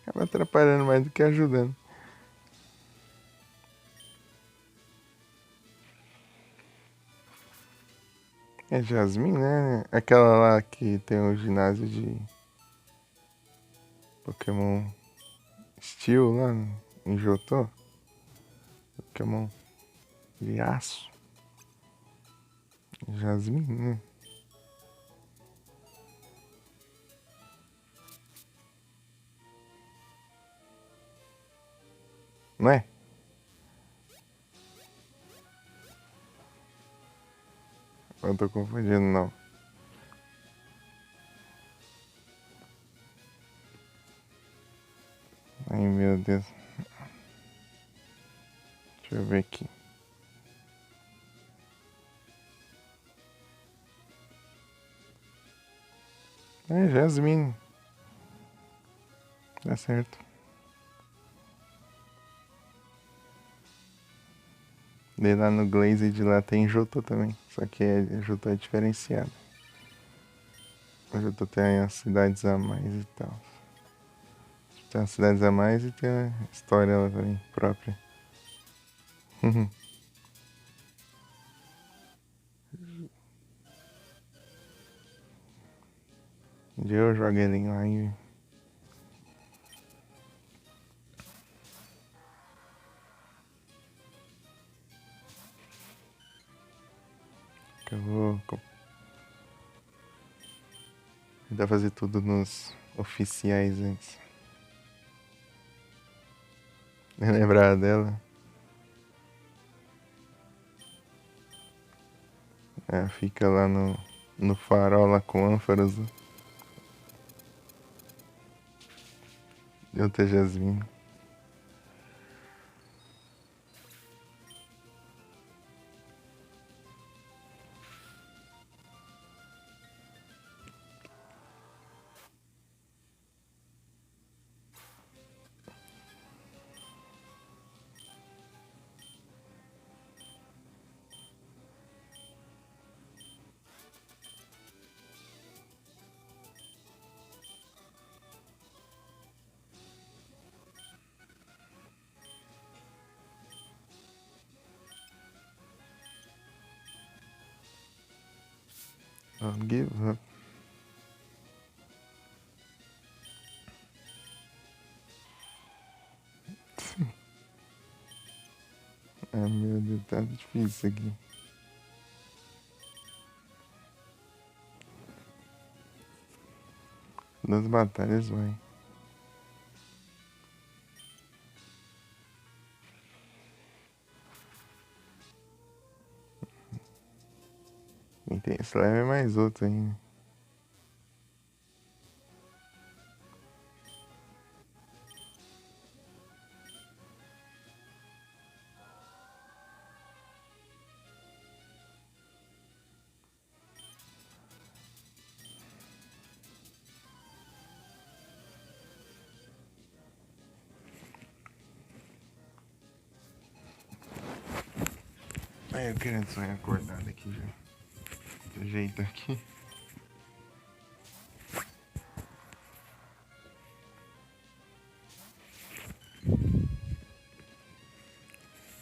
A: acaba atrapalhando mais do que ajudando. É Jasmine, né? Aquela lá que tem o ginásio de Pokémon Steel lá em Johto. Pokémon de aço. Jasmine, né? Não é? Eu tô confundindo, não. Ai, meu Deus. Deixa eu ver aqui. É Jasmine. Tá certo. Daí lá no Glazed lá tem Johto também. Só que Johto é diferenciado. O Johto tem as cidades a mais e tal. Tem as cidades a mais e tem a história lá também própria. Um dia eu jogo ele lá e que eu vou tentar fazer tudo nos oficiais antes. Nem lembrar dela. É, fica lá no farol lá com ânforas. E outra Jasmine. I'll give up. Ai meu Deus, tá difícil aqui. Das batalhas vai. E tem esse leve é mais outro ainda. Ai, eu querendo sonhar acordado aqui já. Do jeito aqui.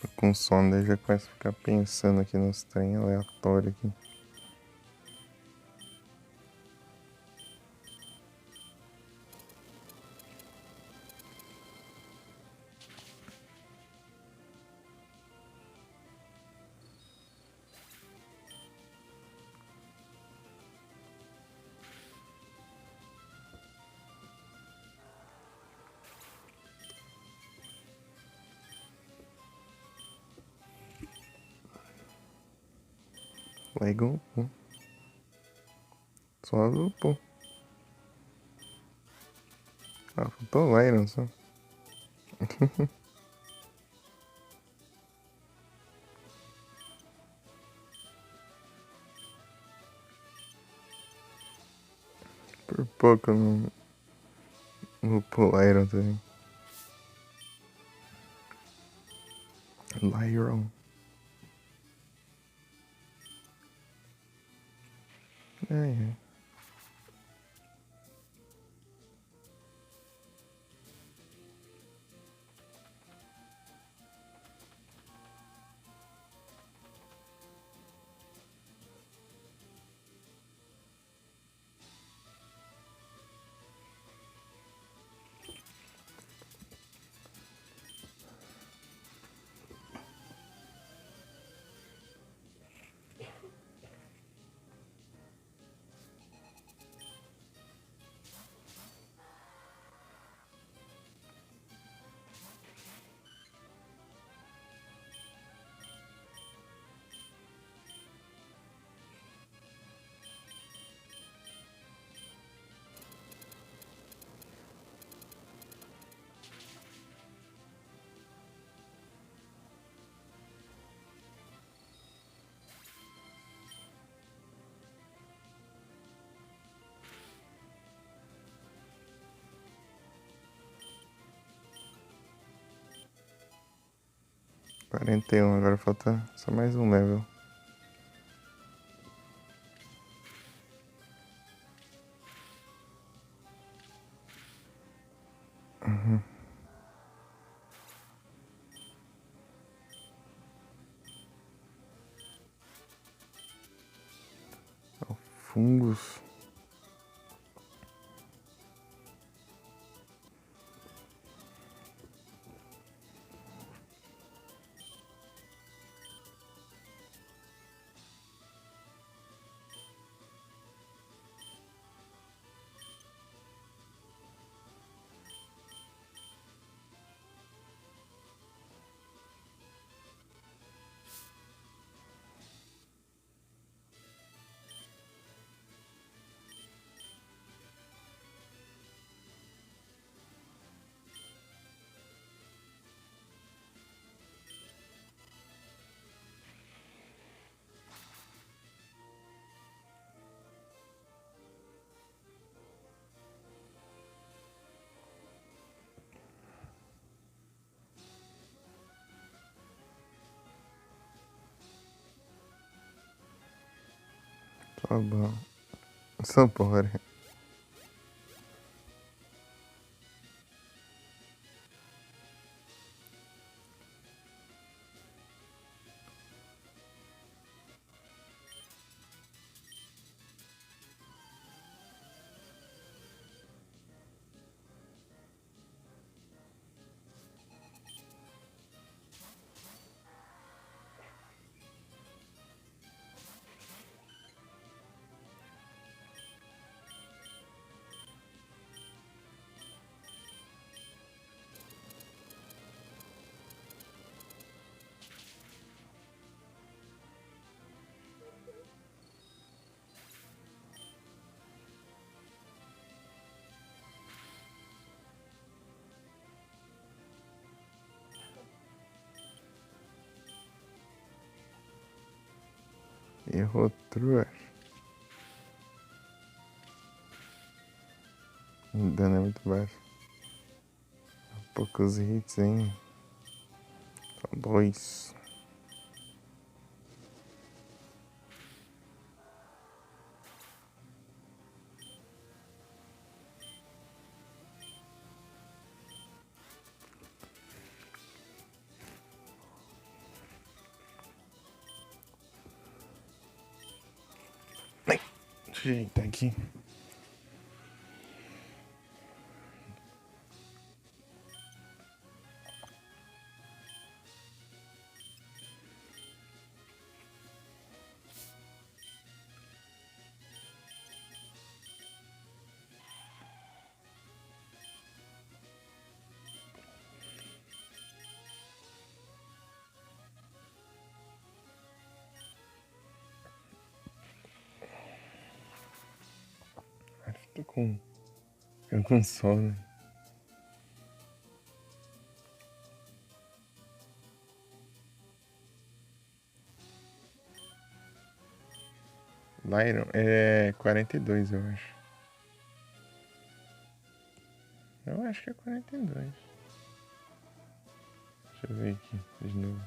A: Tô com sono, daí já começo a ficar pensando aqui nos trem aleatórios aqui. Legal, pô. Só do pô. Ah, faltou Lyron só. Por pouco eu não vou pôr Lyron também. Lyron. Ai, ai. Quarenta e um, agora falta só mais um level. Fungos. Tá bom. Só porra. Errou truas. O dano é muito baixo. Poucos hits, hein? Só 2. Deixa eu ajeitar aqui. Acho que tô com sono. Lyron é 42, eu acho. Eu acho que é 42. Deixa eu ver aqui de novo.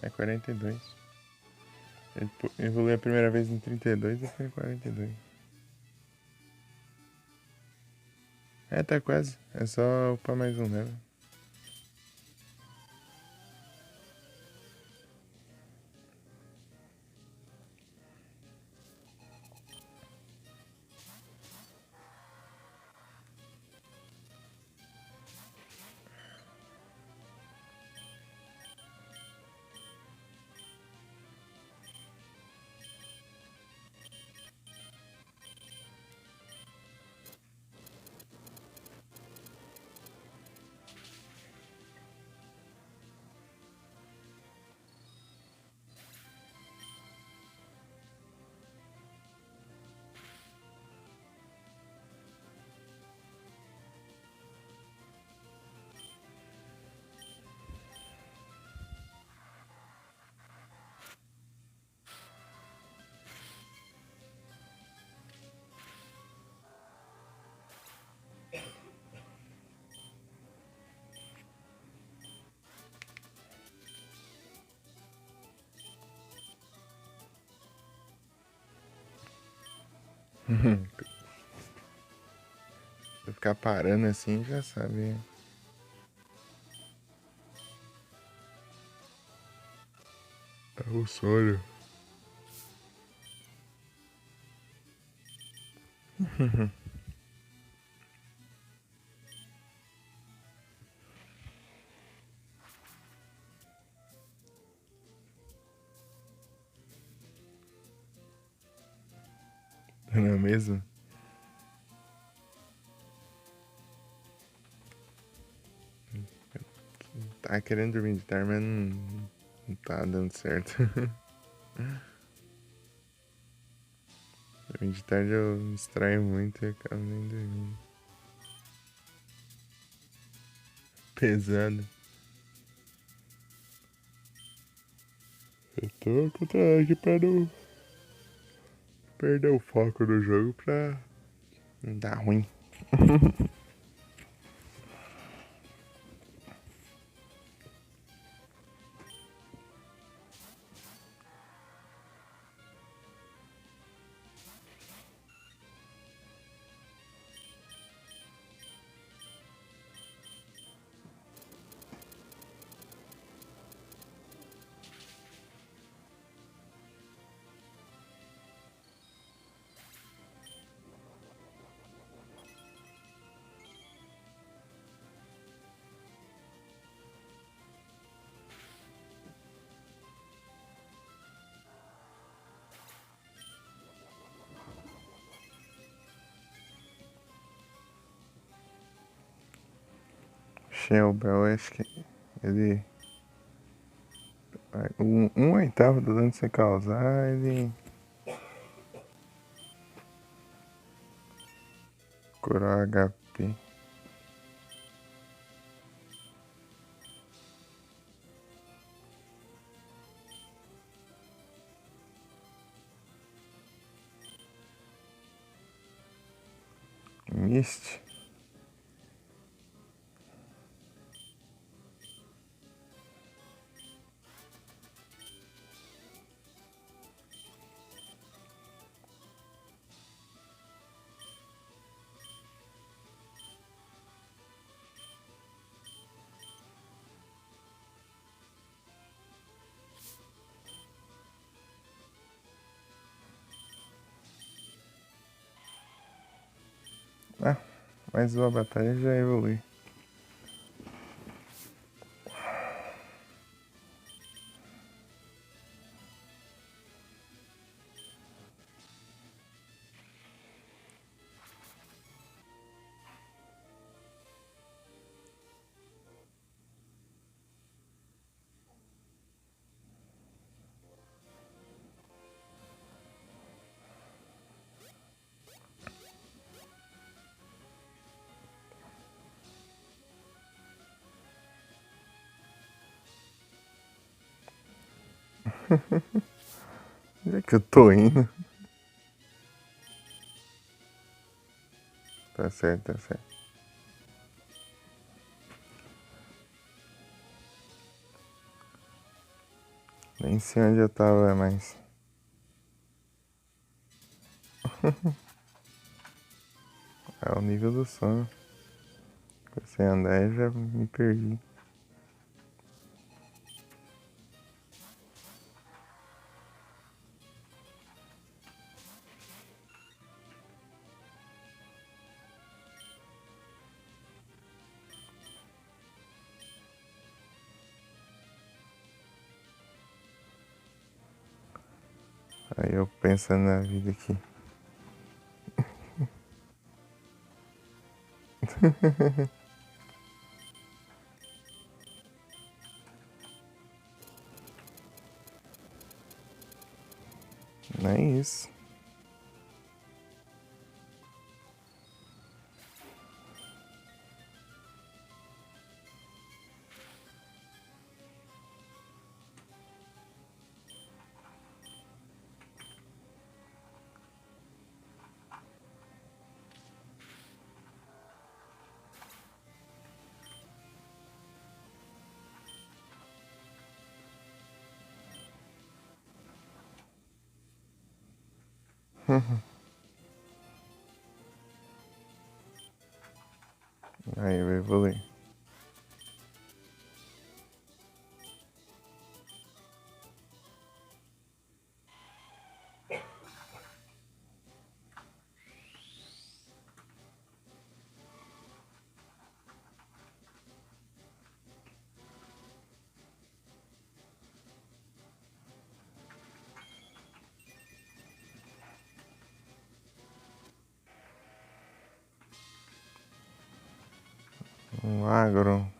A: É 42. Ele evoluiu a primeira vez em 32 e foi em 42. É, tá quase. É só upar mais um level. Se ficar parando assim, já sabe. É o sonho. Não é mesmo? Tá querendo dormir de tarde, mas não tá dando certo. Dormir de tarde eu me distraio muito e acabo nem dormindo. Pesado. Eu tô controlando aqui pra não perder o foco do jogo pra não dar ruim. Shelbel, acho que ele. Um oitavo do dano que você causar, ele. Curar HP. Mist. Ah, mais uma batalha já evolui. Onde é que eu tô indo? Tá certo, tá certo. Nem sei onde eu tava, mas... É o nível do sono. Comecei a andar e já me perdi. Aí eu pensando na vida aqui. Não é isso. Aí eu evolui. Um agro.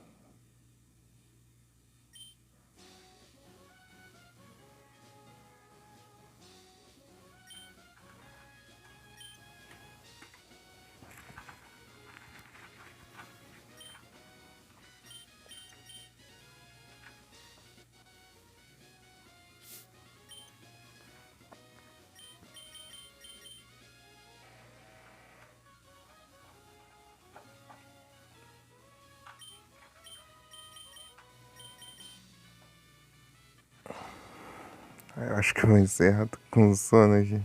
A: Eu acho que eu vou encerrar, tô com sono aqui.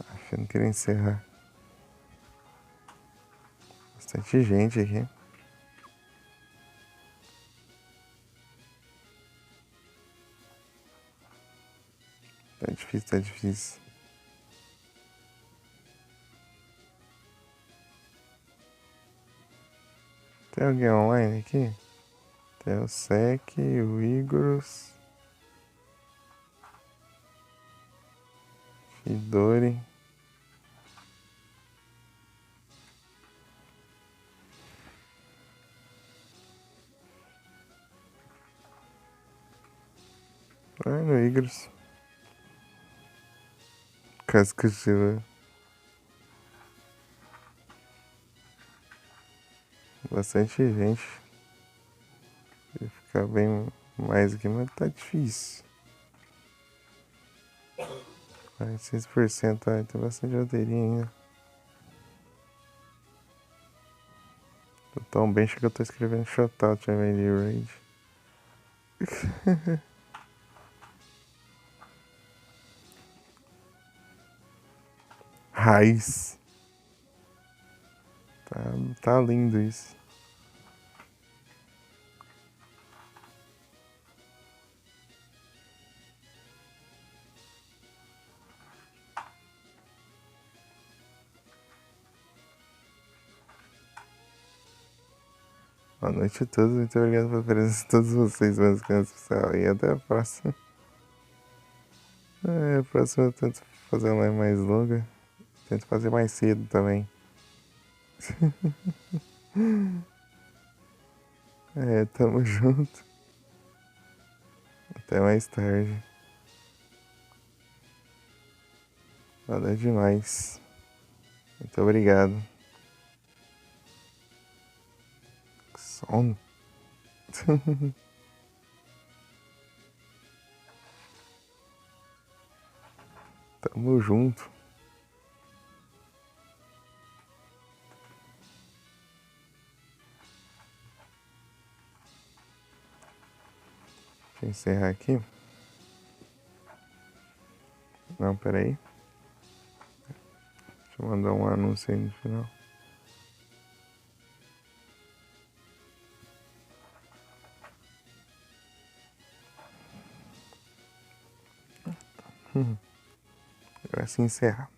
A: Acho que eu não queria encerrar. Bastante gente aqui. Tá difícil, tá difícil. Tem alguém online aqui? Tem o Sec, o Igorus, Idori. Ah, no Igorus. Casca de... Bastante gente. Vai ficar bem mais aqui, mas tá difícil. 46%, tem bastante bateria ainda. Tô tão bem que eu tô escrevendo shoutout ao invés de raid. Raiz. Tá lindo isso. Boa noite a todos, muito obrigado pela presença de todos vocês, meus crianças especial. E até a próxima. A próxima eu tento fazer uma live mais longa. Tento fazer mais cedo também. Tamo junto. Até mais tarde. Valeu demais. Muito obrigado. Que sono. Tamo junto. Deixa eu encerrar aqui. Não, peraí. Deixa eu mandar um anúncio aí no final. Agora sim encerrar.